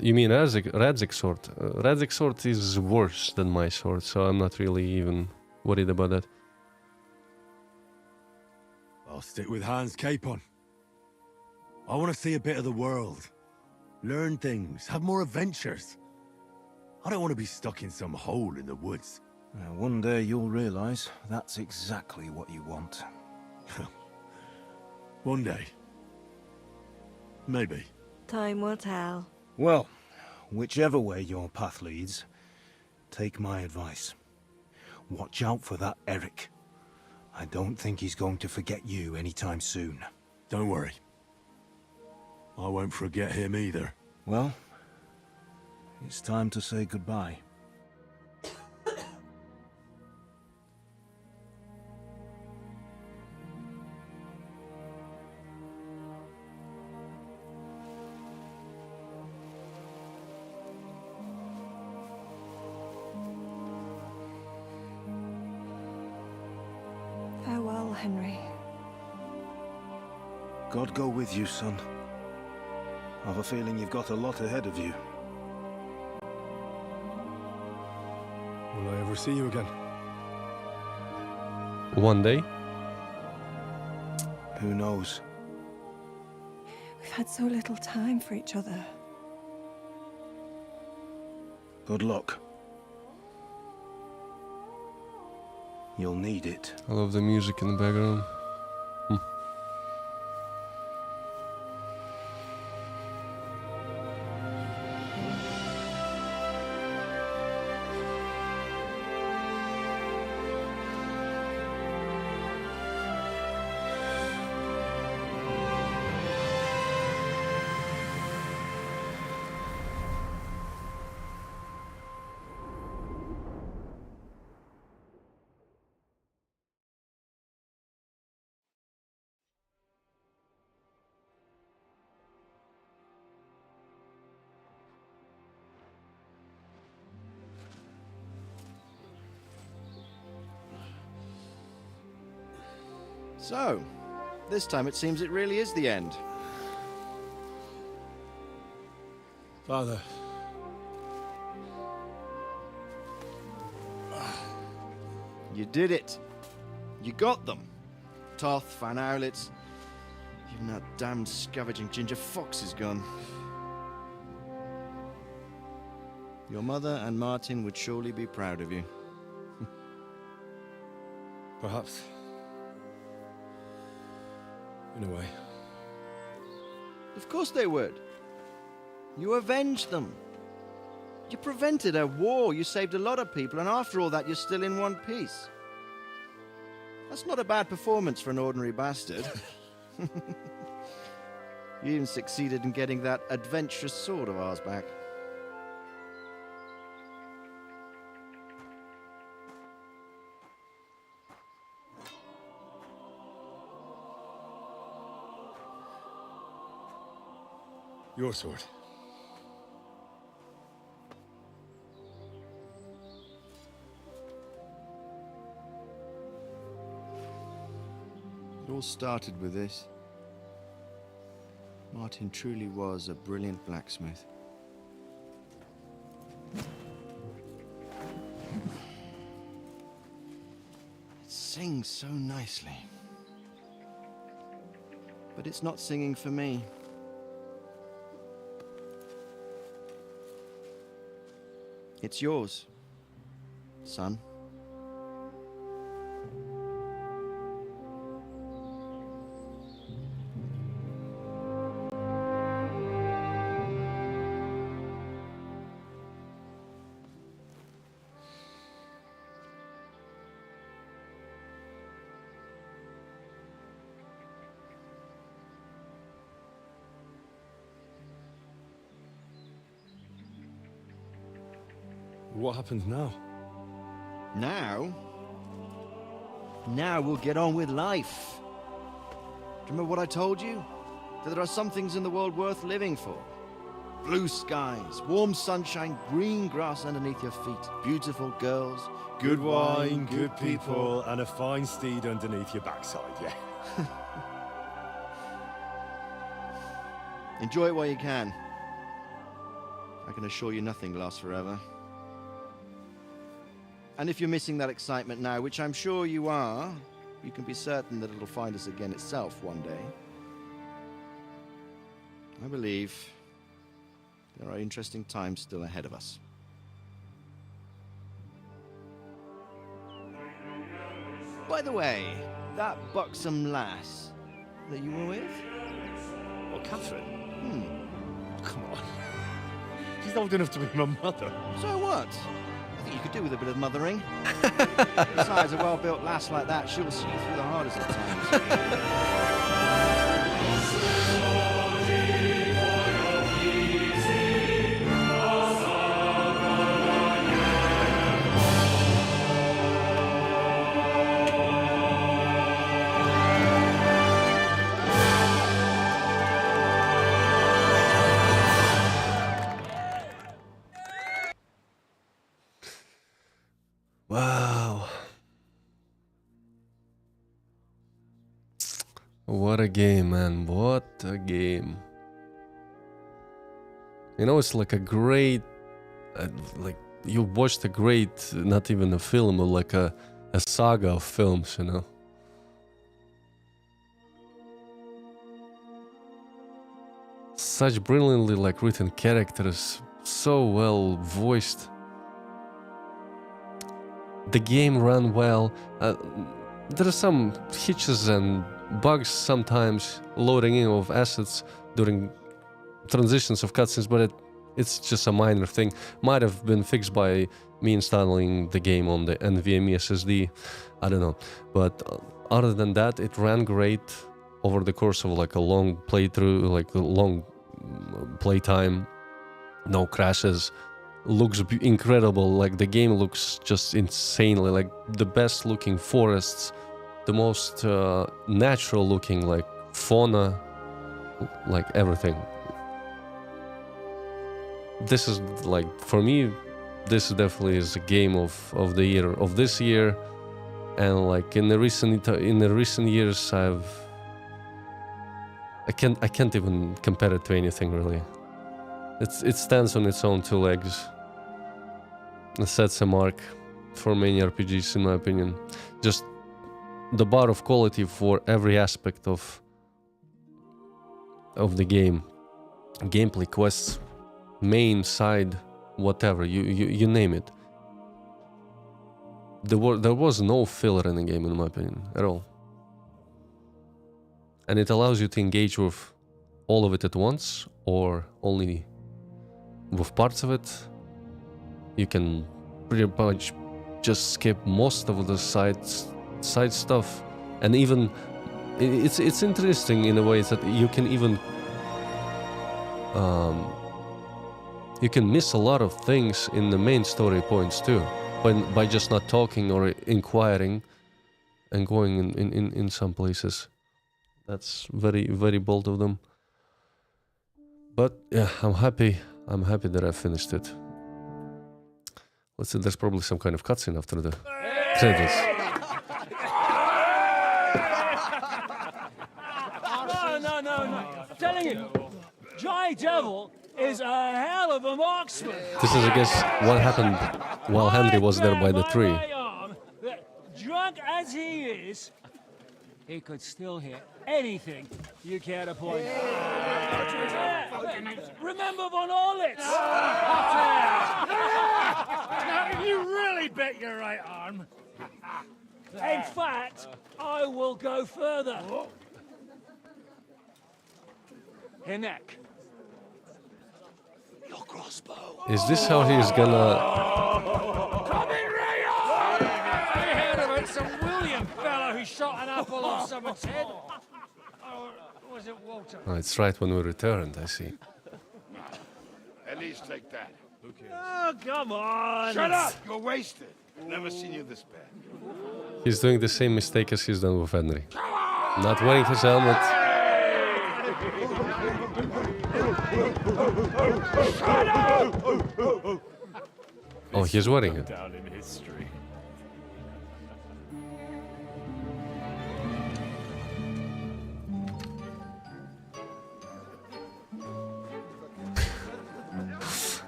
You mean Radzik's sword? Radzik's sword is worse than my sword, so I'm not really even worried about that. I'll stick with Hans Capon. I want to see a bit of the world. Learn things, have more adventures. I don't want to be stuck in some hole in the woods. One day you'll realize that's exactly what you want. One day. Maybe. Time will tell. Well, whichever way your path leads, take my advice. Watch out for that Eric. I don't think he's going to forget you anytime soon. Don't worry. I won't forget him either. Well, it's time to say goodbye. Farewell, Henry. God go with you, son. I've a feeling you've got a lot ahead of you. Will I ever see you again? One day? Who knows? We've had so little time for each other. Good luck. You'll need it. I love the music in the background. So, this time it seems it really is the end. Father. You did it. You got them. Toth, Van Owlitz. Even that damned scavenging ginger fox is gone. Your mother and Martin would surely be proud of you. Perhaps. In a way. Of course they would. You avenged them. You prevented a war, you saved a lot of people, and after all that, you're still in one piece. That's not a bad performance for an ordinary bastard. You even succeeded in getting that adventurous sword of ours back. Your sword. It all started with this. Martin truly was a brilliant blacksmith. It sings so nicely. But it's not singing for me. It's yours, son. What happens now? Now? Now we'll get on with life. Do you remember what I told you? That there are some things in the world worth living for. Blue skies, warm sunshine, green grass underneath your feet, beautiful girls, Good wine, good people, and a fine steed underneath your backside, yeah. Enjoy it while you can. I can assure you nothing lasts forever. And if you're missing that excitement now, which I'm sure you are, you can be certain that it'll find us again itself one day. I believe there are interesting times still ahead of us. By the way, that buxom lass that you were with? What, Catherine? Come on. She's old enough to be my mother. So what? I think you could do with a bit of mothering. Besides, a well-built lass like that, she'll see you through the hardest of times. Wow. What a game, man. What a game. You know, it's like a great... like, you watched a great, not even a film, or like a saga of films, you know? such brilliantly like written characters, so well voiced. The game ran well. There are some hitches and bugs sometimes, loading in of assets during transitions of cutscenes, but it's just a minor thing. Might have been fixed by me installing the game on the NVMe SSD. I don't know. But other than that, it ran great over the course of like a long playthrough, like a long playtime. No crashes. Looks incredible. Like the game looks just insanely like the best looking forests, the most natural looking like fauna, like everything. This is like, for me, this definitely is a game of the year, of this year. And like in the recent years, I can't even compare it to anything really. It stands on its own two legs. It sets a mark for many RPGs in my opinion. Just the bar of quality for every aspect of the game. Gameplay, quests, main, side, whatever, you name it. There was no filler in the game in my opinion, at all. And it allows you to engage with all of it at once, or only with parts of it. You can pretty much just skip most of the side stuff. And even, it's interesting in a way that you can even you can miss a lot of things in the main story points too, by just not talking or inquiring and going in some places. That's very, very bold of them. But yeah, I'm happy that I finished it. Let's see, there's probably some kind of cutscene after the credits. No. I'm telling you, Dry Devil is a hell of a marksman. This is, I guess, what happened while Henry was there by the tree. Drunk as he is, he could still hear anything you care to point out. Remember Von Orlitz? Now, you really bet your right arm. In fact, I will go further. Hinek. Your crossbow. Is this how he's gonna... Coming right on! I heard about some William fellow who shot an apple off someone's head. Or was it Walter? Oh, it's right when we returned, I see. At least take that. Who cares? Oh, come on! Shut up! You're wasted. Never seen you this bad. He's doing the same mistake as he's done with Henry. Not wearing his helmet. Shut up! Oh, he's wearing it. Down in history.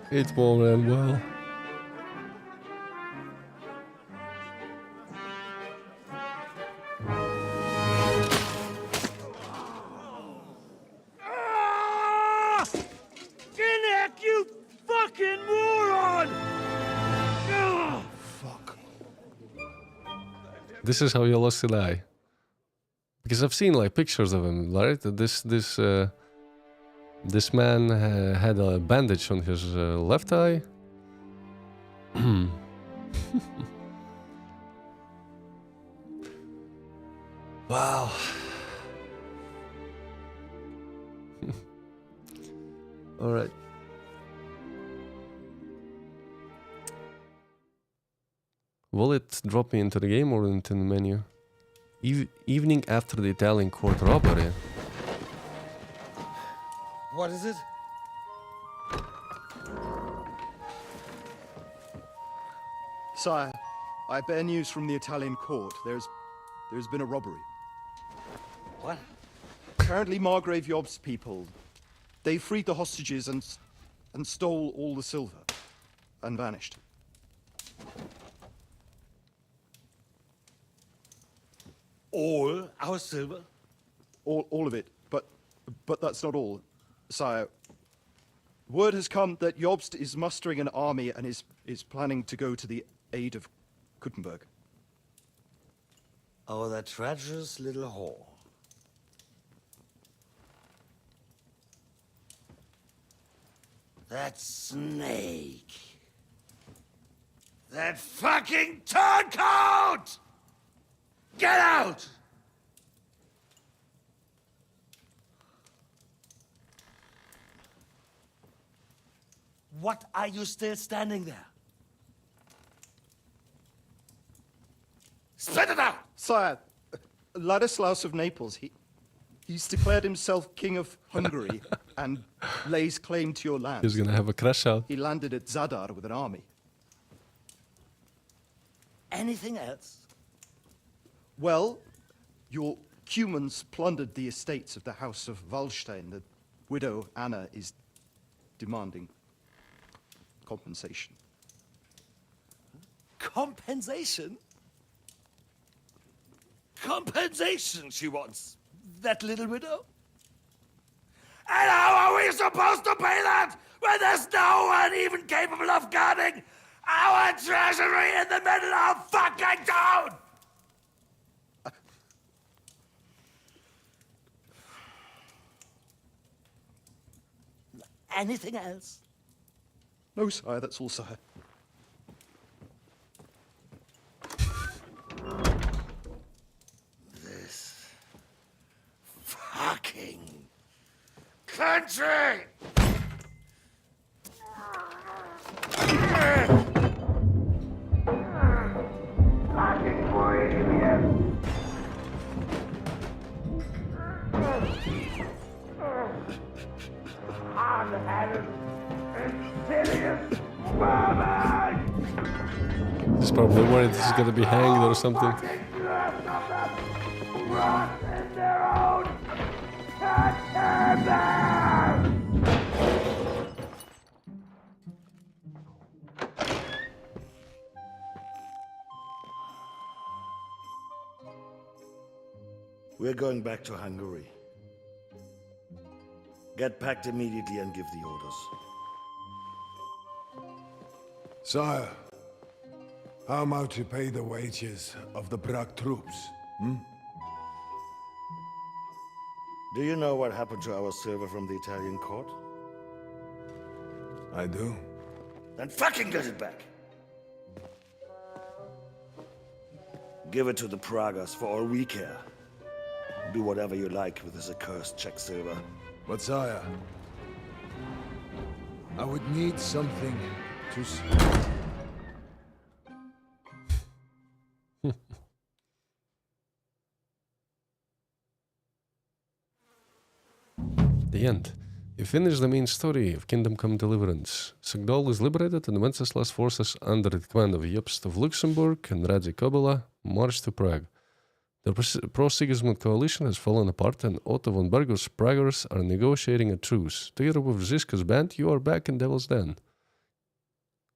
It won't end well. Hinek, you fucking moron! This is how you lost an eye. Because I've seen like pictures of him, right? This man had a bandage on his left eye. Wow. All right. Will it drop me into the game or into the menu? Evening after the Italian court robbery. What is it? Sire, I bear news from the Italian court. There's been a robbery. What? Apparently Margrave Yob's people, they freed the hostages and stole all the silver and vanished. All our silver? All of it, but that's not all. Sire, word has come that Jobst is mustering an army and is planning to go to the aid of Kuttenberg. Oh, that treacherous little whore. That snake. That fucking turncoat! Get out! What are you still standing there? Spit it out! Sire, Ladislaus of Naples, he's declared himself king of Hungary and lays claim to your land. He's gonna have a crash out. He landed at Zadar with an army. Anything else? Well, your Cumans plundered the estates of the House of Wallstein. The widow Anna is demanding compensation. Compensation? Compensation she wants, that little widow? And how are we supposed to pay that when there's no one even capable of guarding our treasury in the middle of fucking town? Anything else? No, sire, that's all, sire. This fucking country! Fucking Bohemian! Hard-headed, insidious woman! He's probably worried he's gonna be hanged or something. Rot in their own goddamn! We're going back to Hungary. Get packed immediately and give the orders. Sire, how am I to pay the wages of the Prague troops? Do you know what happened to our silver from the Italian court? I do. Then fucking get it back! Give it to the Pragas for all we care. Do whatever you like with this accursed Czech silver. But sire, I would need something to... The end. You finish the main story of Kingdom Come Deliverance. Sagdal is liberated and Wenceslas forces under the command of Jobst of Luxembourg and Radzi Kobyla march to Prague. The pro-Sigismund coalition has fallen apart and Otto von Berger's Praggers are negotiating a truce. Together with Ziska's band, you are back in Devil's Den.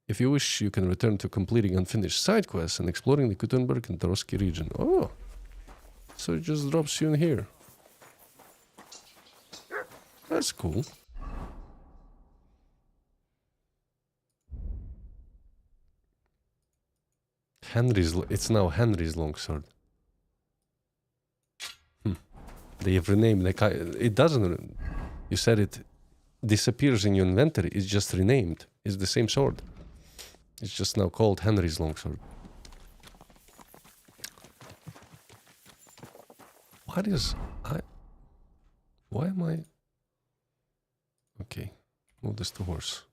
If you wish, you can return to completing unfinished side quests and exploring the Kuttenberg and Trotsky region. Oh, so it just drops you in here. That's cool. It's now Henry's longsword. They have renamed it doesn't. You said it disappears in your inventory. It's just renamed. It's the same sword. It's just now called Henry's longsword. Why am I? Okay, move this to horse.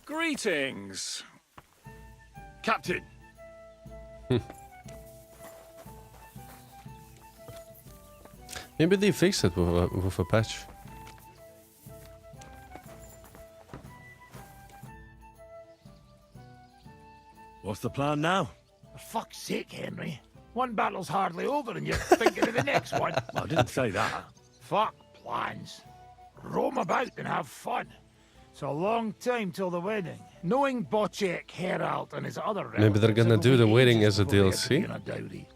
Greetings. Captain! Maybe they fixed it with a patch. What's the plan now? For fuck's sake, Henry. One battle's hardly over and you're thinking of the next one. I didn't say that. Fuck plans. Roam about and have fun. It's a long time till the wedding. Knowing Bocek, Herald, and his other relatives, Maybe they're gonna do the it'll be wedding ages as a before they DLC. get a dowry.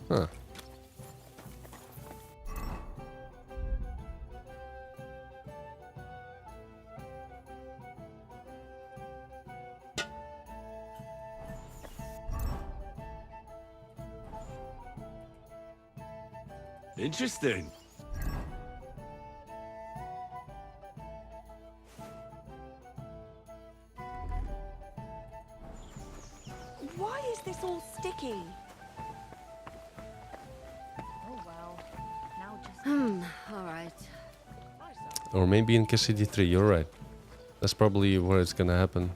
Huh. Interesting. Why is this all sticky? Oh well. Now just. All right. Or maybe in Cassidy 3, you're right. That's probably where it's gonna happen.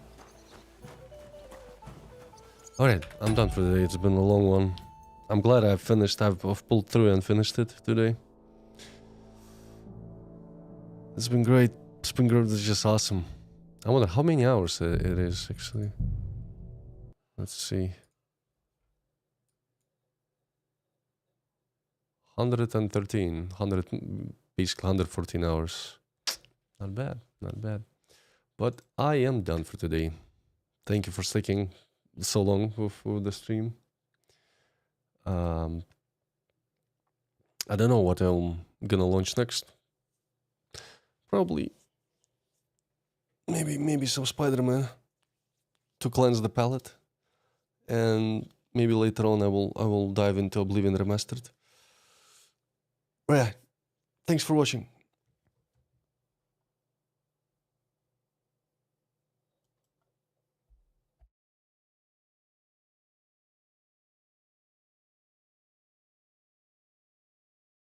Alright, I'm done for the day. It's been a long one. I'm glad I've finished. I've pulled through and finished it today. It's been great. Spring Grove is just awesome. I wonder how many hours it is actually. Let's see. 113, basically 114 hours. Not bad, not bad. But I am done for today. Thank you for sticking so long with the stream. I don't know what I'm gonna launch next. Probably maybe some Spider-Man to cleanse the palate. And maybe later on I will dive into Oblivion Remastered. Right. Thanks for watching.